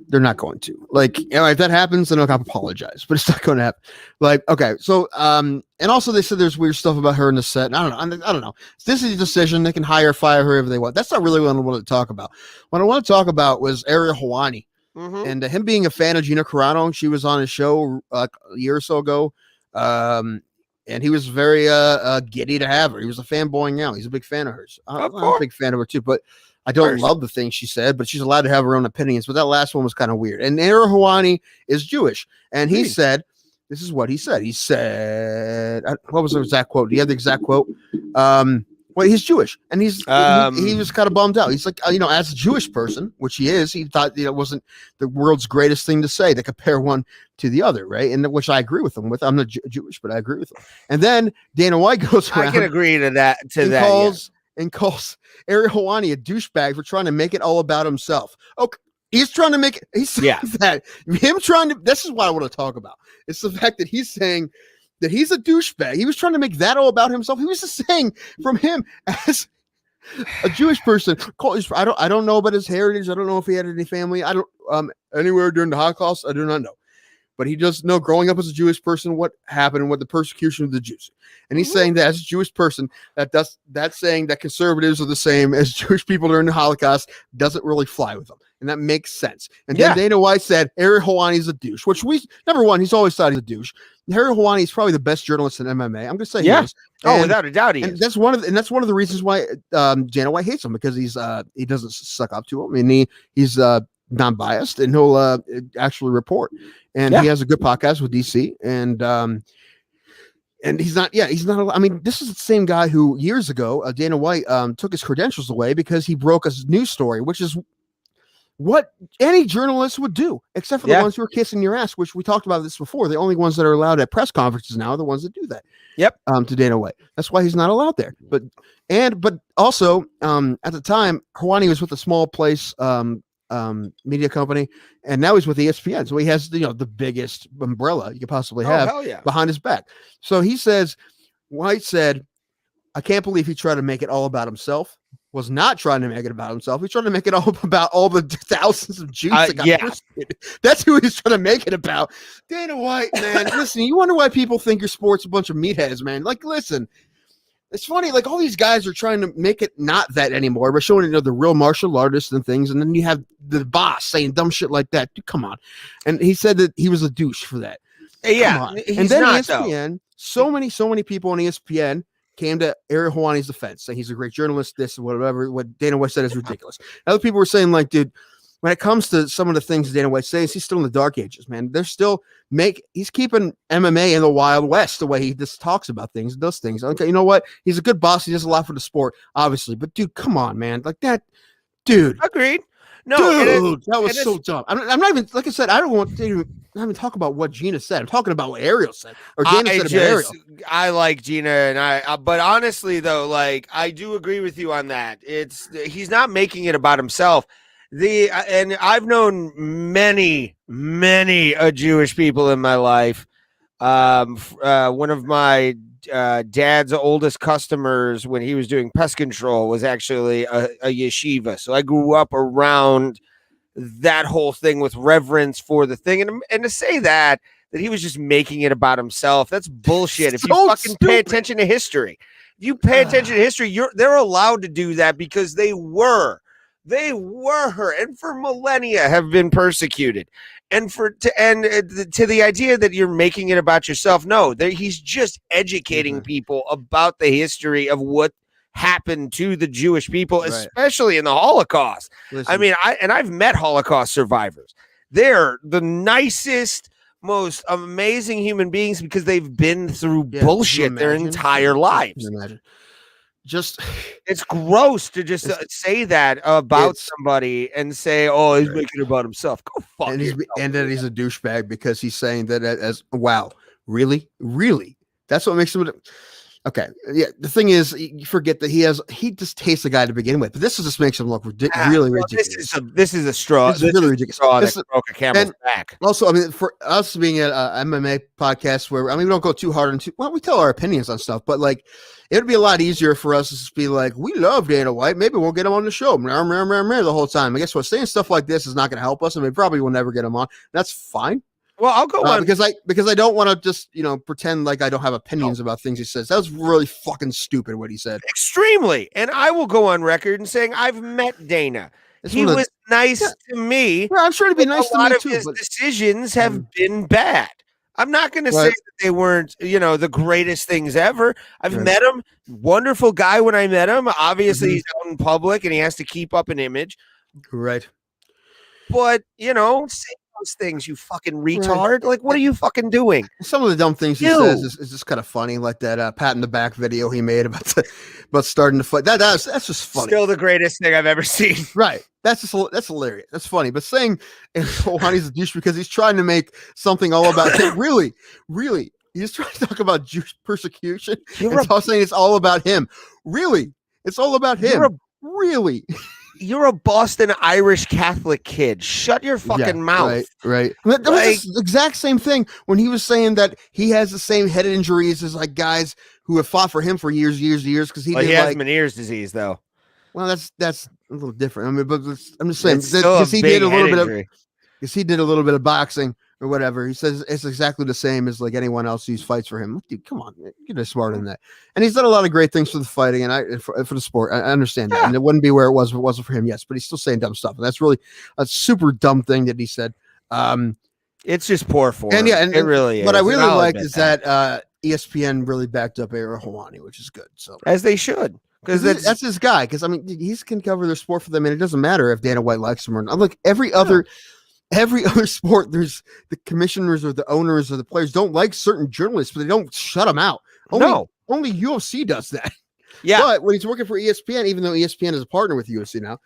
They're not going to. Like, if that happens, then I'll apologize, but it's not going to happen. Like, okay, so and also they said there's weird stuff about her in the set. And I don't know. This is a decision. They can hire, fire her if they want. That's not really what I want to talk about. What I want to talk about was Ariel Helwani. Mm-hmm. And him being a fan of Gina Carano. She was on his show a year or so ago. And he was very giddy to have her. He was a fanboy now. He's a big fan of hers. I'm a big fan of her too, but I don't love the things she said, but she's allowed to have her own opinions. But that last one was kind of weird. And Ariel Helwani is Jewish. And he said, this is what he said. He said, what was the exact quote? Do you have the exact quote? Well, he's Jewish, and he was kind of bummed out. He's like, as a Jewish person, which he is, he thought it wasn't the world's greatest thing to say, to compare one to the other, right? And which I agree with him with. I'm not Jewish, but I agree with him. And then Dana White goes around. I can agree to that. Calls Ariel Helwani a douchebag for trying to make it all about himself. Okay. He's trying to make it. He's saying that him trying to. This is what I want to talk about. It's the fact that he's saying that he's a douchebag. He was trying to make that all about himself. He was just saying from him as a Jewish person. I don't know about his heritage. I don't know if he had any family. I don't anywhere during the Holocaust. I do not know. But he does know, growing up as a Jewish person, what happened and what the persecution of the Jews. And he's saying that as a Jewish person, that's saying that conservatives are the same as Jewish people during the Holocaust doesn't really fly with them. And that makes sense. And then Dana White said, Ariel Helwani is a douche, which number one, he's always thought he's a douche. Ariel Helwani is probably the best journalist in MMA. I'm going to say he is. Without a doubt he is. That's one of the reasons why Dana White hates him, because he doesn't suck up to him, and he's non-biased, and he'll actually report. And he has a good podcast with DC, and he's not. I mean, this is the same guy who years ago Dana White took his credentials away because he broke a news story, which is what any journalist would do, except for the ones who are kissing your ass, which we talked about this before. The only ones that are allowed at press conferences now are the ones that do that. To Dana White. That's why he's not allowed there. But also at the time, Helwani was with a small place media company, and now he's with ESPN. So he has the biggest umbrella you could possibly have behind his back. So White said, I can't believe he tried to make it all about himself. Was not trying to make it about himself. He's trying to make it all about all the thousands of Jews that got persecuted. That's who he's trying to make it about. Dana White, man. Listen, you wonder why people think your sport's a bunch of meatheads, man. Like, listen, it's funny. Like, all these guys are trying to make it not that anymore, but showing the real martial artists and things. And then you have the boss saying dumb shit like that. Dude, come on. And he said that he was a douche for that. Yeah. And then ESPN, so many people on ESPN came to Ariel Helwani's defense, saying he's a great journalist, this, whatever. What Dana White said is ridiculous. Other people were saying, like, dude, when it comes to some of the things Dana White says, he's still in the dark ages, man. They're still he's keeping MMA in the Wild West the way he just talks about things, does things. Okay, you know what? He's a good boss. He does a lot for the sport, obviously. But dude, come on, man. Like that, dude. Agreed. No, dude, that was so dumb. I'm not even, like I said, I don't want to even talk about what Gina said. I'm talking about what Ariel said, or Dana said about Ariel. I like Gina, and but honestly though, like I do agree with you on that. He's not making it about himself. And I've known many Jewish people in my life. One of my dad's oldest customers when he was doing pest control was actually a yeshiva. So I grew up around that whole thing with reverence for the thing. And to say that he was just making it about himself, that's bullshit. If you fucking pay attention to history, if you pay attention to history, they're allowed to do that because they were and for millennia have been persecuted. And to the idea that you're making it about yourself, no, he's just educating people about the history of what happened to the Jewish people, especially in the Holocaust. Listen. I mean, I've met Holocaust survivors. They're the nicest, most amazing human beings because they've been through bullshit their entire lives. It's gross to just say that about somebody and say, "Oh, he's making it about himself." Go fuck yourself. And that he's a douchebag because he's saying that as wow, really, that's what makes him. Okay, yeah. The thing is, you forget that he just tastes the guy to begin with, but this just makes him look really ridiculous. This is a straw. It's really ridiculous. That broke a camel's back. Also, I mean, for us being an MMA podcast, where we don't go too hard into, we tell our opinions on stuff, but like, it would be a lot easier for us to just be like, we love Dana White. Maybe we'll get him on the show the whole time. I guess what saying stuff like this is not going to help us, and we probably will never get him on. That's fine. Well, I'll go on because I don't want to just pretend like I don't have opinions about things he says. That was really fucking stupid what he said. Extremely, and I will go on record and saying I've met Dana. He was nice to me. Well, I'm sure to be nice to me too. A lot of his decisions have been bad. I'm not going to say that they weren't, the greatest things ever. I've met him. Wonderful guy when I met him. Obviously, he's out in public and he has to keep up an image. Right. But, say those things, you fucking retard. Like, what are you fucking doing? Some of the dumb things he says is just kind of funny, like that pat in the back video he made about starting to fight. That's just funny. Still the greatest thing I've ever seen. Right. That's hilarious. That's funny. But saying Rouhani's a douche because he's trying to make something all about him. Really, he's trying to talk about Jewish persecution. And saying it's all about him. Really, it's all about him. Really. You're a Boston Irish Catholic kid. Shut your fucking mouth. Right. That was the exact same thing when he was saying that he has the same head injuries as like guys who have fought for him for years. Because he has Meniere's disease though. Well, that's a little different. I mean, but I'm just saying because he did a little bit of boxing or whatever. He says it's exactly the same as like anyone else who fights for him. Dude, come on, man. You're smarter than that. And he's done a lot of great things for the fighting and for the sport. I understand that. And it wouldn't be where it was if it wasn't for him. Yes, but he's still saying dumb stuff. And that's really a super dumb thing that he said. It's just poor form. And yeah, and it really is. What I really like is that ESPN really backed up Ariel Helwani, which is good. So as they should. Because that's his guy. Because I mean, he can cover their sport for them, and it doesn't matter if Dana White likes him or not. Look, every other sport, there's the commissioners or the owners or the players don't like certain journalists, but they don't shut them out. Only UFC does that. Yeah. But when he's working for ESPN, even though ESPN is a partner with UFC now,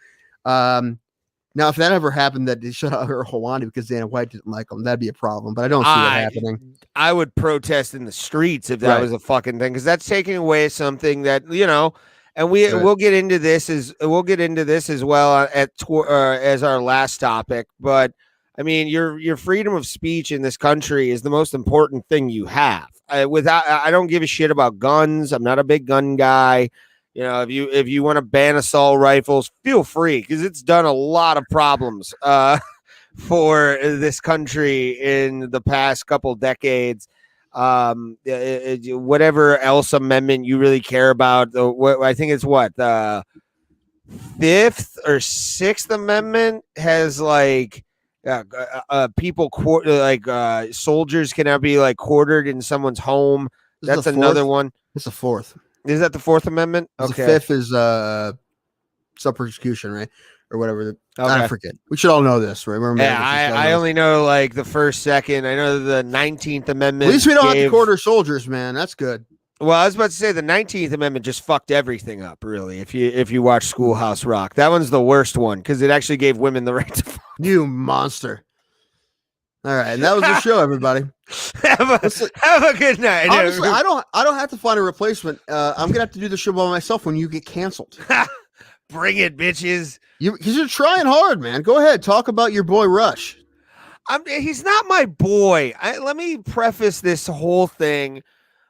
now if that ever happened that they shut out Helwani because Dana White didn't like him, that'd be a problem. But I don't see that happening. I would protest in the streets if that was a fucking thing, because that's taking away something that And we'll get into this as well as our last topic. But I mean, your freedom of speech in this country is the most important thing you have. I don't give a shit about guns. I'm not a big gun guy. If you want to ban assault rifles, feel free, because it's done a lot of problems for this country in the past couple decades. Whatever else amendment you really care about, I think it's the 5th or 6th Amendment has people soldiers cannot be quartered in someone's home. That's another one. It's the 4th. Is that the 4th Amendment? Okay. The 5th is sub-persecution, right? or whatever. Okay. I forget. We should all know this, right? We're Yeah, Americans, I only know like the first, second. I know the 19th Amendment. At least we don't have to quarter soldiers, man. That's good. Well, I was about to say the 19th Amendment just fucked everything up, really. If you watch Schoolhouse Rock, that one's the worst one because it actually gave women the right to vote. You monster. All right, and that was the show, everybody. have a good night. Honestly, I don't have to find a replacement. I'm gonna have to do the show by myself when you get canceled. Bring it, bitches. Because you're trying hard, man. Go ahead, talk about your boy Rush. He's not my boy. Let me preface this whole thing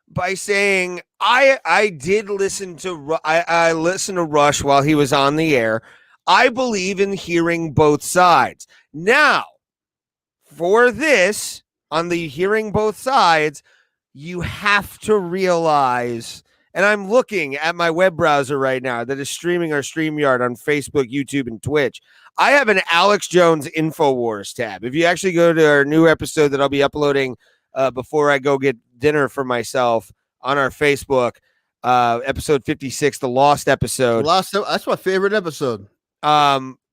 by saying I did listen to I listened to Rush while he was on the air. I believe in hearing both sides. Now, for this, on the hearing both sides, you have to realize, and I'm looking at my web browser right now that is streaming our StreamYard on Facebook, YouTube, and Twitch. I have an Alex Jones InfoWars tab. If you actually go to our new episode that I'll be uploading before I go get dinner for myself on our Facebook, episode 56, the Lost episode. That's my favorite episode.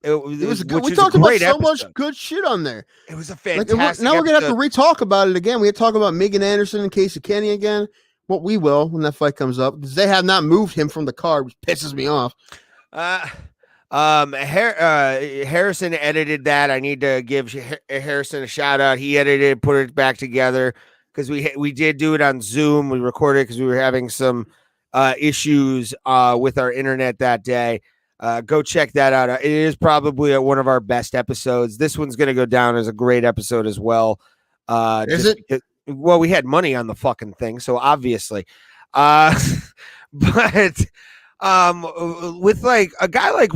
It was good. We talked about so much good shit on there. It was a fantastic now we're going to have to re-talk about it again. We had to talk about Megan Anderson and Casey Kenny again. Well, we will when that fight comes up because they have not moved him from the card, which pisses me off. Harrison edited that. I need to give Harrison a shout out. He edited, put it back together because we did do it on Zoom. We recorded because we were having some issues with our internet that day. Go check that out. It is probably one of our best episodes. This one's going to go down as a great episode as well. Is it? Well, we had money on the fucking thing, so obviously. But with like a guy like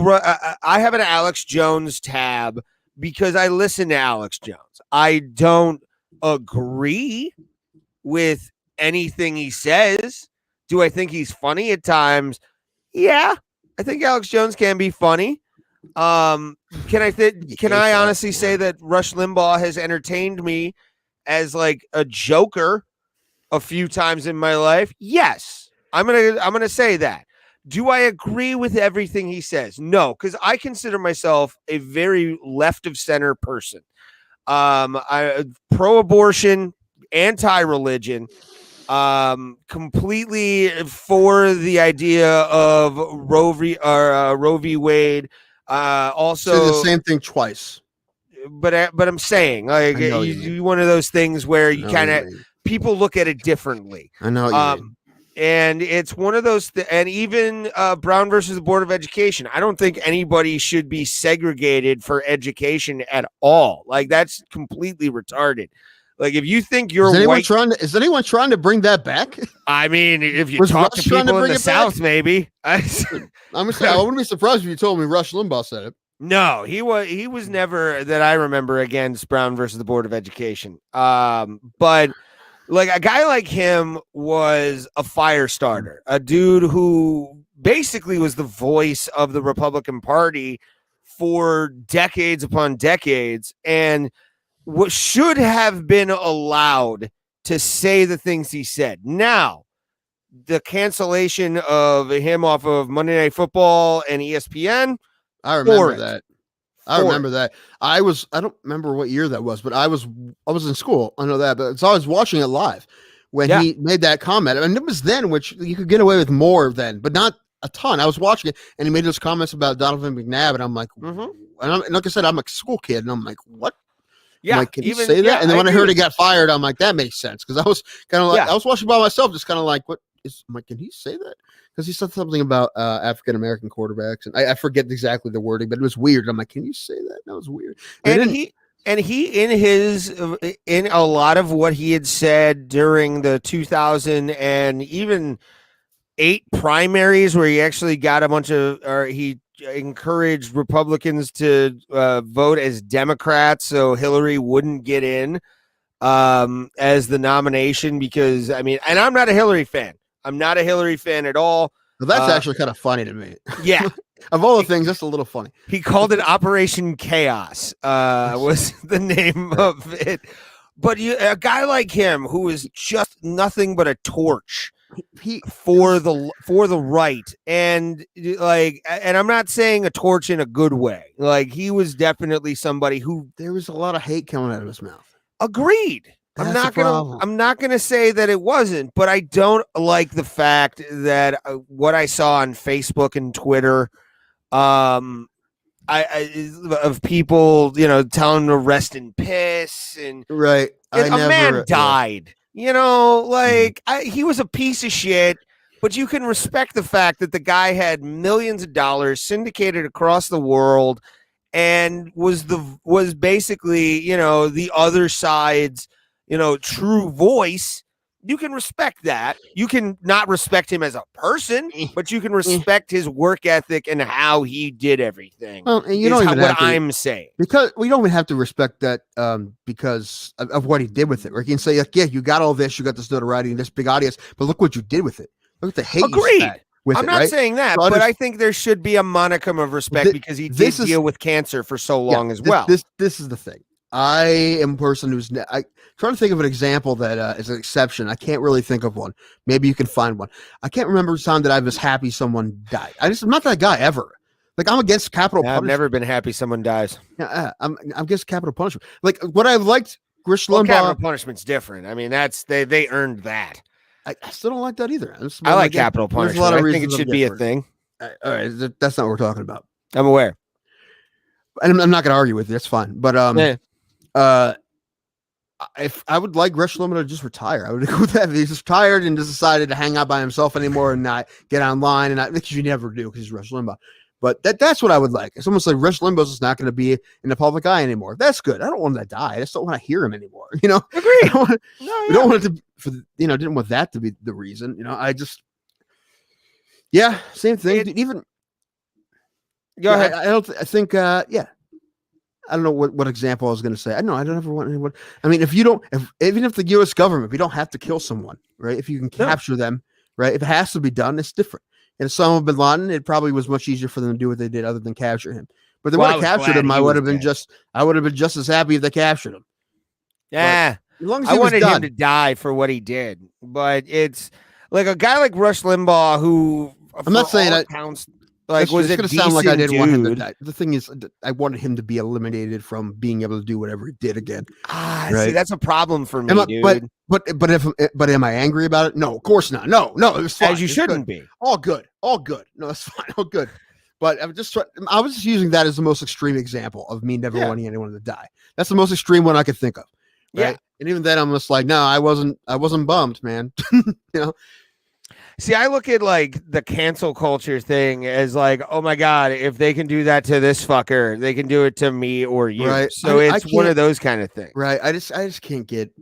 I have an Alex Jones tab because I listen to Alex Jones. I don't agree with anything he says. Do I think he's funny at times? Yeah, I think Alex Jones can be funny. Can I honestly say that Rush Limbaugh has entertained me as like a joker a few times in my life? Yes, I'm gonna say that. Do I agree with everything he says? No, because I consider myself a very left of center person. I pro-abortion, anti-religion, completely for the idea of Roe v. Wade. Also, say the same thing twice. But I'm saying, like, you one of those things where you kind of people look at it differently. I know. What you mean. And it's one of those, and even Brown versus the Board of Education. I don't think anybody should be segregated for education at all. Like, that's completely retarded. Like, if you think you're white, is anyone trying to bring that back? I mean, if you talk to people in the South, maybe. I wouldn't be surprised if you told me Rush Limbaugh said it. No, he was never that I remember against Brown versus the Board of Education. But like a guy like him was a fire starter, a dude who basically was the voice of the Republican Party for decades upon decades, and what should have been allowed to say the things he said. Now, the cancellation of him off of Monday Night Football and ESPN. I remember that. I don't remember what year that was, but I was in school. I know that, but I was watching it live when he made that comment. And it was then, which you could get away with more then, but not a ton. I was watching it, and he made those comments about Donovan McNabb, and I'm like, and like I said, I'm a school kid, and I'm like, what? Yeah, like, can you say that? And then when I heard he got fired, I'm like, that makes sense, because I was kind of like, I was watching by myself, just kind of like, what is? I'm like, can he say that? Because he said something about African American quarterbacks, and I forget exactly the wording, but it was weird. I'm like, can you say that? That was weird. And he in a lot of what he had said during the 2000 and even 8 primaries, where he actually got a bunch of, or he encouraged Republicans to vote as Democrats so Hillary wouldn't get in as the nomination, because I mean, and I'm not a Hillary fan. I'm not a Hillary fan at all. Well, that's actually kind of funny to me. Yeah. Of all the things, that's a little funny. He called it Operation Chaos, was the name of it. But a guy like him, who is just nothing but a torch he for the right, and I'm not saying a torch in a good way. Like, he was definitely somebody who there was a lot of hate coming out of his mouth. agreed. That's the problem. I'm not gonna say that it wasn't, but I don't like the fact that what I saw on Facebook and Twitter, of people, telling him to rest in piss, and Right. a man died. He was a piece of shit, but you can respect the fact that the guy had millions of dollars syndicated across the world and was basically, the other side's, true voice. You can respect that. You can not respect him as a person, but you can respect his work ethic and how he did everything. Well, and you don't even what I'm saying, because we don't even have to respect that because of what he did with it. Or you can say, like, yeah, you got all this, you got this notoriety and this big audience, but look what you did with it. Look at the hate. Agreed. With I'm it, not right? saying that, but I think there should be a monicum of respect because he did deal with cancer for so long as well. This is the thing. I am a person who's trying to think of an example that is an exception. I can't really think of one. Maybe you can find one. I can't remember the time that I was happy someone died. I'm not that guy ever. Like, I'm against capital punishment. I've never been happy someone dies. Yeah, I'm against capital punishment. Like, what I liked, Rush Limbaugh. Capital punishment's different. I mean, they earned that. I still don't like that either. I like capital punishment. I think it should be a thing. All right, that's not what we're talking about. I'm aware, and I'm not going to argue with you. That's fine. But if I would like Rush Limbaugh to just retire, I would agree with that. If he's just retired and just decided to hang out by himself anymore and not get online, and because you never do because he's Rush Limbaugh. But that's what I would like. It's almost like Rush Limbaugh's just not going to be in the public eye anymore. That's good. I don't want him to die. I just don't want to hear him anymore. Agreed. We don't want it to, didn't want that to be the reason. Same thing. Even go ahead. I think, I don't know what example I was going to say. I don't ever want anyone. I mean, even if the U.S. government, we don't have to kill someone, right? If you can capture them, right? If it has to be done, it's different. And Osama bin Laden, it probably was much easier for them to do what they did other than capture him. But they would have captured him. I would have been just as happy if they captured him. Yeah. But as long as I wanted him to die for what he did. But it's like a guy like Rush Limbaugh, who I'm not saying that counts. Like, was it going to sound like I didn't want him to die? The thing is, I wanted him to be eliminated from being able to do whatever he did again. Right? See, that's a problem for me, dude. But am I angry about it? No, of course not. No, it was fine. As you shouldn't be. All good. No, it's fine. All good. But I was just using that as the most extreme example of me never wanting anyone to die. That's the most extreme one I could think of. Right? Yeah. And even then, I'm just like, no, I wasn't bummed, man. See, I look at like the cancel culture thing as like, oh my God, if they can do that to this fucker, they can do it to me or you. Right. So it's one of those kind of things. Right. I just can't get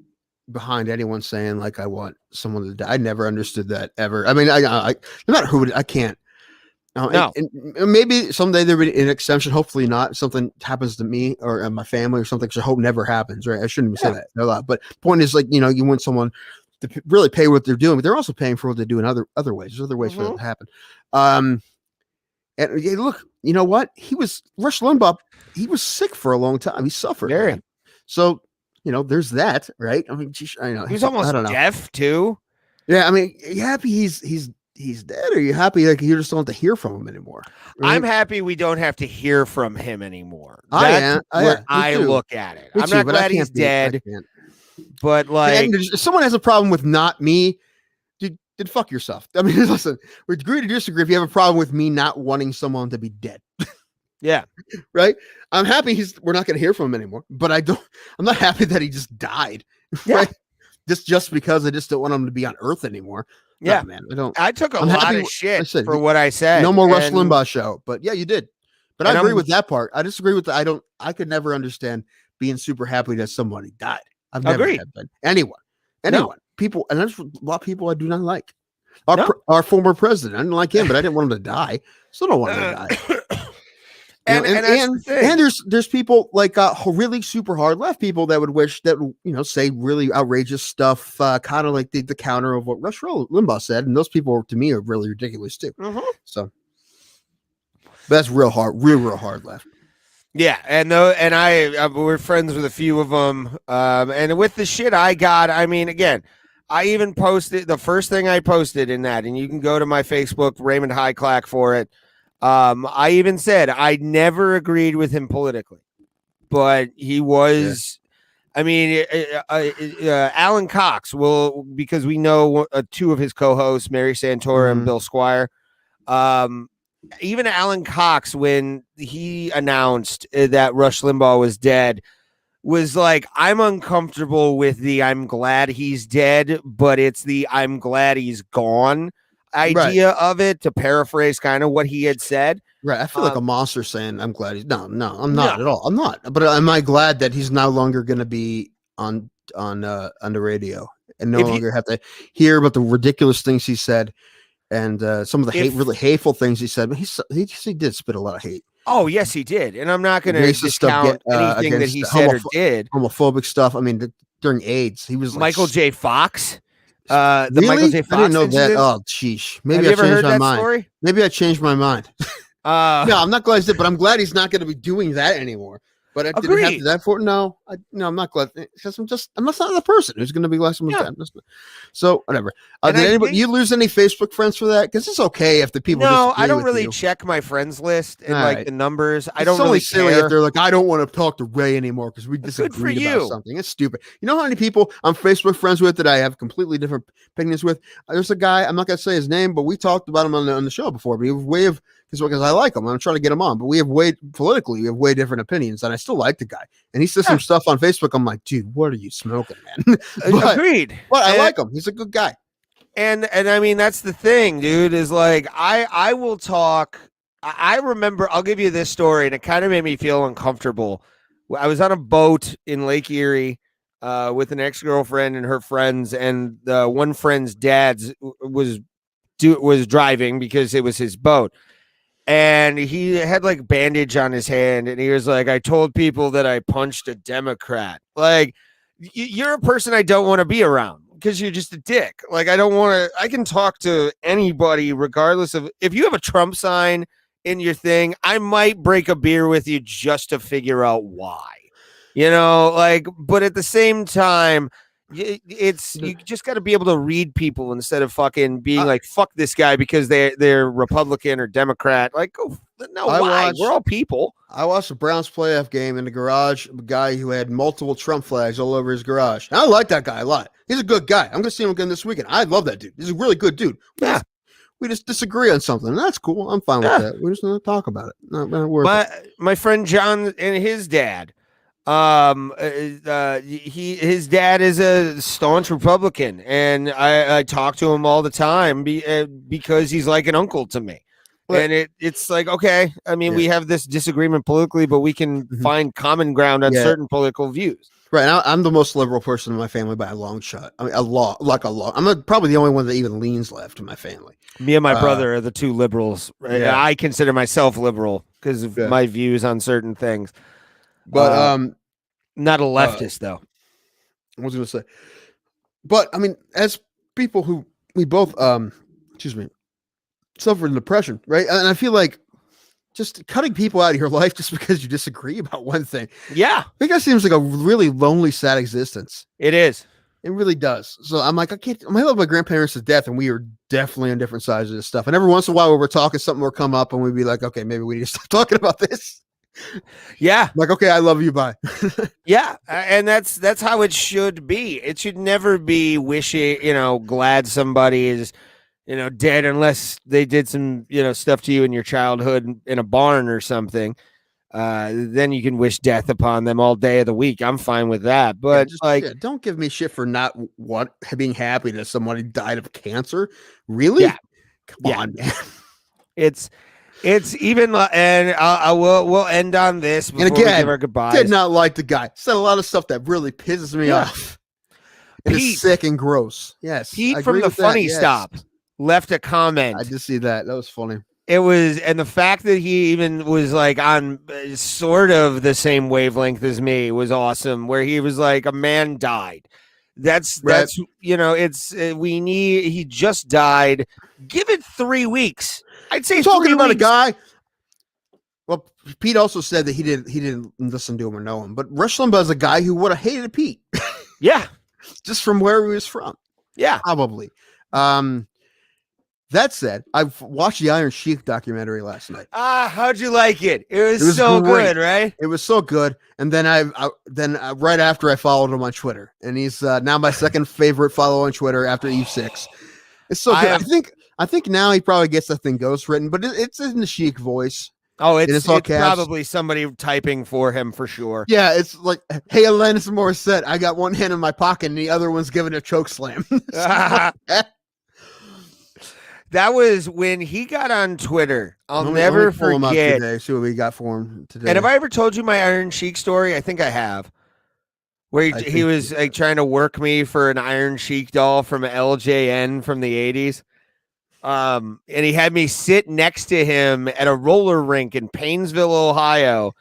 behind anyone saying like I want someone to die. I never understood that ever. I mean, I no matter who I can't. No. And maybe someday there will be an exception. Hopefully not. Something happens to me or my family or something, which I hope never happens. Right. I shouldn't even say that a lot. But point is, like, you want someone to really pay what they're doing, but they're also paying for what they do in other ways. There's other ways for that to happen. And look, you know what? Rush Limbaugh. He was sick for a long time. He suffered. Yeah. So, there's that, right? I mean, I know he's almost deaf too. Yeah. I mean, are you happy he's dead? Or are you happy like you just don't have to hear from him anymore? Right? I'm happy we don't have to hear from him anymore. That's where I look at it. I'm not glad he's dead. But like, if someone has a problem with not me, dude, fuck yourself. I mean, listen, we agree to disagree. If you have a problem with me not wanting someone to be dead, yeah, right. I'm happy we're not going to hear from him anymore. But I'm not happy that he just died. Yeah, right? just because I just don't want him to be on Earth anymore. Yeah, no, man, I took a lot of shit for what I said. No more Rush Limbaugh show. But yeah, you did. But I agree with that part. I disagree with I could never understand being super happy that somebody died. I've never had been. Anyone, people, and there's a lot of people I do not like. Our former president, I didn't like him, but I didn't want him to die. Still don't want him to die. and there's people like really super hard left people that would wish that say really outrageous stuff, kind of like the counter of what Rush Limbaugh said, and those people to me are really ridiculous too. So, but that's real hard left. Yeah, and we're friends with a few of them, and with the shit I got, I mean, again, I even posted the first thing I posted in that, and you can go to my Facebook, Raymond Highclack, for it. I even said I never agreed with him politically, but he was. I mean, Alan Cox will, because we know two of his co-hosts, Mary Santora and Bill Squire. Even Alan Cox, when he announced that Rush Limbaugh was dead, was like, I'm uncomfortable with the I'm glad he's dead, but it's the I'm glad he's gone idea of it, to paraphrase kind of what he had said. Right. I feel like a monster saying, I'm glad he's I'm not at all. I'm not. But am I glad that he's no longer going to be on the radio and no longer have to hear about the ridiculous things he said and some of the really hateful things he said? But he did spit a lot of hate. Oh, yes, he did. And I'm not going to discount anything that he said or did. Homophobic stuff. I mean, during AIDS, he was like Michael J. Fox. Really? Michael J. Fox I didn't know incident? that. Oh, sheesh. Maybe Have you I ever changed heard my that mind. story? Maybe I changed my mind. No, I'm not glad he's dead, but I'm glad he's not going to be doing that anymore. But I didn't have to that for no. I'm not glad because I'm not the person who's going to be like someone's dead. So whatever. Did you lose any Facebook friends for that? Because it's okay if the people. No, I don't really check my friends list and like the numbers. I don't really silly care. If they're like, I don't want to talk to Ray anymore because we disagree about something. It's stupid. You know how many people I'm Facebook friends with that I have completely different opinions with? There's a guy, I'm not going to say his name, but we talked about him on the show before. But he was because I like him. I'm trying to get him on, but we have way different opinions, and I still like the guy. And he says some stuff on Facebook. I'm like, dude, what are you smoking, man? Agreed. But I like him. He's a good guy. And I mean, that's the thing, dude, is like, I will talk. I remember, I'll give you this story, and it kind of made me feel uncomfortable. I was on a boat in Lake Erie with an ex-girlfriend and her friends, and one friend's dad was driving because it was his boat. And he had like bandage on his hand, and he was like, I told people that I punched a Democrat. Like, you're a person I don't want to be around because you're just a dick. Like, I can talk to anybody regardless of if you have a Trump sign in your thing. I might break a beer with you just to figure out why, but at the same time, you just got to be able to read people instead of fucking being like, fuck this guy because they're Republican or Democrat. Like, we're all people. I watched a Browns playoff game in the garage. A guy who had multiple Trump flags all over his garage. And I like that guy a lot. He's a good guy. I'm going to see him again this weekend. I love that dude. He's a really good dude. Yeah. We just disagree on something. And that's cool. I'm fine with that. We're just going to talk about it. Not worth it. My friend John and his dad. His dad is a staunch Republican, and I talk to him all the time because he's like an uncle to me. And it's like, okay, I mean, we have this disagreement politically, but we can find common ground on certain political views. Right. I'm the most liberal person in my family by a long shot. I mean, I'm probably the only one that even leans left in my family. Me and my brother are the two liberals. Right? Yeah. I consider myself liberal because of my views on certain things. But not a leftist though. I was going to say, but I mean, as people who we both suffered depression, right? And I feel like just cutting people out of your life just because you disagree about one thing. Yeah, I think that seems like a really lonely, sad existence. It is. It really does. So I'm like, I love my grandparents to death, and we are definitely on different sides of this stuff. And every once in a while, when we're talking, something will come up, and we'd be like, okay, maybe we need to stop talking about this. Yeah. Like, okay, I love you. Bye. Yeah. And that's how it should be. It should never be glad somebody is, dead unless they did some, stuff to you in your childhood in a barn or something. Then you can wish death upon them all day of the week. I'm fine with that. But don't give me shit for not being happy that somebody died of cancer. Really? Yeah. Come on, man. It's even, and we'll end on this before we give our goodbyes. Did not like the guy. Said a lot of stuff that really pisses me off. It's sick and gross. Yes, Pete from the Funny Stop left a comment. I did see that. That was funny. It was, and the fact that he even was like on sort of the same wavelength as me was awesome. Where he was like, a man died. That's he just died. Give it 3 weeks. I'd say talking about a guy. Well, Pete also said that he didn't listen to him or know him, but Rush Limbaugh is a guy who would have hated Pete. Yeah, just from where he was from. Yeah. Probably. That said, I've watched the Iron Sheik documentary last night. How'd you like it? It was so great. good, right? It was so good. And then right after I followed him on Twitter, and he's now my second favorite follow on Twitter after E6. It's so good. I think now he probably gets that thing ghostwritten, but it's in the Sheik voice. Oh, it's all caps. probably somebody typing for him for sure. Yeah, it's like, hey, Alanis Morissette, I got one hand in my pocket and the other one's giving a choke slam. That was when he got on Twitter. I'll let never me pull him up forget. today, see what we got for him today. And have I ever told you my Iron Sheik story? I think I have. Where he was like trying to work me for an Iron Sheik doll from LJN from the 80s. And he had me sit next to him at a roller rink in Painesville, Ohio,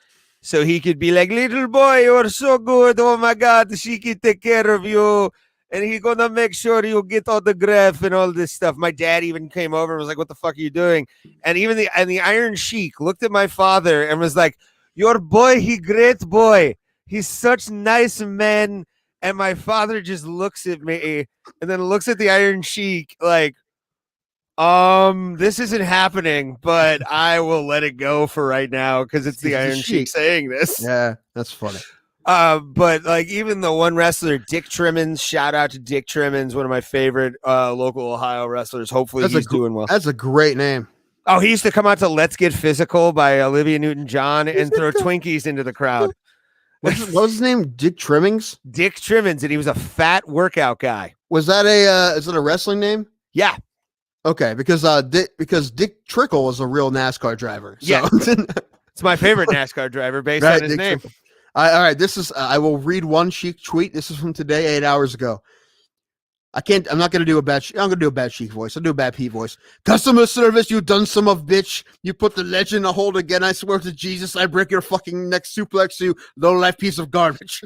so he could be like, little boy, you are so good. Oh my God, she can take care of you. And he's gonna make sure you get autograph and all this stuff. My dad even came over and was like, what the fuck are you doing? And even the Iron Sheik looked at my father and was like, your boy, he great boy. He's such nice man. And my father just looks at me and then looks at the Iron Sheik like, this isn't happening, but I will let it go for right now because it's the Iron Sheik saying this. Yeah, that's funny. But like even the one wrestler, Dick Trimmins, shout out to Dick Trimmins, one of my favorite local Ohio wrestlers. Hopefully he's doing well. That's a great name. Oh, he used to come out to Let's Get Physical by Olivia Newton-John and throw Twinkies into the crowd. What was his name? Dick Trimmings? Dick Trimmins, and he was a fat workout guy. Was that is it a wrestling name? Yeah. Okay, because Dick Trickle was a real NASCAR driver. So. Yeah. It's my favorite NASCAR driver based on his Dick name. All right, this is I will read one Sheik tweet. This is from today, 8 hours ago. I'm not gonna do a bad I'm gonna do a bad Sheik voice. I'll do a bad Pete voice. Customer service, you done some of bitch. You put the legend in a hold again. I swear to Jesus, I break your fucking neck, suplex you, low life piece of garbage.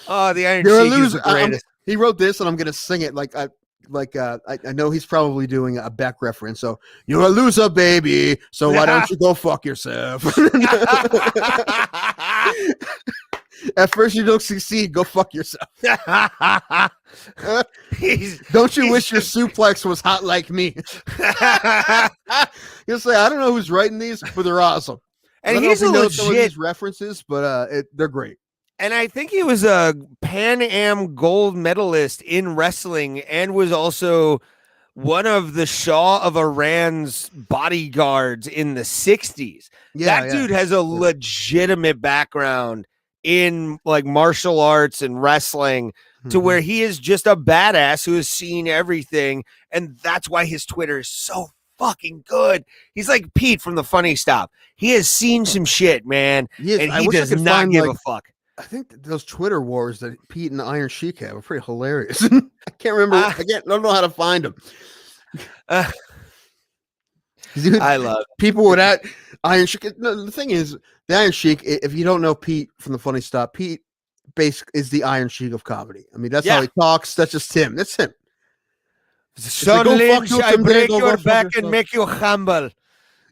Oh, the Iron Sheik is the greatest. He wrote this, and I'm gonna sing it I know he's probably doing a Beck reference. So you're a loser, baby. So why don't you go fuck yourself? At first you don't succeed. Go fuck yourself. Don't you wish your suplex was hot like me? You'll say, I don't know who's writing these, but they're awesome. And he's a legit some of these references, but they're great. And I think he was a Pan Am gold medalist in wrestling and was also one of the Shah of Iran's bodyguards in the 60s. Yeah, that dude has a legitimate background in like martial arts and wrestling to where he is just a badass who has seen everything. And that's why his Twitter is so fucking good. He's like Pete from the Funny Stop. He has seen some shit, man. And he does not give a fuck. I think those Twitter wars that Pete and the Iron Sheik have are pretty hilarious. I can't remember. I don't know how to find them. I love people without Iron Sheik. No, the thing is, the Iron Sheik, if you don't know Pete from the Funny Stop, Pete is the Iron Sheik of comedy. I mean, that's how he talks. That's just him. That's him. So Lynch, I break your back and make you humble.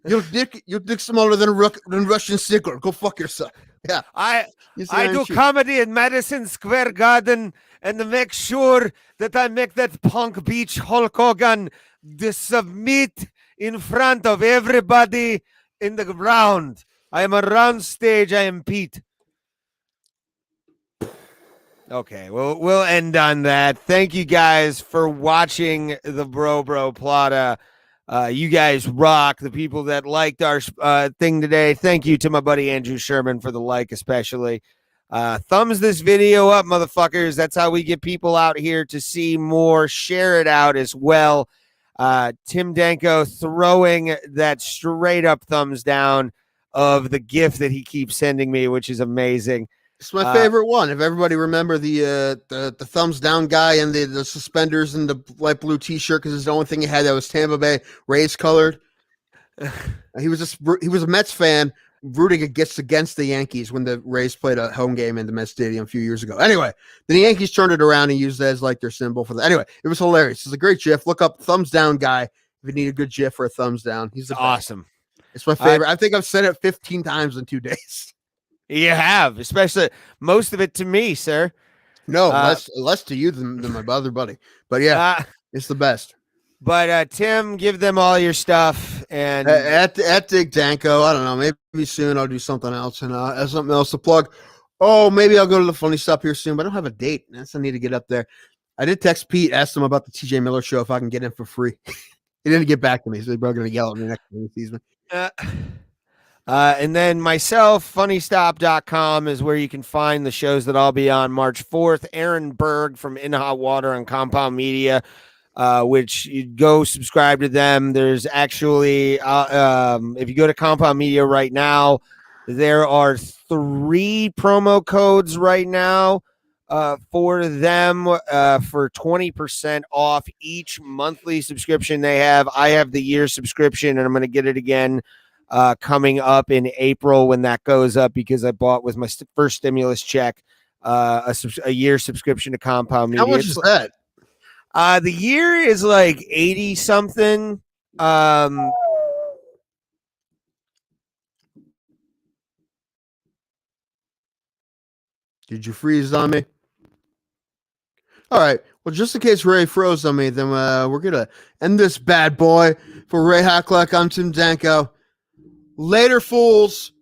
Your dick smaller than Russian cigar. Go fuck yourself. Yeah, I do comedy in Madison Square Garden and to make sure that I make that punk beach Hulk Hogan submit in front of everybody in the round. I am around stage. I am Pete. Okay, well, we'll end on that. Thank you guys for watching the Bro Bro Plata. You guys rock. The people that liked our thing today, thank you to my buddy Andrew Sherman for the like, especially. Thumbs this video up, motherfuckers. That's how we get people out here to see more. Share it out as well. Tim Danko throwing that straight up thumbs down of the gift that he keeps sending me, which is amazing. It's my favorite one. If everybody remember the thumbs down guy and the suspenders and the light blue T-shirt, because it's the only thing he had that was Tampa Bay Rays colored. He was a Mets fan rooting against the Yankees when the Rays played a home game in the Mets Stadium a few years ago. Anyway, then the Yankees turned it around and used it as like their symbol for that. Anyway, it was hilarious. It's a great GIF. Look up thumbs down guy if you need a good GIF for a thumbs down. He's awesome. It's my favorite. I think I've said it 15 times in 2 days. You have, especially most of it to me, sir. No, less to you than my other buddy. But yeah, it's the best. But Tim, give them all your stuff and at Dick Danko. I don't know. Maybe soon I'll do something else and have something else to plug. Oh, maybe I'll go to the funny stuff here soon, but I don't have a date. That's I need to get up there. I did text Pete, asked him about the TJ Miller show if I can get in for free. He didn't get back to me, so he's probably gonna yell at me next time he sees me. And then myself, funnystop.com is where you can find the shows that I'll be on March 4th. Aaron Berg from In Hot Water on Compound Media, which you go subscribe to them. There's actually, if you go to Compound Media right now, there are 3 promo codes right now for them for 20% off each monthly subscription they have. I have the year subscription, and I'm going to get it again coming up in April when that goes up, because I bought with my first stimulus check a year subscription to Compound Media. How much is that? The year is like 80 something. Did you freeze on me? All right. Well, just in case Ray froze on me, then we're gonna end this bad boy. For Ray Hackluck, I'm Tim Danko. Later, fools.